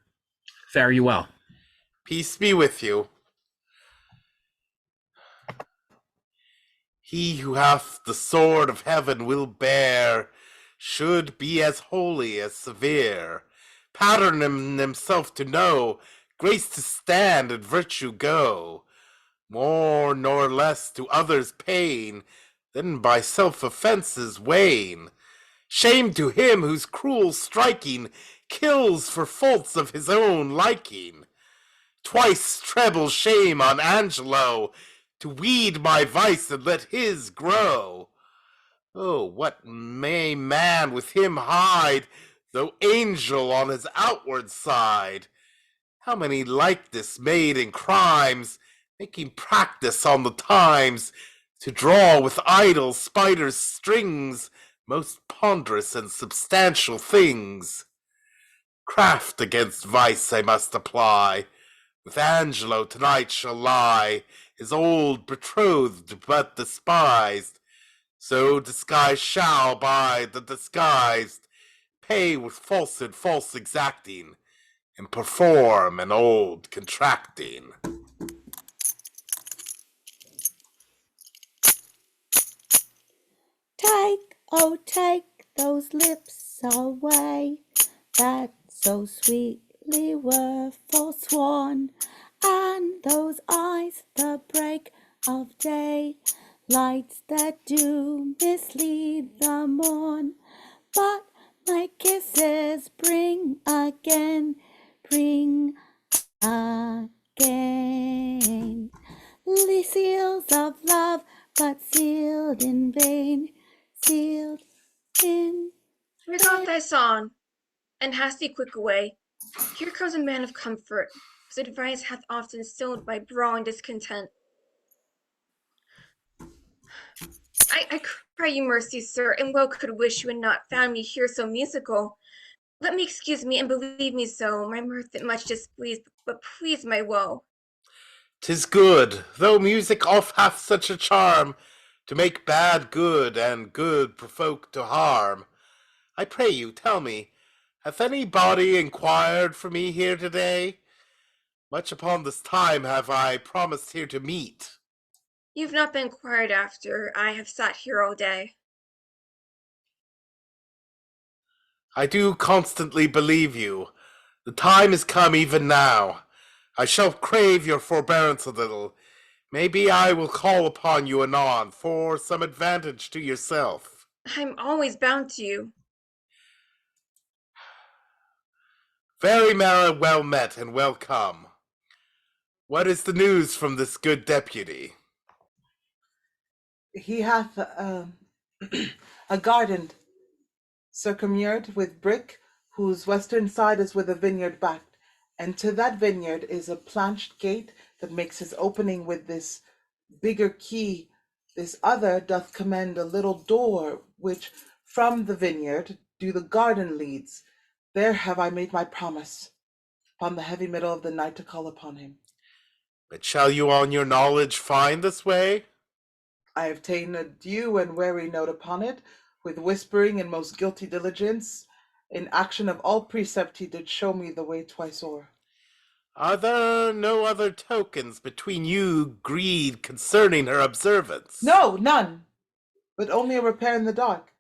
Fare you well. Peace be with you. He who hath the sword of heaven will bear, should be as holy as severe, pattern himself to know, grace to stand and virtue go, more nor less to others' pain, than by self-offences wane. Shame to him whose cruel striking kills for faults of his own liking. Twice treble shame on Angelo, to weed my vice and let his grow. Oh, what may man with him hide, though angel on his outward side? How many like this made in crimes, making practice on the times, to draw with idle spiders' strings most ponderous and substantial things. Craft against vice I must apply. With Angelo tonight shall lie his old betrothed but despised. So disguised shall by the disguised pay with falsehood false exacting, and perform an old contracting. Take, oh take those lips away that so sweetly were forsworn, and those eyes the break of day, lights that do mislead the morn. But my kisses bring again, seals of love, but sealed in vain, sealed in Without thy song, and haste thee quick away. Here comes a man of comfort, whose advice hath often stilled my brawling discontent. I cry you mercy, sir, and well could wish you had not found me here so musical. Let me excuse me and believe me so, my mirth that much displeased, but please my woe. 'Tis good, though music oft hath such a charm, to make bad good, and good provoke to harm. I pray you, tell me, hath any body inquired for me here today? Much upon this time have I promised here to meet. You've not been inquired after, I have sat here all day. I do constantly believe you. The time is come even now. I shall crave your forbearance a little. Maybe I will call upon you anon for some advantage to yourself. I'm always bound to you. Very well met and welcome. What is the news from this good deputy? He hath a garden circummured with brick, whose western side is with a vineyard backed, and to that vineyard is a planched gate that makes his opening with this bigger key. This other doth commend a little door, which from the vineyard do the garden leads. There have I made my promise, upon the heavy middle of the night to call upon him. But shall you on your knowledge find this way? I have ta'en a due and wary note upon it, with whispering and most guilty diligence, In action of all precept he did show me the way twice o'er. Are there no other tokens between you agreed concerning her observance? No, none, but only a repair in the dark,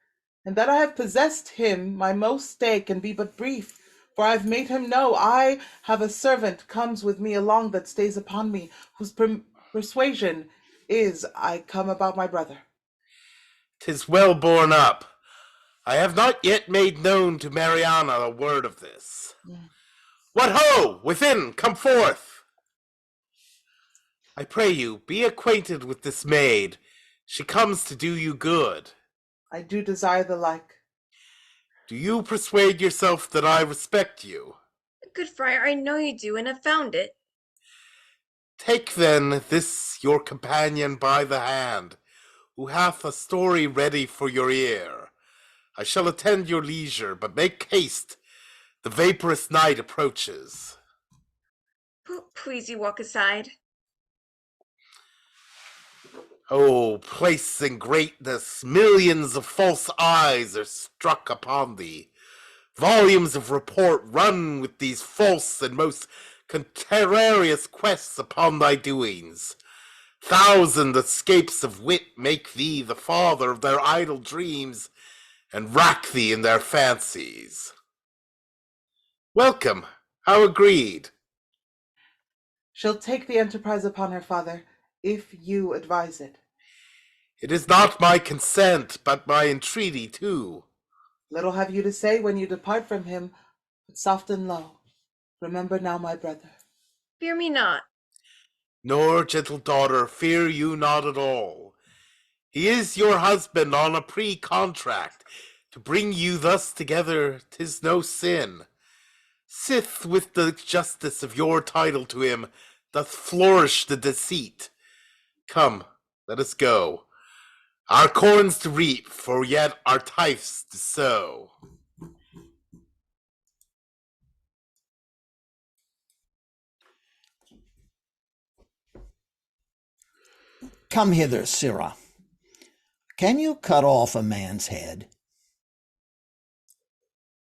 and that I have possessed him my most stay can be but brief, for I have made him know I have a servant comes with me along that stays upon me, whose persuasion is I come about my brother. 'Tis well borne up. I have not yet made known to Mariana a word of this. What ho! Within, come forth! I pray you, be acquainted with this maid. She comes to do you good. I do desire the like. Do you persuade yourself that I respect you? Good friar, I know you do, and have found it. Take then this your companion by the hand, who hath a story ready for your ear. I shall attend your leisure, but make haste. The vaporous night approaches. Please you walk aside. Oh, place in greatness, millions of false eyes are struck upon thee. Volumes of report run with these false and most contrarious quests upon thy doings. Thousand escapes of wit make thee the father of their idle dreams, and rack thee in their fancies. Welcome, how agreed? She'll take the enterprise upon her, father, if you advise it. It is not my consent, but my entreaty too. Little have you to say when you depart from him, but soft and low. Remember now, my brother. Fear me not. Nor, gentle daughter, fear you not at all. He is your husband on a pre-contract. To bring you thus together, 'tis no sin. Sith with the justice of your title to him doth flourish the deceit. Come, let us go. Our corns to reap, for yet our tithes to sow. Come hither, Sirrah. Can you cut off a man's head?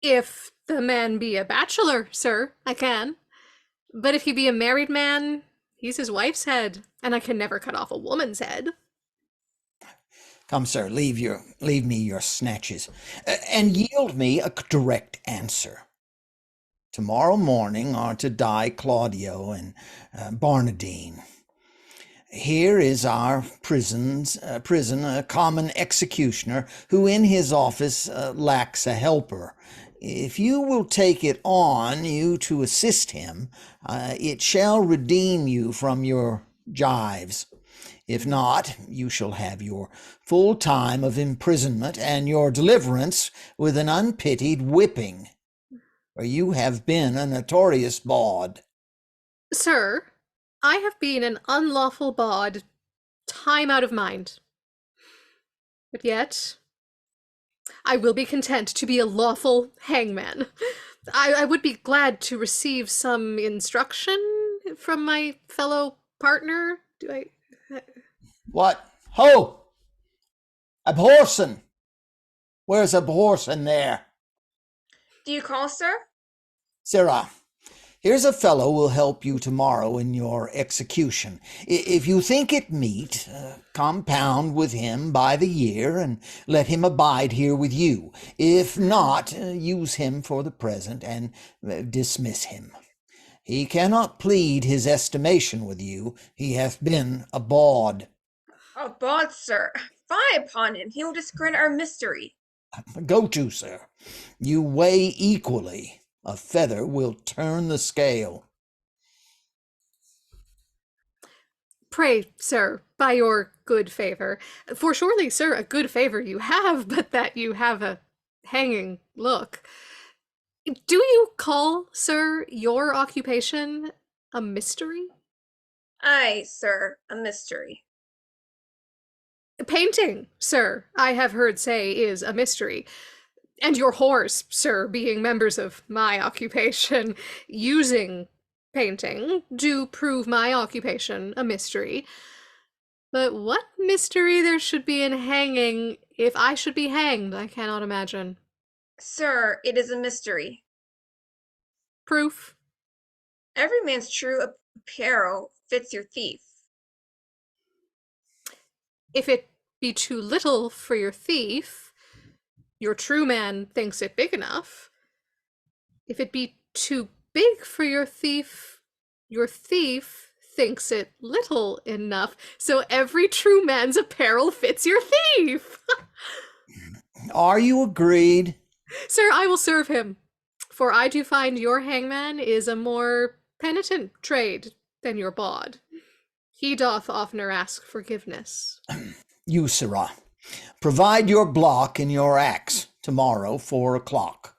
If the man be a bachelor, sir, I can. But if he be a married man, he's his wife's head, and I can never cut off a woman's head. Come, sir, leave me your snatches, and yield me a direct answer. Tomorrow morning are to die Claudio and Barnardine. Here is our prison a common executioner who in his office lacks a helper. If you will take it on you to assist him, it shall redeem you from your gyves. If not, you shall have your full time of imprisonment and your deliverance with an unpitied whipping, for you have been a notorious bawd. Sir, I have been an unlawful bawd time out of mind. But yet, I will be content to be a lawful hangman. I would be glad to receive some instruction from my fellow partner. Do I... What? Ho! ABHORSON! Where's ABHORSON there? Do you call, sir? Sirrah, here's a fellow will help you tomorrow in your execution. If you think it meet, compound with him by the year and let him abide here with you. If not, use him for the present and dismiss him. He cannot plead his estimation with you. He hath been a bawd. A bawd, sir. Fie upon him. He will discredit our mystery. Go to, sir. You weigh equally. A feather will turn the scale. Pray, sir, by your good favor, for surely, sir, a good favor you have, but that you have a hanging look. Do you call, sir, your occupation a mystery? Aye, sir, a mystery. Painting, sir, I have heard say is a mystery. And your whores, sir, being members of my occupation, using painting, do prove my occupation a mystery. But what mystery there should be in hanging, if I should be hanged, I cannot imagine. Sir, it is a mystery. Proof. Every man's true apparel fits your thief. If it be too little for your thief, your true man thinks it big enough. If it be too big for your thief thinks it little enough. So every true man's apparel fits your thief. Are you agreed? Sir, I will serve him, for I do find your hangman is a more penitent trade than your bawd. He doth oftener ask forgiveness. You, sirrah, provide your block and your axe tomorrow, 4 o'clock.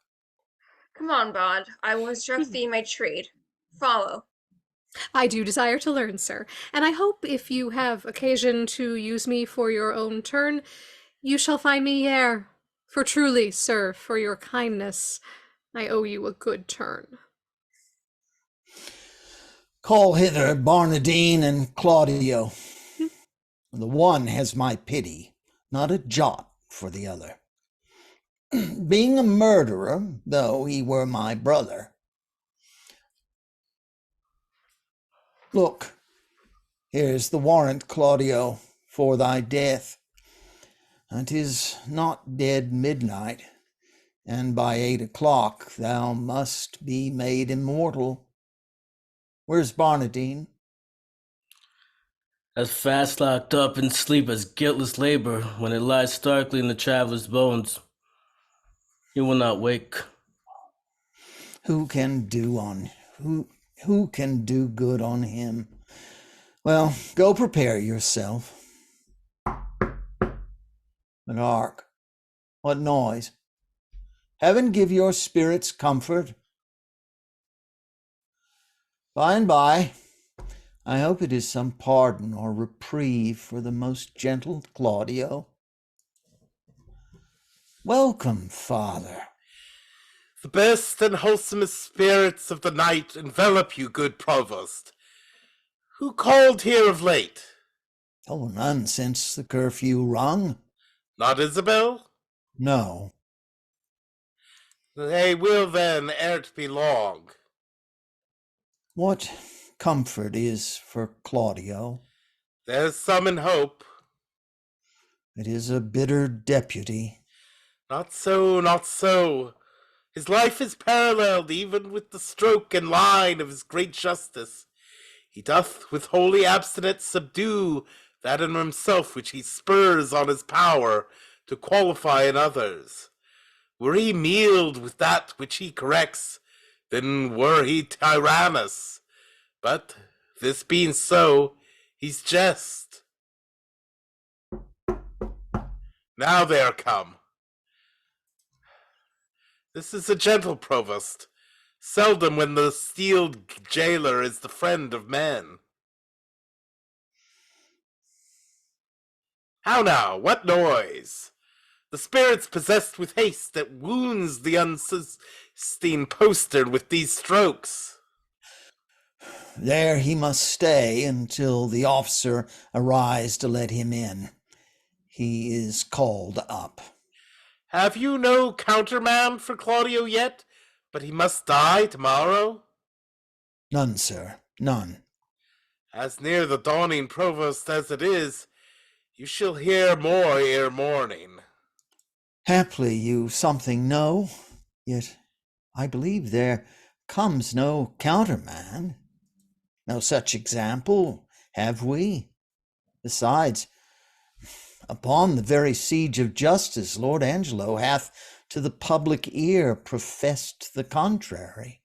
Come on, Bod. I will instruct thee in my trade. Follow. I do desire to learn, sir, and I hope if you have occasion to use me for your own turn, you shall find me here. For truly, sir, for your kindness, I owe you a good turn. Call hither Barnardine and Claudio. The one has my pity, not a jot for the other. Being a murderer, though he were my brother. Look, here's the warrant, Claudio, for thy death. 'Tis not dead midnight, and by 8 o'clock thou must be made immortal. Where's Barnardine? As fast locked up in sleep as guiltless labor when it lies starkly in the traveler's bones. He will not wake. Who can do good on him? Well, go prepare yourself. But hark, what noise? Heaven give your spirits comfort. By and by, I hope it is some pardon or reprieve for the most gentle Claudio. Welcome, Father. The best and wholesomest spirits of the night envelop you, good Provost. Who called here of late? Oh, none since the curfew rung. Not Isabel? No. They will then, ere't be long. What comfort is for Claudio? There's some in hope. It is a bitter deputy. Not so, not so. His life is paralleled even with the stroke and line of his great justice. He doth with holy abstinence subdue that in himself which he spurs on his power to qualify in others. Were he mealed with that which he corrects, then were he tyrannous. But this being so, he's just. Now they are come. This is a gentle provost, seldom when the steeled jailer is the friend of men. How now, what noise? The spirit's possessed with haste that wounds the unsustained postern with these strokes. There he must stay until the officer arise to let him in. He is called up. Have you no countermand for Claudio yet? But he must die tomorrow? None, sir, none. As near the dawning, Provost, as it is, you shall hear more ere morning. Haply you something know, yet I believe there comes no countermand. No such example have we. Besides, upon the very siege of justice, Lord Angelo hath to the public ear professed the contrary.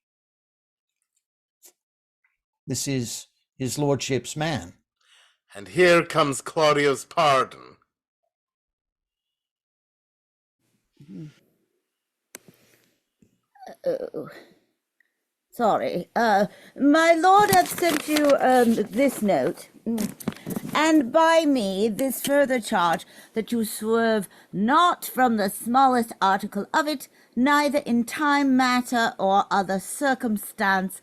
This is his lordship's man. And here comes Claudio's pardon. Oh, sorry. My lord hath sent you this note, and by me this further charge that you swerve not from the smallest article of it, neither in time, matter, or other circumstance.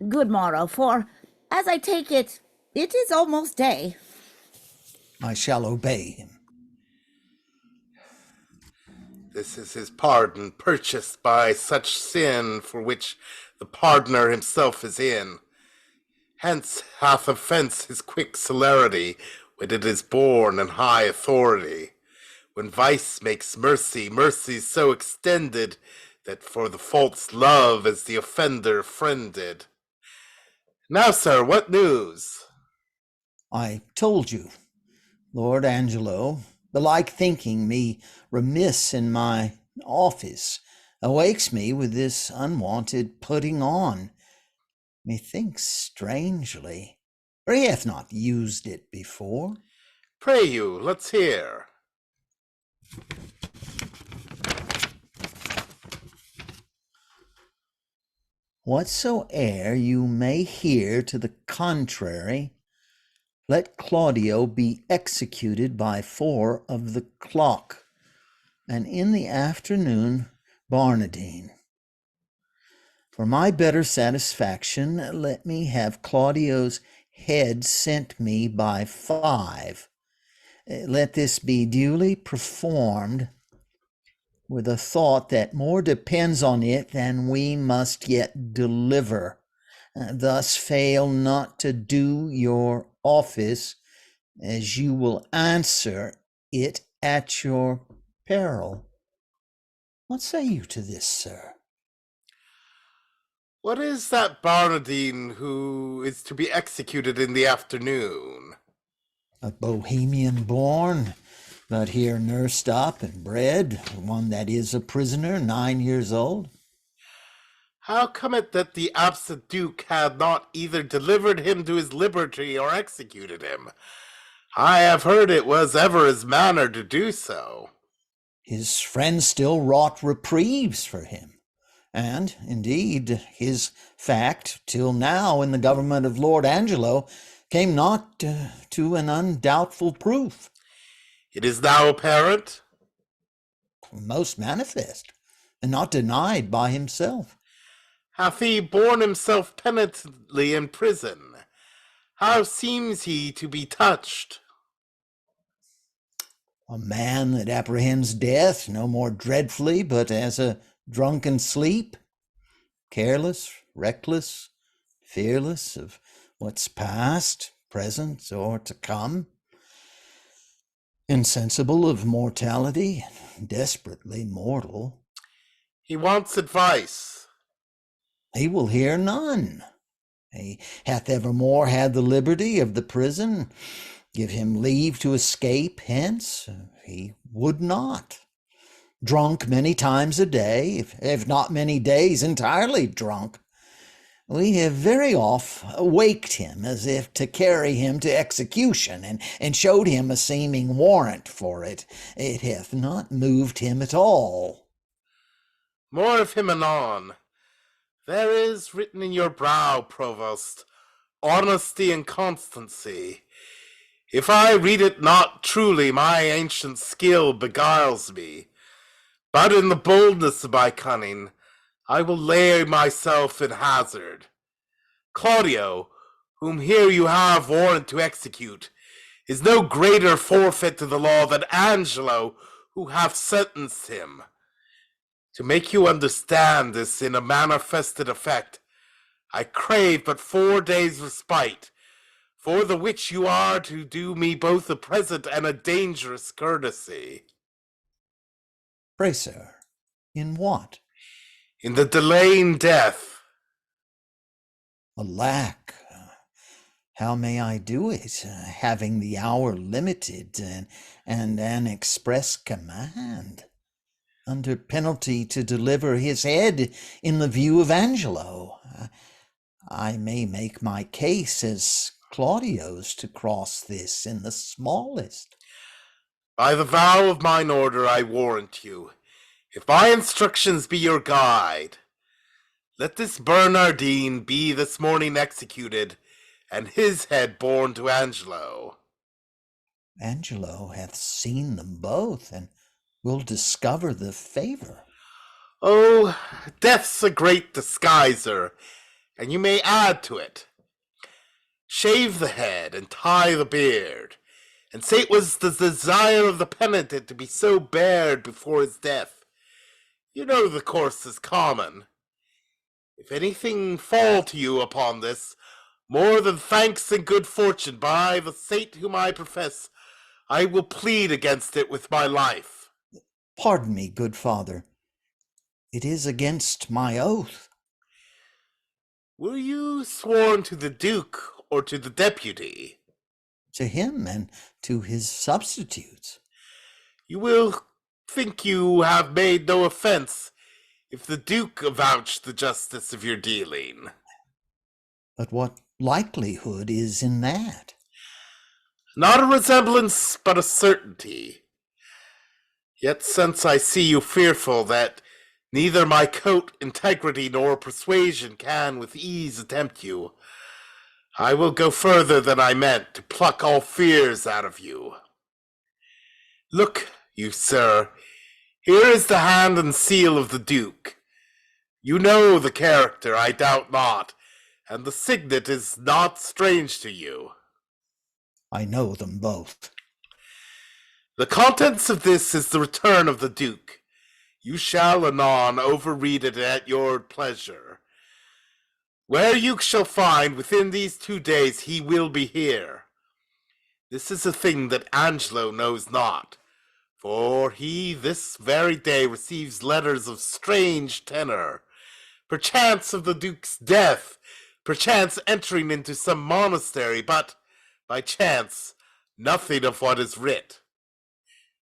Good morrow, for, as I take it, it is almost day. I shall obey him. This is his pardon, purchased by such sin for which the pardoner himself is in. Hence hath offence his quick celerity, when it is born in high authority. When vice makes mercy, mercy's so extended, that for the fault's love is the offender friended. Now, sir, what news? I told you, Lord Angelo, belike thinking me remiss in my office, awakes me with this unwonted putting on. Methinks strangely, for he hath not used it before. Pray you, let's hear. Whatsoe'er you may hear to the contrary, let Claudio be executed by 4 of the clock, and in the afternoon Barnardine. For my better satisfaction, let me have Claudio's head sent me by 5. Let this be duly performed, with a thought that more depends on it than we must yet deliver. Thus fail not to do your office, as you will answer it at your peril. What say you to this, sir? What is that Barnardine who is to be executed in the afternoon? A Bohemian born, but here nursed up and bred, one that is a prisoner, 9 years old. How come it that the absent duke had not either delivered him to his liberty or executed him? I have heard it was ever his manner to do so. His friends still wrought reprieves for him, and, indeed, his fact, till now in the government of Lord Angelo, came not to an undoubtful proof. It is now apparent? Most manifest, and not denied by himself. Hath he borne himself penitently in prison? How seems he to be touched? A man that apprehends death no more dreadfully but as a drunken sleep, careless, reckless, fearless of what's past, present, or to come, insensible of mortality, desperately mortal. He wants advice. He will hear none. He hath evermore had the liberty of the prison. Give him leave to escape hence, he would not. Drunk many times a day, if not many days entirely drunk. We have very oft waked him as if to carry him to execution, and showed him a seeming warrant for it. It hath not moved him at all. More of him anon. There is written in your brow, Provost, honesty and constancy. If I read it not truly, my ancient skill beguiles me. But in the boldness of my cunning, I will lay myself in hazard. Claudio, whom here you have warrant to execute, is no greater forfeit to the law than Angelo, who hath sentenced him. To make you understand this in a manifested effect, I crave but 4 days' respite, for the which you are to do me both a present and a dangerous courtesy. Pray, sir, in what? In the delaying death. Alack, how may I do it, having the hour limited, and an express command, under penalty to deliver his head in the view of Angelo? I may make my case as Claudio's to cross this in the smallest. By the vow of mine order I warrant you, if my instructions be your guide, let this Bernardine be this morning executed, and his head borne to Angelo. Angelo hath seen them both, and will discover the favor. Oh, death's a great disguiser, and you may add to it. Shave the head and tie the beard, and say it was the desire of the penitent to be so bared before his death, You know the course is common. If anything fall to you upon this, more than thanks and good fortune, by the saint whom I profess, I will plead against it with my life. Pardon me, good father. It is against my oath. Were you sworn to the Duke or to the deputy? To him and to his substitutes. You will think you have made no offense if the Duke avouch the justice of your dealing. But what likelihood is in that? Not a resemblance, but a certainty. Yet since I see you fearful that neither my coat, integrity, nor persuasion can with ease tempt you, I will go further than I meant to pluck all fears out of you. Look, you sir, here is the hand and seal of the Duke. You know the character, I doubt not, and the signet is not strange to you. I know them both. The contents of this is the return of the Duke. You shall anon overread it at your pleasure. Where you shall find within these 2 days he will be here. This is a thing that Angelo knows not, for he this very day receives letters of strange tenor, perchance of the Duke's death, perchance entering into some monastery, but, by chance, nothing of what is writ.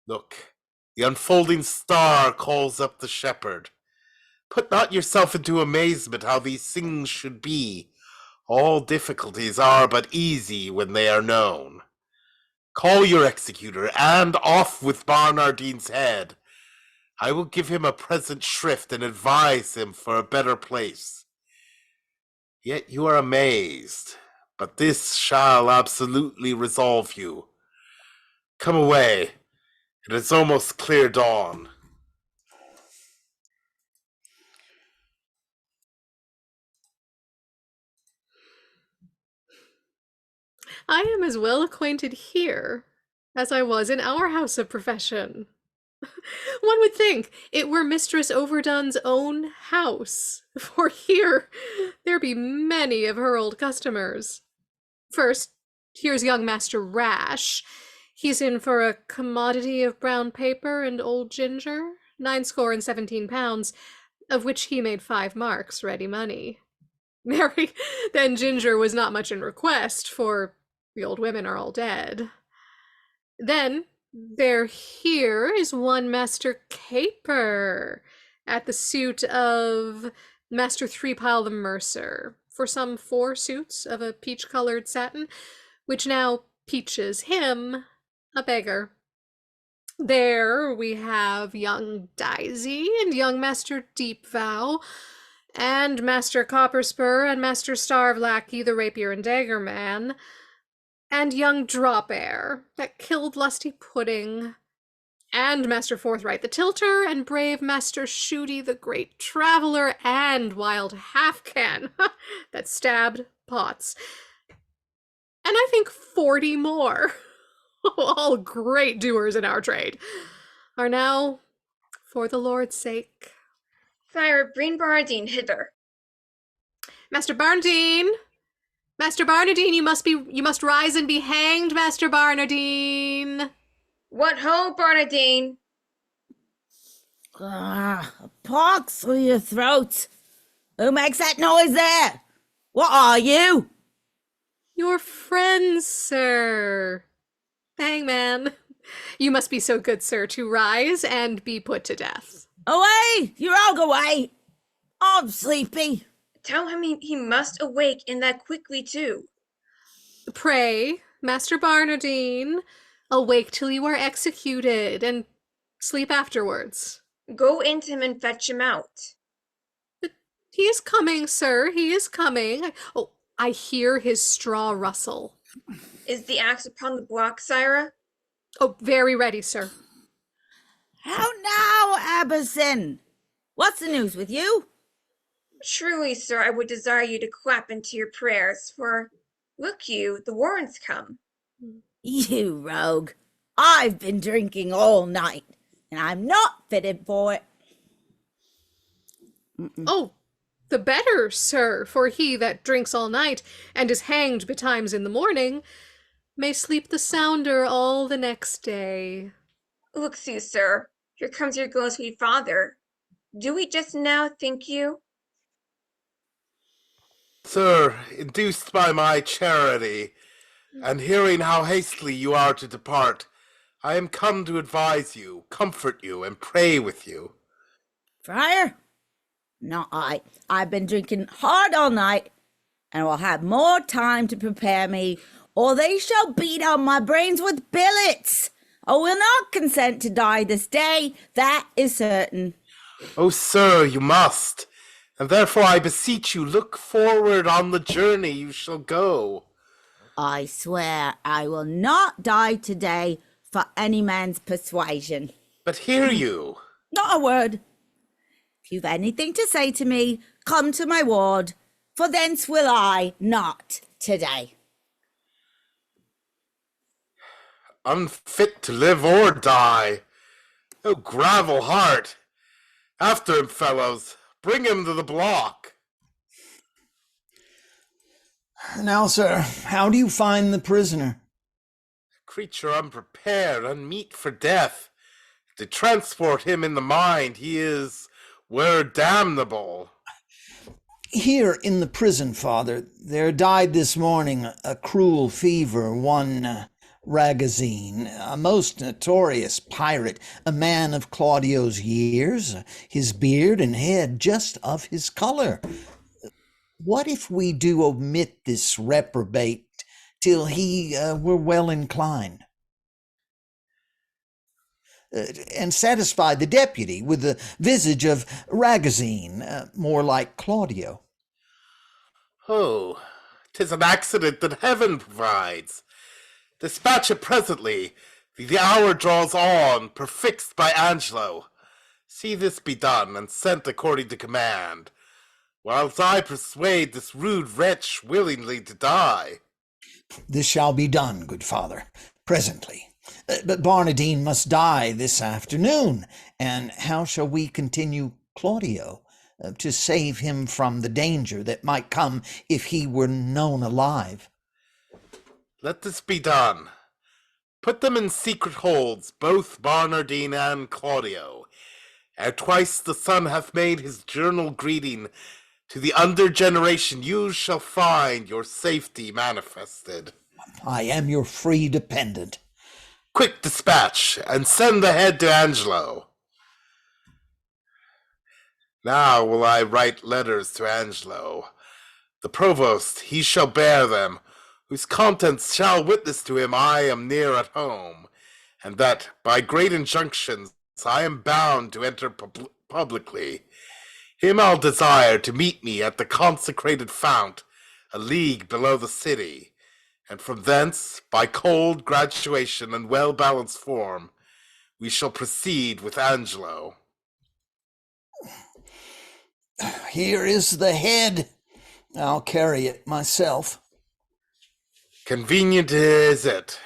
Look, the unfolding star calls up the shepherd. Put not yourself into amazement how these things should be. All difficulties are but easy when they are known. Call your executor, and off with Barnardine's head. I will give him a present shrift and advise him for a better place. Yet you are amazed, but this shall absolutely resolve you. Come away. It is almost clear dawn. I am as well acquainted here as I was in our house of profession. One would think it were Mistress Overdone's own house, for here there be many of her old customers. First, here's young Master Rash. He's in for a commodity of brown paper and old ginger, £9 17, of which he made 5 marks ready money. Marry, then ginger was not much in request, for the old women are all dead. Then here is one Master Caper, at the suit of Master Threepile the Mercer, for some 4 suits of a peach-colored satin, which now peaches him a beggar. There we have young Daisy and young Master Deepvow, and Master Copperspur and Master Starvelackey the rapier and dagger man, and young Dropair that killed Lusty Pudding, and Master Forthright the tilter, and brave Master Shooty the great traveller, and wild Halfcan that stabbed Potts. And I think 40 more, all great doers in our trade, are now, for the Lord's sake. Sire, bring Barnardine hither. Master Barnardine! Master Barnardine, you must rise and be hanged, Master Barnardine! What ho, Barnardine? Pox through your throat. Who makes that noise there? What are you? Your friends, sir. Hangman. You must be so good, sir, to rise and be put to death. Away! You rogue away! I'm sleepy. Tell him he must awake, and that quickly too. Pray, Master Barnardine, awake till you are executed, and sleep afterwards. Go in to him and fetch him out. But he is coming, sir, he is coming. Oh, I hear his straw rustle. Is the axe upon the block, sire? Oh, very ready, sir. How now, ABHORSON? What's the news with you? Truly, sir, I would desire you to clap into your prayers, for, look you, the warrant's come. You rogue. I've been drinking all night, and I'm not fitted for it. Oh, the better, sir, for he that drinks all night, and is hanged betimes in the morning, may sleep the sounder all the next day. Look, see, sir, here comes your good sweet father. Do we just now, think you? Sir, induced by my charity, and hearing how hastily you are to depart, I am come to advise you, comfort you, and pray with you. Friar? Not I. I've been drinking hard all night, and will have more time to prepare me, or they shall beat out my brains with billets. I will not consent to die this day, that is certain. Oh, sir, you must, and therefore I beseech you, look forward on the journey you shall go. I swear I will not die today for any man's persuasion. But hear you. Not a word. If you've anything to say to me, come to my ward, for thence will I not today. Unfit to live or die. Oh, gravel heart. After him, fellows. Bring him to the block. Now, sir, how do you find the prisoner? Creature unprepared, unmeet for death. To transport him in the mind, he were damnable. Here in the prison, Father, there died this morning a cruel fever, one Ragozine, a most notorious pirate, a man of Claudio's years, his beard and head just of his color. What if we do omit this reprobate till he were well inclined? And satisfy the deputy with the visage of Ragozine, more like Claudio. Oh, 'tis an accident that heaven provides. Dispatch it presently. The hour draws on, prefixed by Angelo. See this be done, and sent according to command, whilst I persuade this rude wretch willingly to die. This shall be done, good father, presently. But Barnardine must die this afternoon, and how shall we continue Claudio to save him from the danger that might come if he were known alive? Let this be done. Put them in secret holds, both Barnardine and Claudio. Ere twice the sun hath made his journal greeting, to the under generation you shall find your safety manifested. I am your free dependent. Quick dispatch, and send the head to Angelo. Now will I write letters to Angelo. The provost, he shall bear them, whose contents shall witness to him I am near at home, and that, by great injunctions, I am bound to enter publicly. Him I'll desire to meet me at the consecrated fount, a league below the city, and from thence, by cold graduation and well-balanced form, we shall proceed with Angelo. Here is the head. I'll carry it myself. Convenient is it.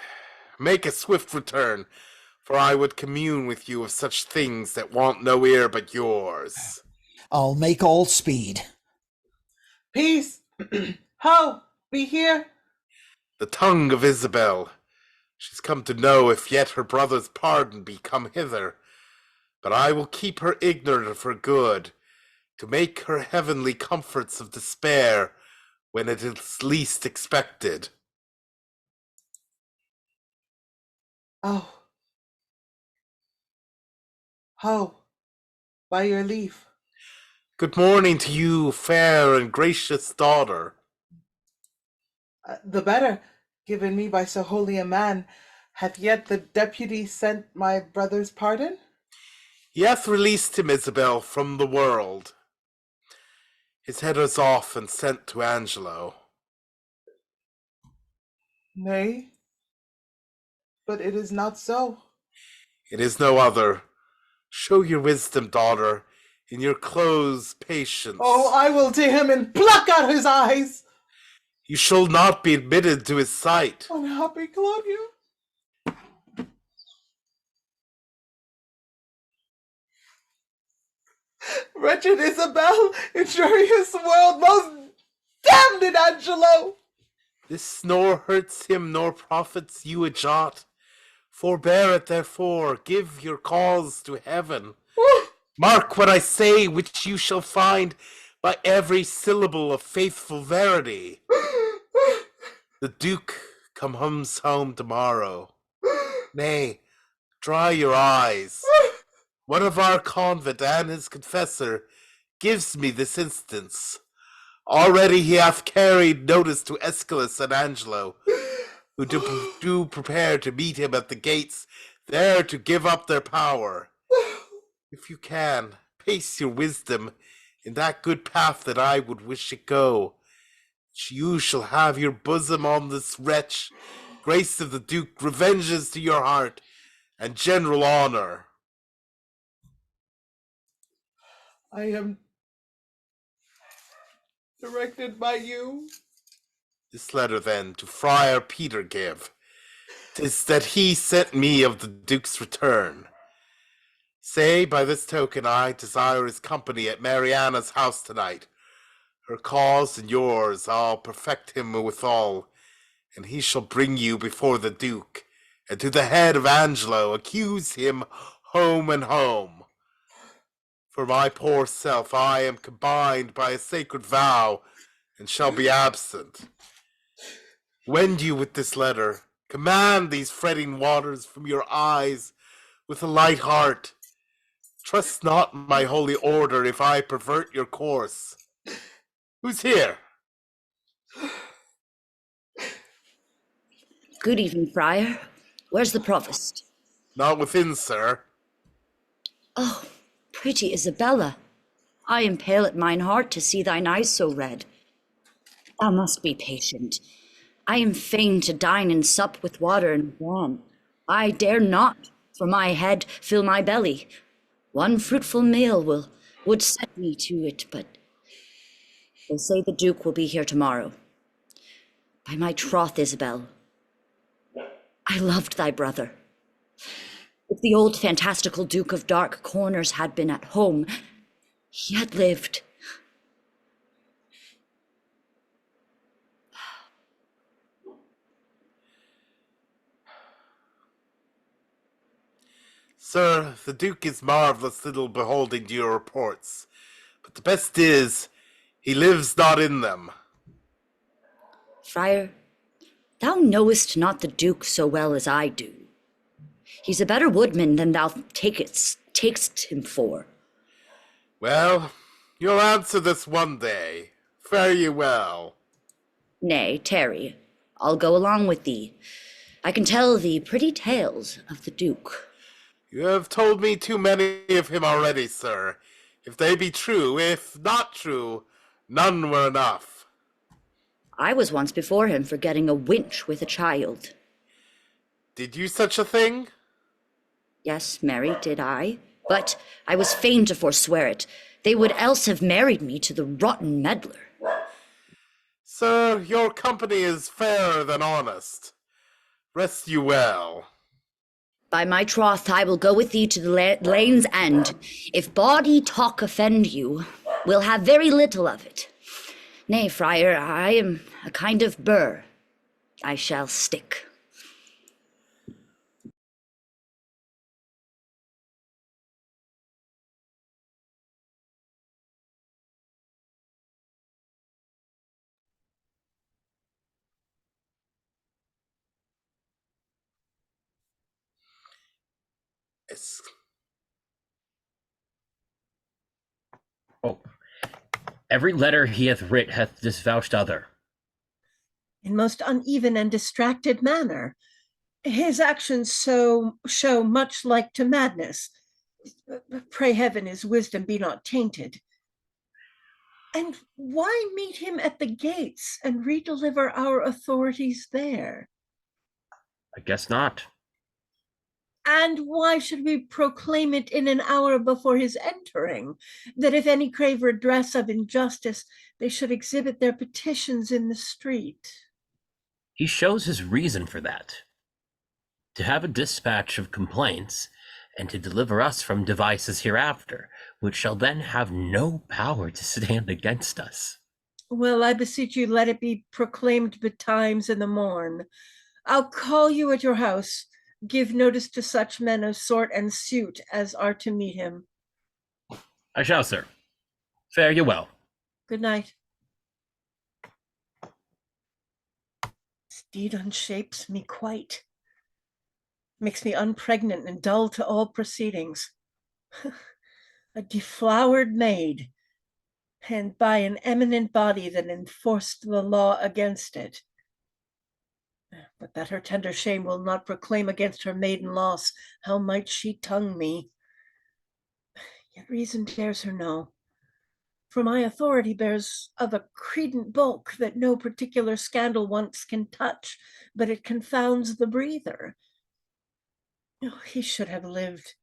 Make a swift return, for I would commune with you of such things that want no ear but yours. I'll make all speed. Peace! Ho! Be here! The tongue of Isabel. She's come to know if yet her brother's pardon be come hither. But I will keep her ignorant of her good, to make her heavenly comforts of despair when it is least expected. Oh. Ho! By your leave. Good morning to you, fair and gracious daughter. The better, given me by so holy a man. Hath yet the deputy sent my brother's pardon? He hath released him, Isabel, from the world. His head is off and sent to Angelo. Nay, but it is not so. It is no other. Show your wisdom, daughter, in your close patience. Oh, I will to him and pluck out his eyes. You shall not be admitted to his sight. Unhappy Claudio. Wretched Isabel, injurious world, most damned in Angelo! This nor hurts him nor profits you a jot. Forbear it, therefore, give your cause to heaven. Mark what I say, which you shall find by every syllable of faithful verity. The Duke comes home tomorrow. Nay, dry your eyes. One of our convent and his confessor gives me this instance. Already he hath carried notice to ESCALUS and ANGELO, who do prepare to meet him at the gates, there to give up their power. If you can, pace your wisdom in that good path that I would wish it go. You shall have your bosom on this wretch, grace of the Duke, revenges to your heart, and general honor. I am directed by you. This letter then to Friar Peter give. 'Tis that he sent me of the Duke's return. Say by this token I desire his company at Mariana's house tonight. Her cause and yours I'll perfect him withal, and he shall bring you before the Duke, and to the head of Angelo accuse him home and home. For my poor self I am combined by a sacred vow, and shall be absent. Wend you with this letter, command these fretting waters from your eyes with a light heart. Trust not my holy order if I pervert your course. Who's here? Good evening, Friar. Where's the Provost? Not within, sir. Oh, pretty Isabella, I am pale at mine heart to see thine eyes so red. Thou must be patient. I am fain to dine and sup with water and bran. I dare not, for my head, fill my belly. One fruitful meal would set me to it, but they say the Duke will be here tomorrow. By my troth, Isabel, I loved thy brother. If the old fantastical Duke of Dark Corners had been at home, he had lived. Sir, the Duke is marvellous little beholding to your reports, but the best is, he lives not in them. Friar, thou knowest not the Duke so well as I do. He's a better woodman than thou takest him for. Well, you'll answer this one day. Fare ye well. Nay, tarry. I'll go along with thee. I can tell thee pretty tales of the Duke. You have told me too many of him already, sir. If they be true, if not true, none were enough. I was once before him for getting a winch with a child. Did you such a thing? Yes, marry, did I? But I was fain to forswear it. They would else have married me to the rotten meddler. Sir, your company is fairer than honest. Rest you well. By my troth, I will go with thee to the lane's end. If bawdy talk offend you, we'll have very little of it. Nay, friar, I am a kind of burr. I shall stick. Yes. Oh, every letter he hath writ hath disvouched other. In most uneven and distracted manner. His actions show much like to madness. Pray heaven his wisdom be not tainted. And why meet him at the gates and redeliver our authorities there? I guess not. And why should we proclaim it in an hour before his entering, that if any crave redress of injustice, they should exhibit their petitions in the street? He shows his reason for that. To have a dispatch of complaints, and to deliver us from devices hereafter, which shall then have no power to stand against us. Well, I beseech you, let it be proclaimed betimes in the morn. I'll call you at your house. Give notice to such men of sort and suit as are to meet him. I shall, sir. Fare you well. Good night. This deed unshapes me quite. Makes me unpregnant and dull to all proceedings. A deflowered maid, and by an eminent body that enforced the law against it. But that her tender shame will not proclaim against her maiden loss, how might she tongue me? Yet reason dares her no. For my authority bears of a credent bulk that no particular scandal once can touch, but it confounds the breather. Oh, he should have lived,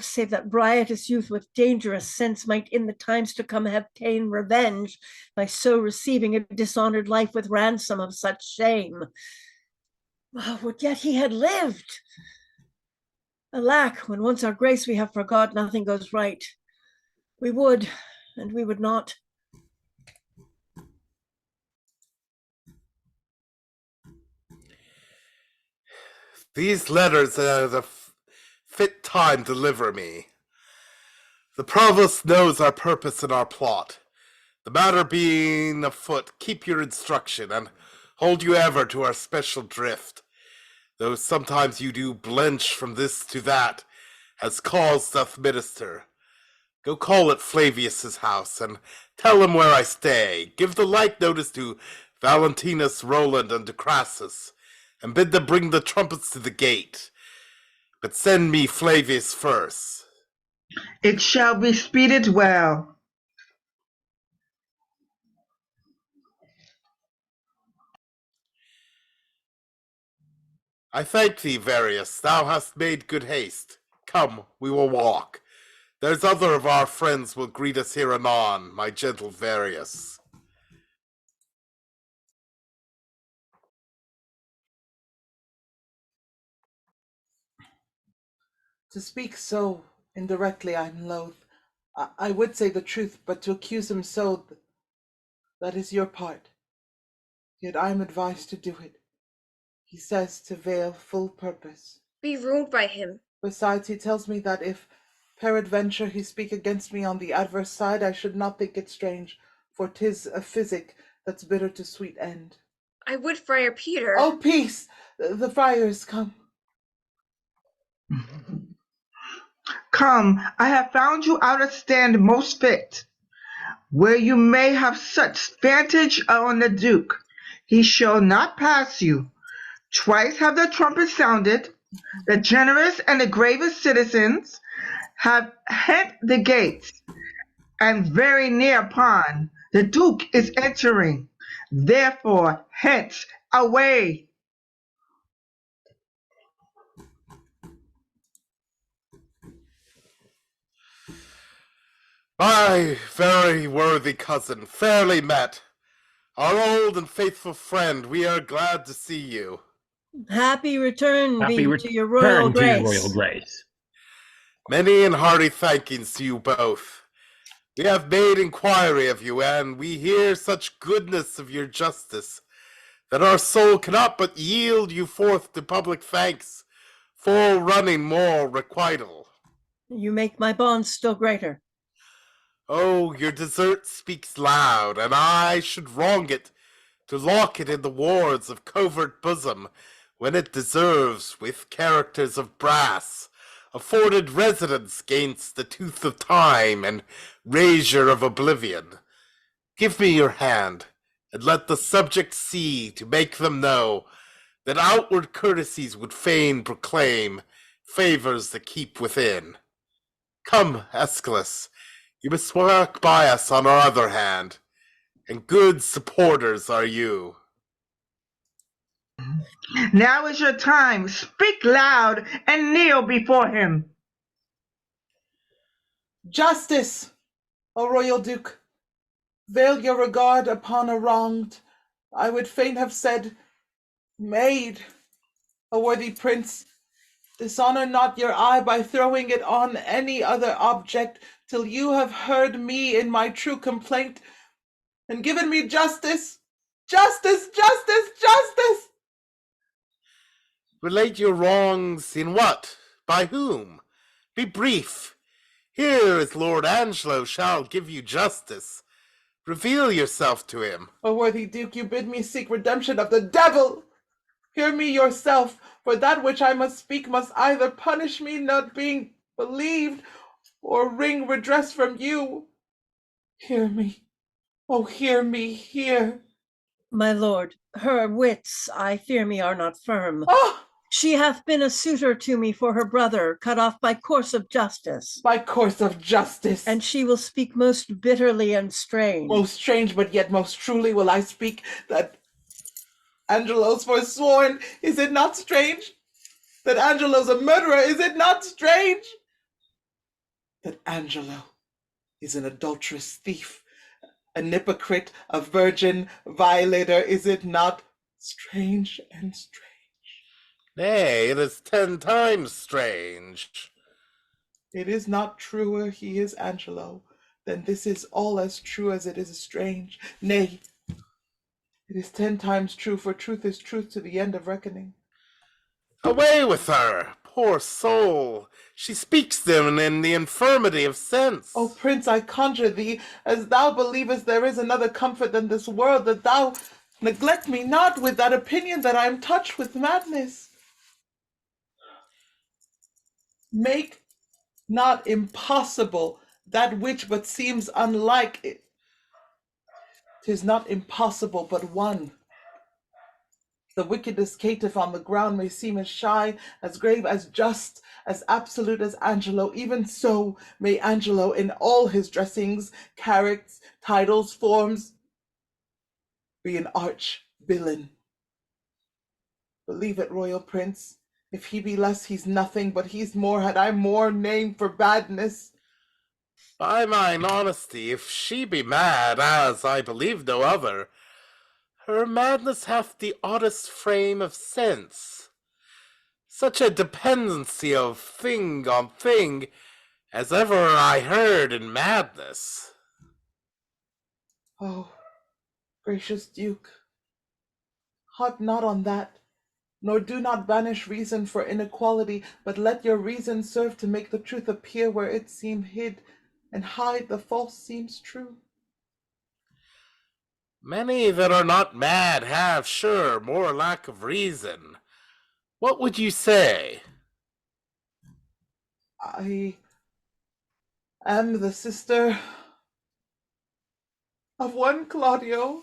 save that riotous youth with dangerous sense might in the times to come have ta'en revenge by so receiving a dishonored life with ransom of such shame. Oh, would yet he had lived! Alack, when once our grace we have forgot, nothing goes right. We would, and we would not. These letters are the fit time deliver me. The provost knows our purpose and our plot. The matter being afoot, keep your instruction, and hold you ever to our special drift. Though sometimes you do blench from this to that, as cause doth minister. Go call at Flavius's house, and tell him where I stay. Give the like notice to Valentinus, Roland, and to Crassus, and bid them bring the trumpets to the gate. But send me Flavius first. It shall be speeded well. I thank thee, Varius, thou hast made good haste. Come, we will walk. There's other of our friends will greet us here anon, my gentle Varius. To speak so indirectly, I'm loath. I would say the truth, but to accuse him so, that is your part. Yet I am advised to do it. He says to veil full purpose. Be ruled by him. Besides, he tells me that if peradventure he speak against me on the adverse side, I should not think it strange, for 'tis a physic that's bitter to sweet end. I would, Friar Peter. Oh, peace! The friar is come. Come, I have found you out a stand most fit, where you may have such vantage on the Duke. He shall not pass you. Twice have the trumpets sounded. The generous and the gravest citizens have hent the gates, and very near upon the Duke is entering. Therefore, hence, away. My very worthy cousin, fairly met. Our old and faithful friend, we are glad to see you. Happy return Happy be to your royal return to your grace. royal grace. Many and hearty thankings to you both. We have made inquiry of you, and we hear such goodness of your justice, that our soul cannot but yield you forth to public thanks, full running more requital. You make my bonds still greater. Oh, your desert speaks loud, and I should wrong it to lock it in the wards of covert bosom, when it deserves, with characters of brass, afforded residence gainst the tooth of time and razor of oblivion. Give me your hand, and let the subject see, to make them know, that outward courtesies would fain proclaim favors that keep within. Come, Aeschylus, you must walk by us on our other hand, and good supporters are you. Now is your time. Speak loud and kneel before him. Justice, O royal Duke! Veil your regard upon a wronged, I would fain have said, maid, a worthy prince, Dishonor not your eye by throwing it on any other object till you have heard me in my true complaint and given me justice. Justice, justice, justice! Relate your wrongs in what? By whom? Be brief. Here is Lord Angelo shall give you justice. Reveal yourself to him. O worthy Duke, you bid me seek redemption of the devil. Hear me yourself, for that which I must speak must either punish me not being believed, or wring redress from you. Hear me, oh hear me, hear. My lord, her wits, I fear me, are not firm. Ah! She hath been a suitor to me for her brother, cut off by course of justice. By course of justice. And she will speak most bitterly and strange. Most strange, but yet most truly will I speak that Angelo's forsworn. Is it not strange? That Angelo's a murderer. Is it not strange? That Angelo is an adulterous thief, an hypocrite, a virgin violator. Is it not strange and strange? Nay, it is 10 times strange. It is not truer he is Angelo, then this is all as true as it is strange. Nay, it is 10 times true, for truth is truth to the end of reckoning. Away with her, poor soul. She speaks them in the infirmity of sense. O Prince, I conjure thee, as thou believest there is another comfort than this world, that thou neglect me not with that opinion that I am touched with madness. Make not impossible that which but seems unlike it. 'Tis not impossible, but one. The wickedest caitiff on the ground may seem as shy, as grave, as just, as absolute as Angelo. Even so may Angelo in all his dressings, characters, titles, forms, be an arch villain. Believe it, royal prince. If he be less, he's nothing, but he's more, had I more name for badness. By mine honesty, if she be mad, as I believe no other, her madness hath the oddest frame of sense, such a dependency of thing on thing, as ever I heard in madness. Oh, gracious Duke, harp not on that, nor do not banish reason for inequality, but let your reason serve to make the truth appear where it seem hid, and hide the false seems true. Many that are not mad have, sure, more lack of reason. What would you say? I am the sister of one Claudio,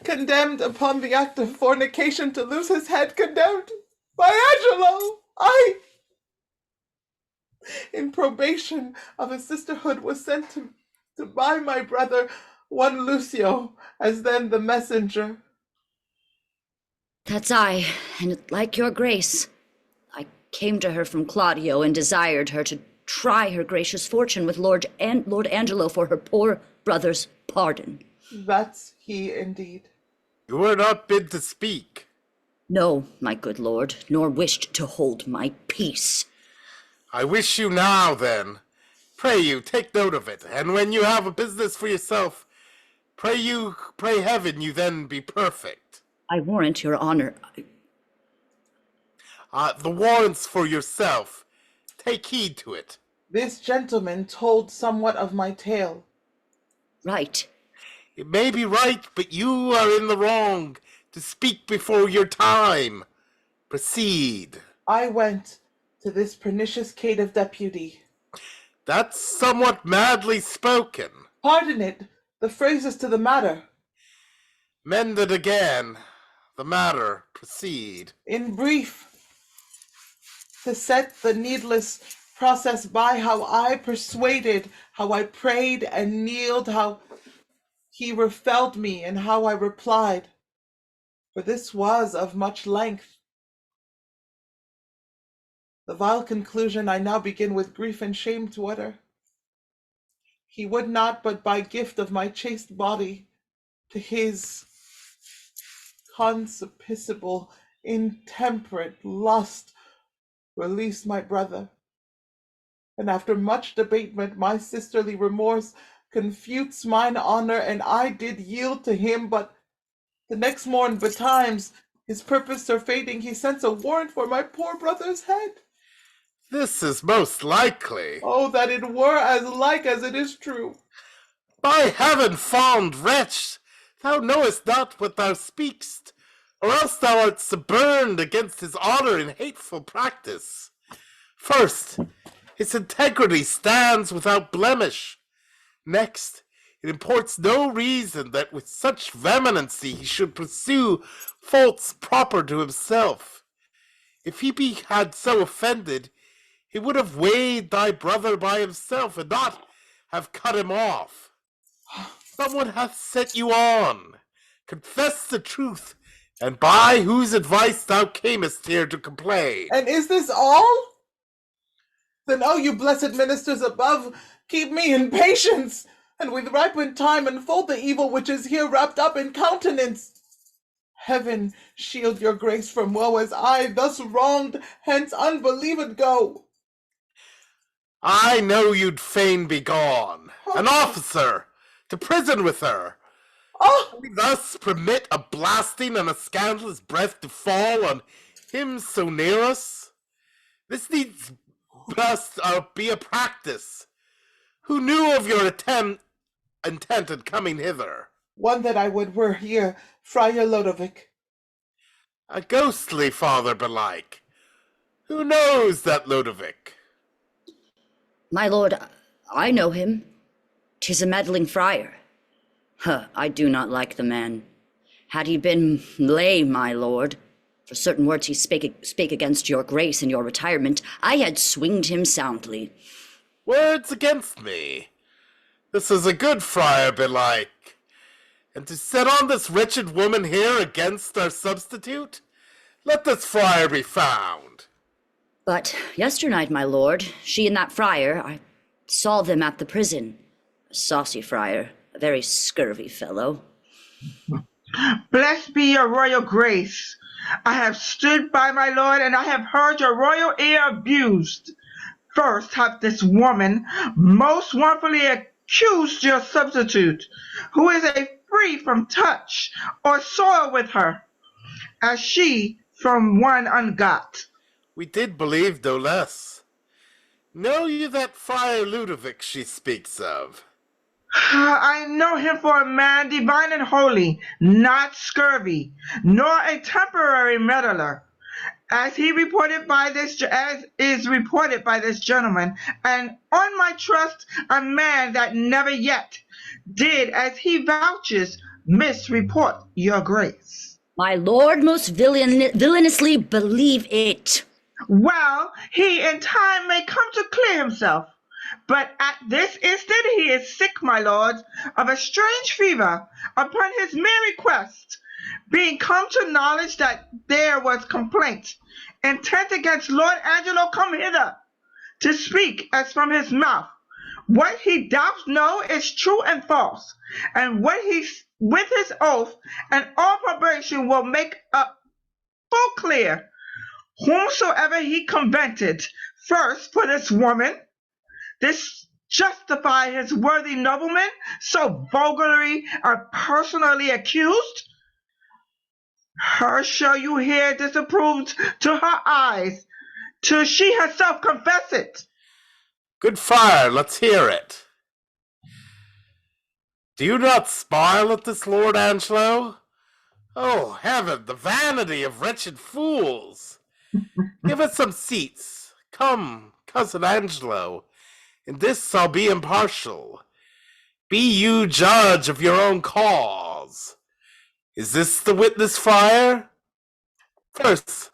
condemned upon the act of fornication to lose his head, condemned by Angelo. I, in probation of a sisterhood, was sent to buy my brother, one Lucio, as then the messenger. That's I, and like your grace, I came to her from Claudio and desired her to try her gracious fortune with Lord Angelo for her poor brother's pardon. That's he indeed. You were not bid to speak. No, my good lord, nor wished to hold my peace. I wish you now, then. Pray you, take note of it, and when you have a business for yourself, pray heaven you then be perfect. I warrant your honor. The warrant's for yourself. Take heed to it. This gentleman told somewhat of my tale. Right. It may be right, but you are in the wrong to speak before your time. Proceed. I went to this pernicious caitiff deputy. That's somewhat madly spoken. Pardon it, the phrase is to the matter. Mend it again. The matter, proceed. In brief, to set the needless process by, how I persuaded, how I prayed and kneeled, how he refelled me, and how I replied. For this was of much length. The vile conclusion I now begin with grief and shame to utter. He would not but by gift of my chaste body to his concupiscible intemperate lust released my brother. And after much debatement, my sisterly remorse confutes mine honor, and I did yield to him. But the next morn betimes, his purpose surfeiting, he sends a warrant for my poor brother's head. This is most likely. Oh, that it were as like as it is true. By heaven, fond wretch, thou knowest not what thou speakst, or else thou art suborned against his honor in hateful practice. First, his integrity stands without blemish. Next, it imports no reason that with such vehemency he should pursue faults proper to himself. If he had so offended, he would have weighed thy brother by himself, and not have cut him off. Someone hath set you on. Confess the truth, and by whose advice thou camest here to complain. And is this all? Then, oh, you blessed ministers above, keep me in patience, and with ripened time unfold the evil which is here wrapped up in countenance. Heaven shield your grace from woe, as I, thus wronged, hence unbelieved go. I know you'd fain be gone, an officer, to prison with her. We thus permit a blasting and a scandalous breath to fall on him so near us? This needs must be a practice. Who knew of your intent in coming hither? One that I would were here, Friar Lodovick. A ghostly father belike. Who knows that Lodovick? My lord, I know him. 'Tis a meddling friar. I do not like the man. Had he been lay, my lord, for certain words he spake against your grace in your retirement, I had swinged him soundly. Words against me? This is a good friar belike. And to set on this wretched woman here against our substitute? Let this friar be found. But yesternight, my lord, she and that friar, I saw them at the prison. A saucy friar, a very scurvy fellow. Blessed be your royal grace. I have stood by my lord, and I have heard your royal ear abused. First hath this woman most wrongfully accused your substitute, who is a free from touch or soil with her, as she from one ungot. We did believe no less. Know you that Friar Ludovic she speaks of? I know him for a man divine and holy, not scurvy, nor a temporary meddler, as is reported by this gentleman, and on my trust, a man that never yet did, as he vouches, misreport your grace. My lord most villainously believe it. Well, he in time may come to clear himself. But at this instant he is sick, my lord, of a strange fever, upon his mere request, being come to knowledge that there was complaint, intent against Lord Angelo come hither, to speak as from his mouth. What he doubts know is true and false, and what he with his oath and all probation will make up full clear, whomsoever he convented, first for this woman, this justify his worthy nobleman so vulgarly or personally accused? Her shall you hear disapproved to her eyes, till she herself confess it. Good friar, let's hear it. Do you not smile at this, Lord Angelo? Oh, heaven, the vanity of wretched fools! Give us some seats. Come, cousin Angelo. In this I'll be impartial. Be you judge of your own cause. Is this the witness, friar? First,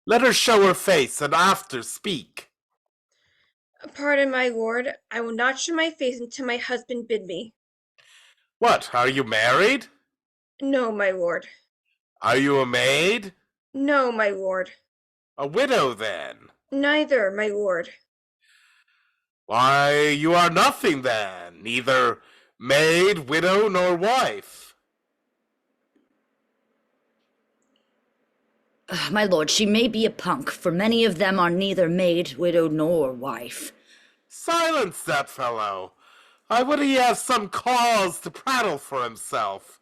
let her show her face, and after speak. Pardon, my lord, I will not show my face until my husband bid me. What, are you married? No, my lord. Are you a maid? No, my lord. A widow, then? Neither, my lord. Why, you are nothing, then, neither maid, widow, nor wife. My lord, she may be a punk, for many of them are neither maid, widow, nor wife. Silence that fellow. I would he have some cause to prattle for himself.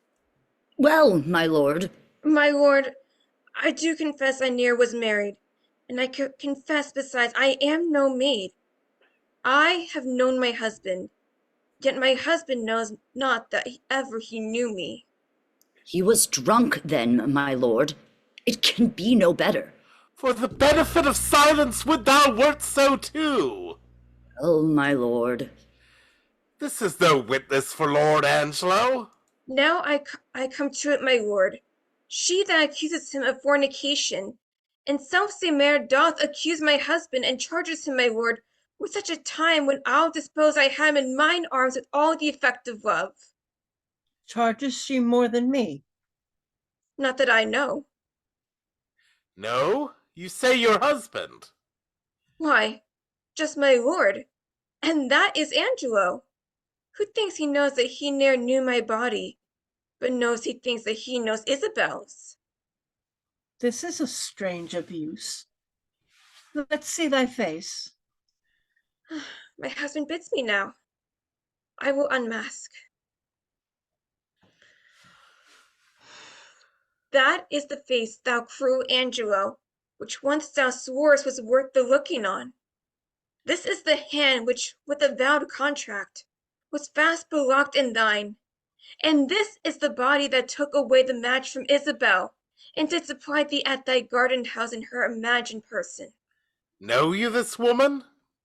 Well, my lord. My lord, I do confess I ne'er was married, and I confess besides I am no maid. I have known my husband, yet my husband knows not that ever he knew me. He was drunk then, my lord. It can be no better. For the benefit of silence would thou wert so too. Oh, my lord. This is no witness for Lord Angelo. Now I come to it, my lord. She that accuses him of fornication, and self-same mare doth accuse my husband, and charges him, my lord, with such a time when I'll dispose I had him in mine arms with all the effect of love. Charges she more than me? Not that I know. No? You say your husband. Why, just my lord, and that is Angelo, who thinks he knows that he ne'er knew my body, but knows he thinks that he knows Isabel's. This is a strange abuse. Let's see thy face. My husband bids me now. I will unmask. That is the face, thou cruel Angelo, which once thou sworest was worth the looking on. This is the hand which, with a vowed contract, was fast belocked in thine. And this is the body that took away the match from Isabel, and did supply thee at thy garden house in her imagined person. Know you this woman?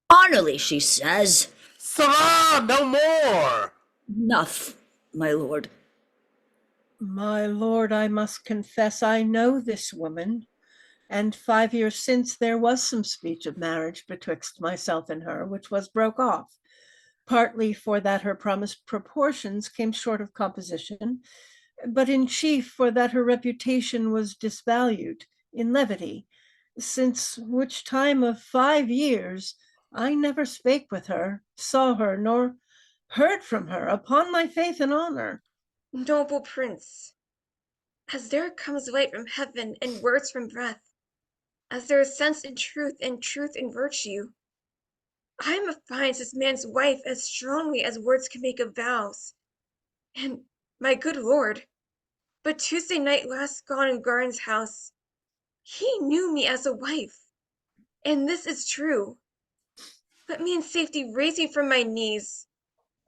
Honorly, she says. Sirrah, no more! Enough, my lord. My lord, I must confess I know this woman, and 5 years since there was some speech of marriage betwixt myself and her, which was broke off, partly for that her promised proportions came short of composition, but in chief for that her reputation was disvalued in levity, since which time of 5 years I never spake with her, saw her, nor heard from her, upon my faith and honor. Noble prince, as there comes light from heaven and words from breath, as there is sense in truth and truth in virtue, I am affianced this man's wife as strongly as words can make of vows. And, my good lord, but Tuesday night last gone in Garden's house, he knew me as a wife, and this is true. Let me in safety raise me from my knees,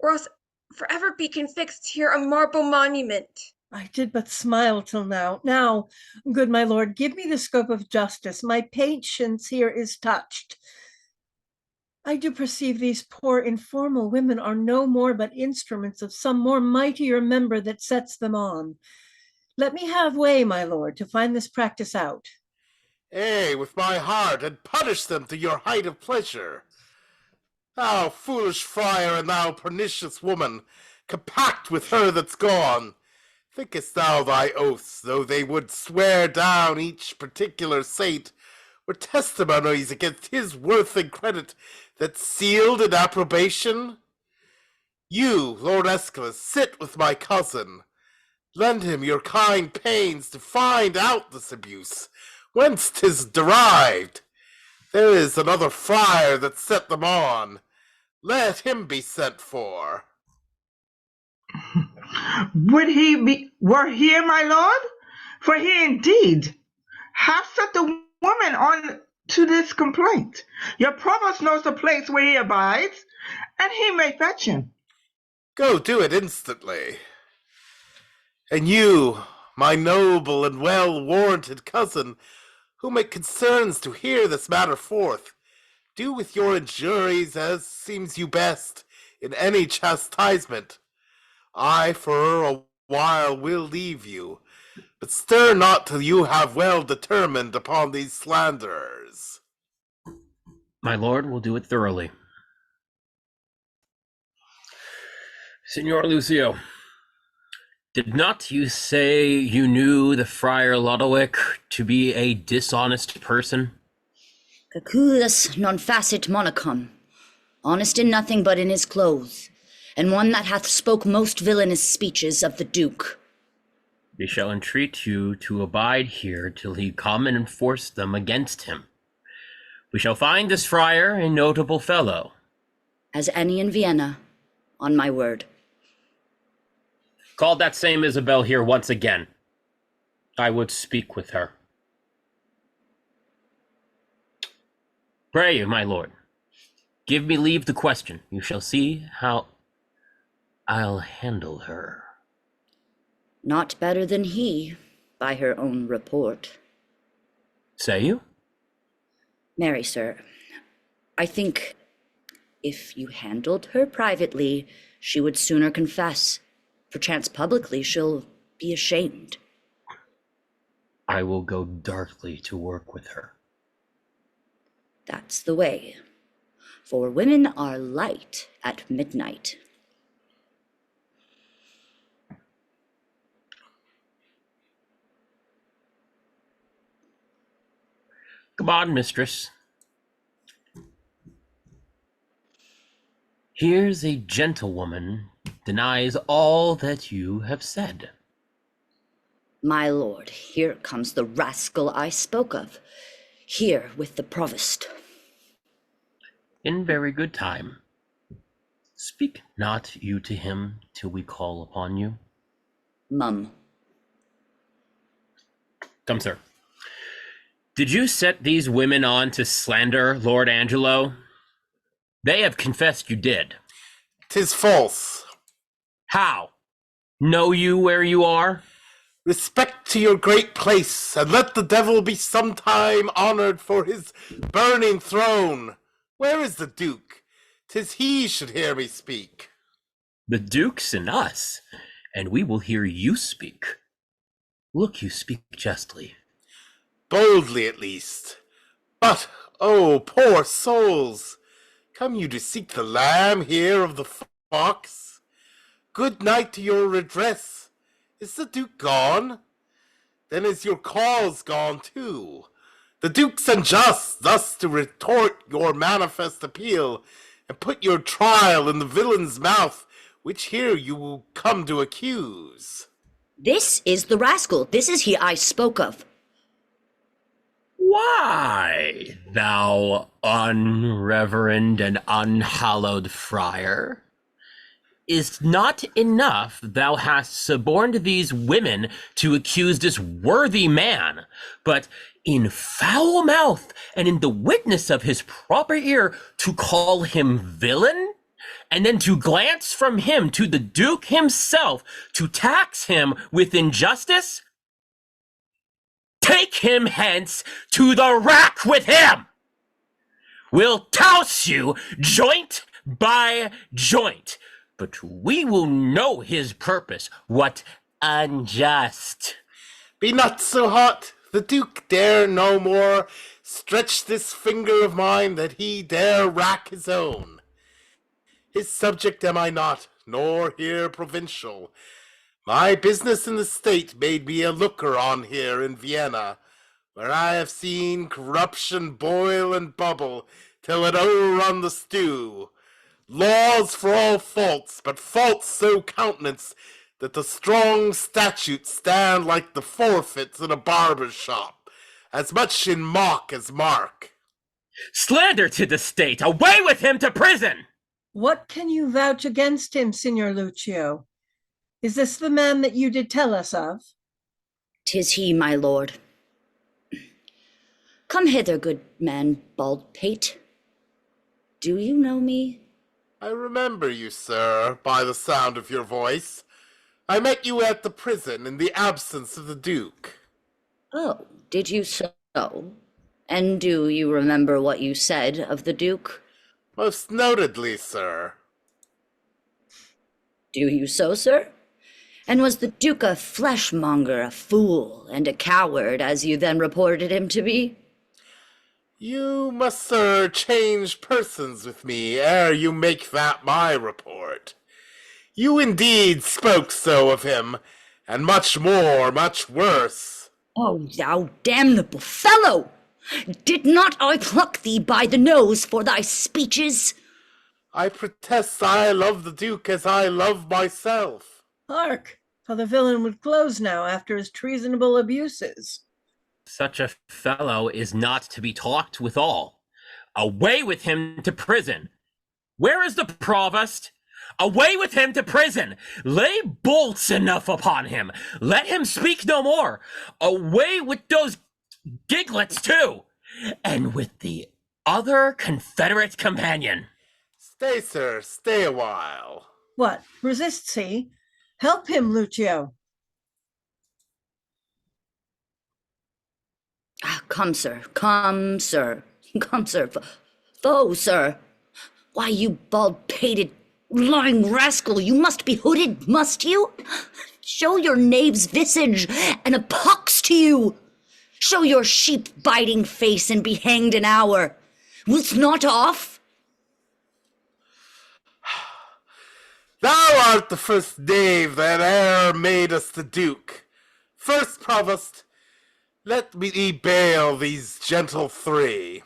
or else forever be confixed here a marble monument. I did but smile till now. Now, good my lord, give me the scope of justice. My patience here is touched. I do perceive these poor informal women are no more but instruments of some more mightier member that sets them on. Let me have way, my lord, to find this practice out. Ay, with my heart, and punish them to your height of pleasure. Thou foolish friar, and thou pernicious woman, compact with her that's gone, thinkest thou thy oaths, though they would swear down each particular saint, were testimonies against his worth and credit that's sealed in approbation? You, Lord ESCALUS, sit with my cousin. Lend him your kind pains to find out this abuse, whence 'tis derived. There is another friar that set them on. Let him be sent for. Were here, my lord? For he indeed hath set the woman on to this complaint. Your provost knows the place where he abides, and he may fetch him. Go do it instantly. And you, my noble and well-warranted cousin, whom it concerns to hear this matter forth, do with your injuries as seems you best in any chastisement. I for a while will leave you, but stir not till you have well determined upon these slanderers. My lord will do it thoroughly. Signor Lucio, did not you say you knew the Friar Lodowick to be a dishonest person? Caculus non facit monachum, honest in nothing but in his clothes, and one that hath spoke most villainous speeches of the Duke. They shall entreat you to abide here till he come and enforce them against him. We shall find this friar a notable fellow. As any in Vienna, on my word. Call that same Isabel here once again. I would speak with her. Pray you, my lord, give me leave to question. You shall see how I'll handle her. Not better than he, by her own report. Say you? Marry, sir, I think if you handled her privately, she would sooner confess. Perchance publicly she'll be ashamed. I will go darkly to work with her. That's the way. For women are light at midnight. Come on, mistress. Here's a gentlewoman denies all that you have said. My lord, here comes the rascal I spoke of. Here with the provost. In very good time. Speak not you to him till we call upon you. Mum. Come, sir. Did you set these women on to slander Lord Angelo? They have confessed you did. 'Tis false. How? Know you where you are? Respect to your great place, and let the devil be sometime honored for his burning throne. Where is the Duke? 'Tis he should hear me speak. The Duke's in us, and we will hear you speak. Look, you speak justly. Boldly at least. But, oh, poor souls! Come you to seek the lamb here of the fox? Good night to your redress. Is the Duke gone? Then is your cause gone too. The Duke's unjust thus to retort your manifest appeal, and put your trial in the villain's mouth, which here you will come to accuse. This is the rascal. This is he I spoke of. Why, thou unreverend and unhallowed friar? Is't not enough thou hast suborned these women to accuse this worthy man, but in foul mouth and in the witness of his proper ear to call him villain, and then to glance from him to the Duke himself to tax him with injustice? Take him hence to the rack with him! We'll touse you joint by joint, but we will know his purpose, what unjust. Be not so hot. The Duke dare no more stretch this finger of mine that he dare rack his own. His subject am I not, nor here provincial. My business in the state made me a looker on here in Vienna, where I have seen corruption boil and bubble till it overrun the stew. Laws for all faults, but faults so countenance that the strong statutes stand like the forfeits in a barber's shop, as much in mock as mark. Slander to the state! Away with him to prison! What can you vouch against him, Signor Lucio? Is this the man that you did tell us of? 'Tis he, my lord. Come hither, good man, bald pate. Do you know me? I remember you, sir, by the sound of your voice. I met you at the prison in the absence of the Duke. Oh, did you so? And do you remember what you said of the Duke? Most notedly, sir. Do you so, sir? And was the Duke a fleshmonger, a fool, and a coward, as you then reported him to be? You must, sir, change persons with me ere you make that my report. You indeed spoke so of him, and much more, much worse. Oh, thou damnable fellow! Did not I pluck thee by the nose for thy speeches? I protest I love the Duke as I love myself. Hark! how the villain would close now after his treasonable abuses. Such a fellow is not to be talked withal. Away with him to prison. Where is the provost? Away with him to prison. Lay bolts enough upon him. Let him speak no more. Away with those giglets too, and with the other Confederate companion. Stay, sir, stay a while. What, resists he? Help him, Lucio. Come, sir, come, sir, come, sir. Foe, sir. Why, you bald-pated, lying rascal, you must be hooded, must you? Show your knave's visage, and a pox to you. Show your sheep-biting face, and be hanged an hour. Will't not off? Thou art the first knave that e'er made us the duke. First, provost, let me bail these gentle three.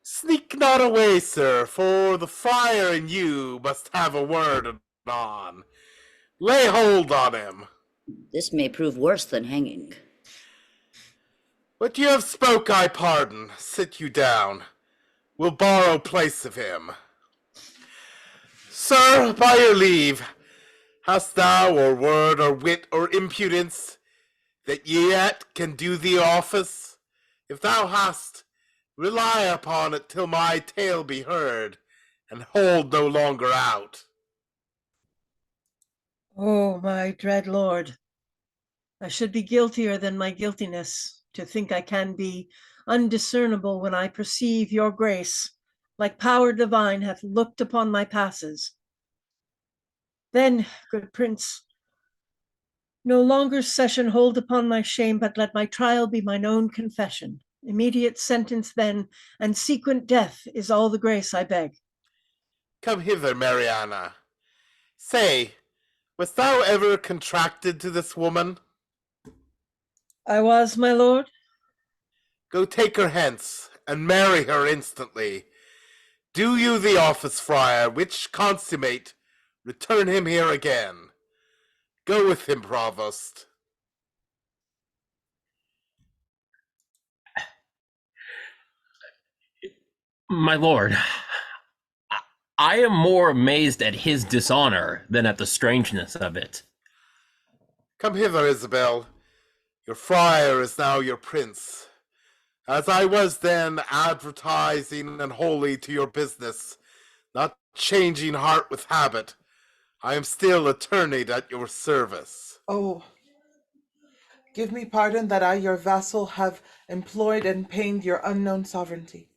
Sneak not away, sir, for the friar and you must have a word anon. Lay hold on him. This may prove worse than hanging. What you have spoke I pardon. Sit you down. We'll borrow place of him. Sir, by your leave, hast thou or word or wit or impudence that yet can do the office? If thou hast, rely upon it till my tale be heard, and hold no longer out. Oh, my dread lord, I should be guiltier than my guiltiness, to think I can be undiscernible when I perceive your grace, like power divine, hath looked upon my passes. Then, good prince, no longer session hold upon my shame, but let my trial be mine own confession. Immediate sentence then, and sequent death is all the grace I beg. Come hither, Mariana. Say, wast thou ever contracted to this woman? I was, my lord. Go take her hence, and marry her instantly. Do you the office, friar, which consummate, return him here again. Go with him, provost. My lord, I am more amazed at his dishonor than at the strangeness of it. Come hither, Isabel. Your friar is now your prince. As I was then, advertising and holy to your business, not changing heart with habit, I am still attorneyed at your service. Oh, give me pardon that I, your vassal, have employed and pained your unknown sovereignty.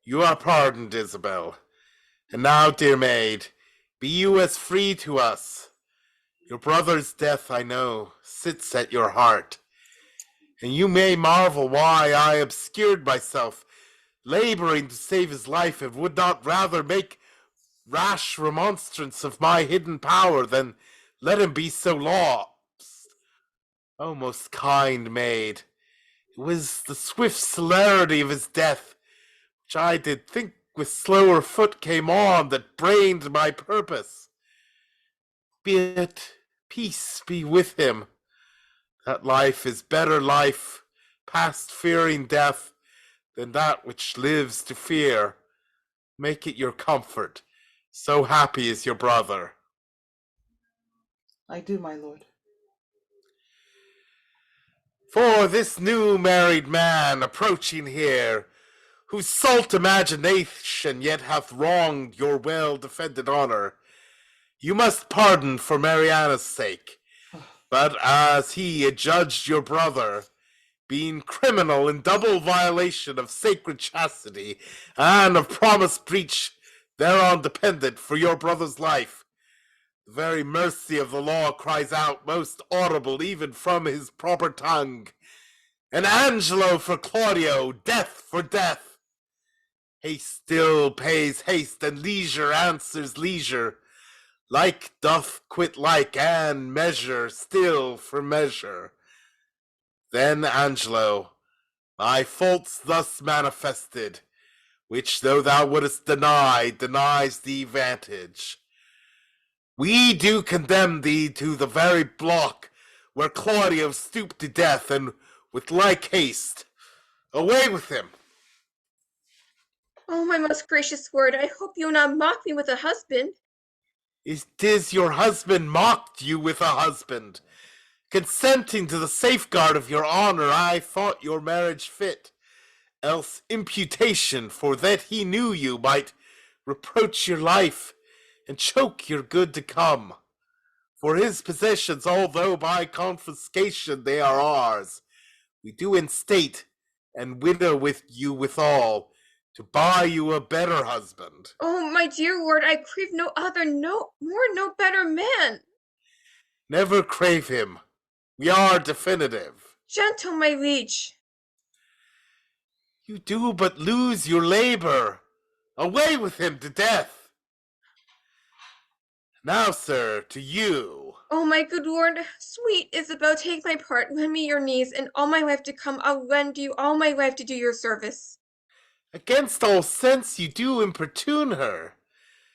You are pardoned, Isabel. And now, dear maid, be you as free to us. Your brother's death, I know, sits at your heart. And you may marvel why I obscured myself, laboring to save his life, and would not rather make rash remonstrance of my hidden power than let him be so lost. O most kind maid, it was the swift celerity of his death, which I did think with slower foot came on, that brained my purpose. Be it peace be with him. That life is better life, past fearing death, than that which lives to fear. Make it your comfort. So happy is your brother. I do, my lord. For this new married man approaching here, whose salt imagination yet hath wronged your well-defended honor, you must pardon for Mariana's sake. But as he adjudged your brother, being criminal in double violation of sacred chastity and of promise breach thereon dependent for your brother's life, the very mercy of the law cries out most audible even from his proper tongue, an Angelo for Claudio, death for death. Haste still pays haste, and leisure answers leisure. Like doth quit like, and measure still for measure. Then, Angelo, thy faults thus manifested, which though thou wouldest deny, denies thee vantage. We do condemn thee to the very block where Claudio stooped to death, and with like haste. Away with him! Oh, my most gracious word, I hope you will not mock me with a husband. Tis your husband mocked you with a husband. Consenting to the safeguard of your honor, I thought your marriage fit. Else imputation, for that he knew you, might reproach your life and choke your good to come. For his possessions, although by confiscation they are ours, we do instate and winnow with you withal, to buy you a better husband. Oh, my dear lord, I crave no other, no better man. Never crave him. We are definitive. Gentle, my liege. You do but lose your labor. Away with him to death. Now, sir, to you. Oh, my good lord, sweet Isabel, take my part, lend me your knees, and all my life to come I'll lend you all my life to do your service. Against all sense you do importune her.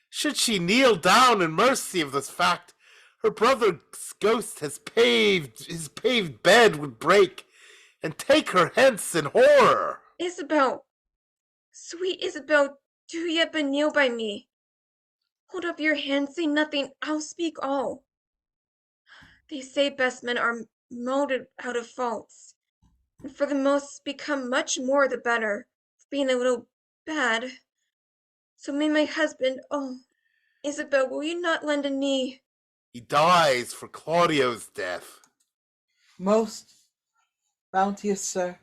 Should she kneel down in mercy of this fact, her brother's ghost his paved bed would break, and take her hence in horror. Isabel, sweet Isabel, do yet but kneel by me. Hold up your hand, say nothing, I'll speak all. They say best men are molded out of faults, and for the most become much more the better, for being a little bad. So may my husband, oh, Isabel, will you not lend a knee? He dies for Claudio's death. Most bounteous sir,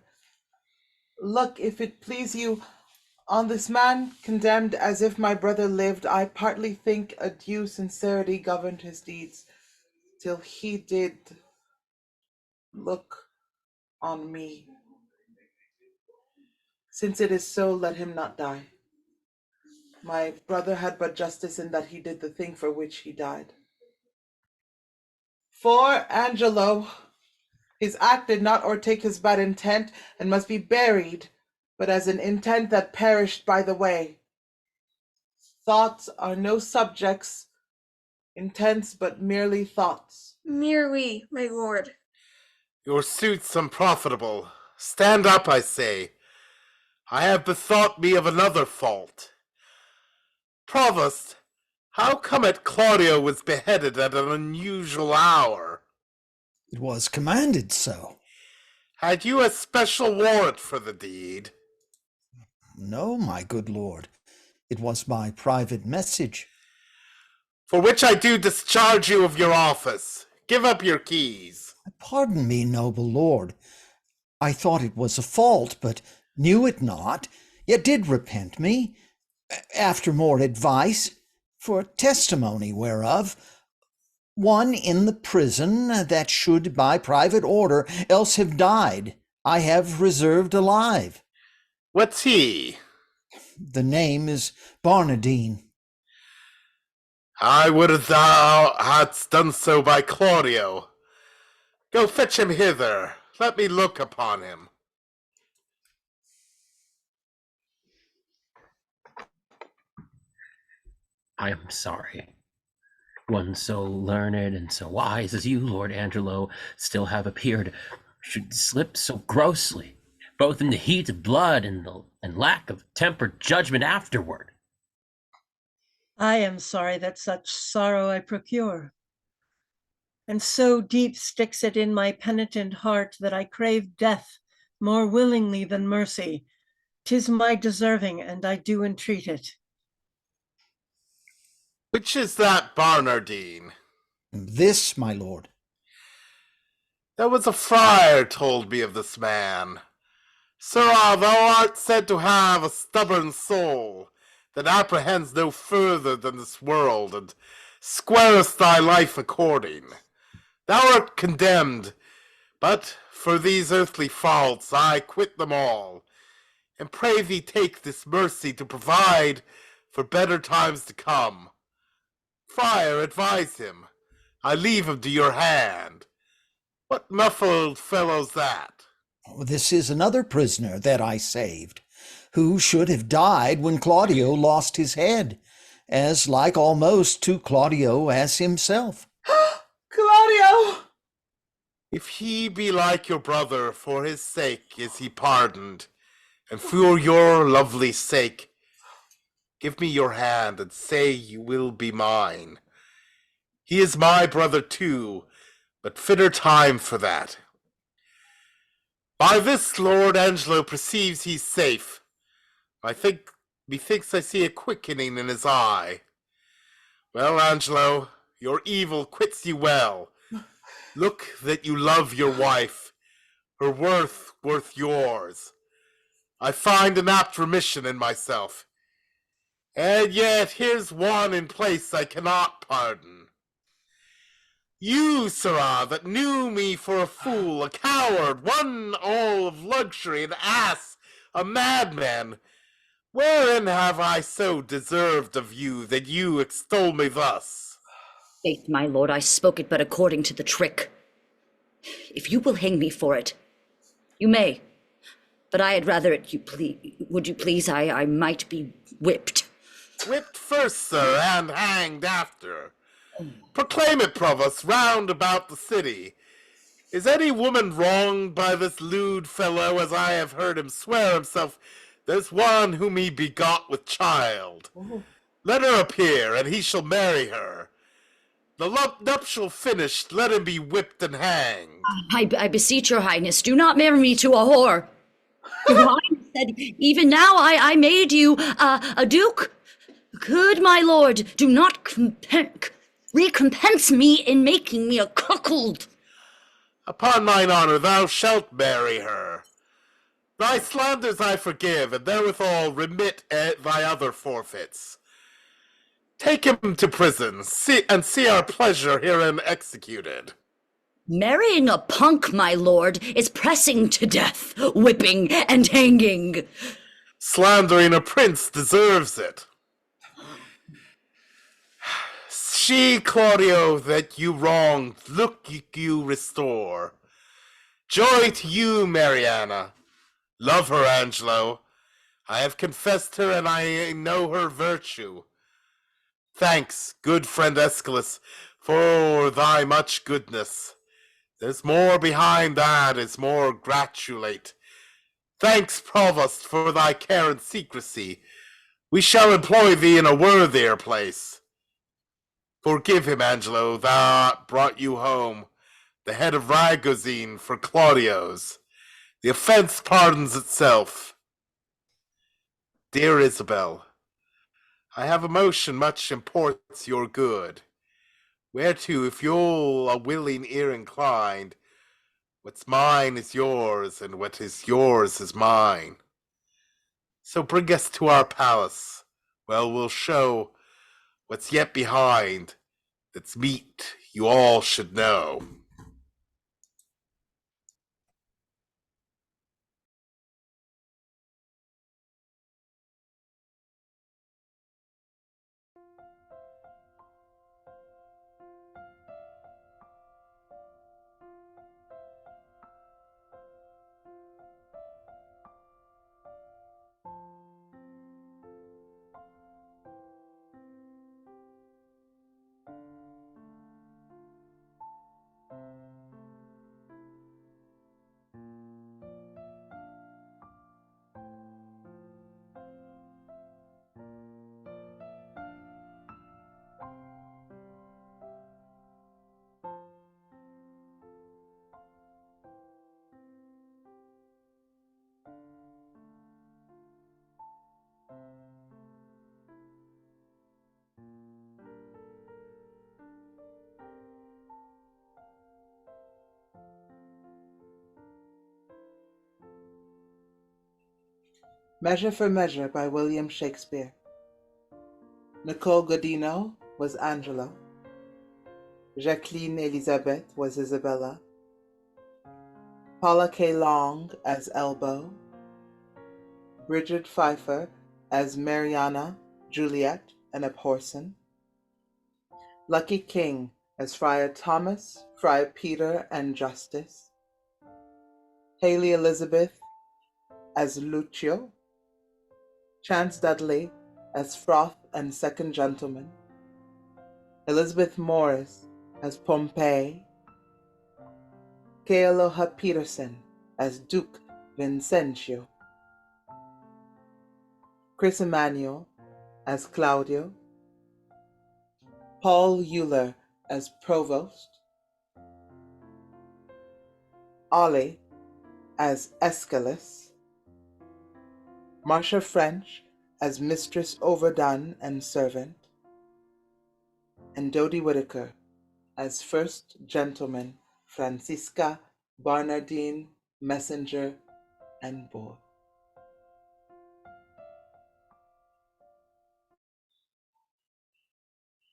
look, if it please you, on this man condemned as if my brother lived, I partly think a due sincerity governed his deeds, till he did look on me. Since it is so, let him not die. My brother had but justice in that he did the thing for which he died. For Angelo, his act did not o'ertake his bad intent, and must be buried, but as an intent that perished by the way. Thoughts are no subjects, intents but merely thoughts. Merely, my lord. Your suit's unprofitable. Stand up, I say. I have bethought me of another fault. Provost, how come it Claudio was beheaded at an unusual hour? It was commanded so. Had you a special warrant for the deed? No, my good lord. It was by private message. For which I do discharge you of your office. Give up your keys. Pardon me, noble lord. I thought it was a fault, but knew it not, yet did repent me, after more advice, for testimony whereof, one in the prison that should by private order else have died, I have reserved alive. What's he? The name is Barnardine. I would thou hadst done so by Claudio. Go fetch him hither. Let me look upon him. I am sorry. One so learned and so wise as you, Lord Angelo, still have appeared, should slip so grossly, both in the heat of blood and lack of tempered judgment afterward. I am sorry that such sorrow I procure. And so deep sticks it in my penitent heart that I crave death more willingly than mercy. 'Tis my deserving, and I do entreat it. Which is that Barnardine? This, my lord. There was a friar told me of this man. Sirrah, thou art said to have a stubborn soul that apprehends no further than this world, and squarest thy life according. Thou art condemned, but for these earthly faults I quit them all, and pray thee take this mercy to provide for better times to come. Friar, advise him. I leave him to your hand. What muffled fellow's that? This is another prisoner that I saved, who should have died when Claudio lost his head. as like almost to Claudio as himself. Claudio! If he be like your brother, for his sake is he pardoned, and for your lovely sake, give me your hand and say you will be mine. He is my brother too, but fitter time for that. By this Lord Angelo perceives he's safe. Methinks I see a quickening in his eye. Well, Angelo, your evil quits you well. Look that you love your wife, her worth yours. I find an apt remission in myself. And yet here's one in place I cannot pardon. You, sirrah, that knew me for a fool, a coward, one all of luxury, an ass, a madman, wherein have I so deserved of you that you extol me thus? Faith, my lord, I spoke it but according to the trick. If you will hang me for it, you may. But I had rather would you please, I might be whipped. Whipped first, sir, and hanged after. Proclaim it, provost, round about the city. Is any woman wronged by this lewd fellow, as I have heard him swear himself there's one whom he begot with child? Let her appear, and he shall marry her. The nuptial finished, let him be whipped and hanged. I beseech your highness, do not marry me to a whore. Your highness said, even now I made you a duke. Good my lord, do not recompense me in making me a cuckold. Upon mine honor, thou shalt marry her. Thy slanders I forgive, and therewithal remit thy other forfeits. Take him to prison, see our pleasure herein executed. Marrying a punk, my lord, is pressing to death, whipping and hanging. Slandering a prince deserves it. She, Claudio, that you wronged, look you restore. Joy to you, Mariana. Love her, Angelo. I have confessed her, and I know her virtue. Thanks, good friend Aeschylus, for thy much goodness. There's more behind that is more gratulate. Thanks, Provost, for thy care and secrecy. We shall employ thee in a worthier place. Forgive him, Angelo, thou brought you home, the head of Ragozine for Claudio's. The offense pardons itself. Dear Isabel, I have a motion much imports your good, whereto if you'll a willing ear inclined, what's mine is yours, and what is yours is mine. So bring us to our palace, well we'll show what's yet behind, that's meet you all should know. Measure for Measure by William Shakespeare. Nicole Godino was Angelo. Jacqueline Elisabeth was Isabella. Paula K. Long as Elbow. Brigid Pfeifer as Mariana, Juliet, and ABHORSON. Lucky King as Friar Thomas, Friar Peter, and Justice. Hayley Elisabeth as Lucio. Chance Dudley as Froth and Second Gentleman, Elizabeth Morris as Pompey, Kealoha Petersen as Duke Vincentio, Chris Emanuel as Claudio, Paul Uhler as Provost, Ollie as ESCALUS, Marcia French as Mistress Overdone and Servant, and Dodie Whitaker as First Gentleman Francisca Barnardine, Messenger, and Boy.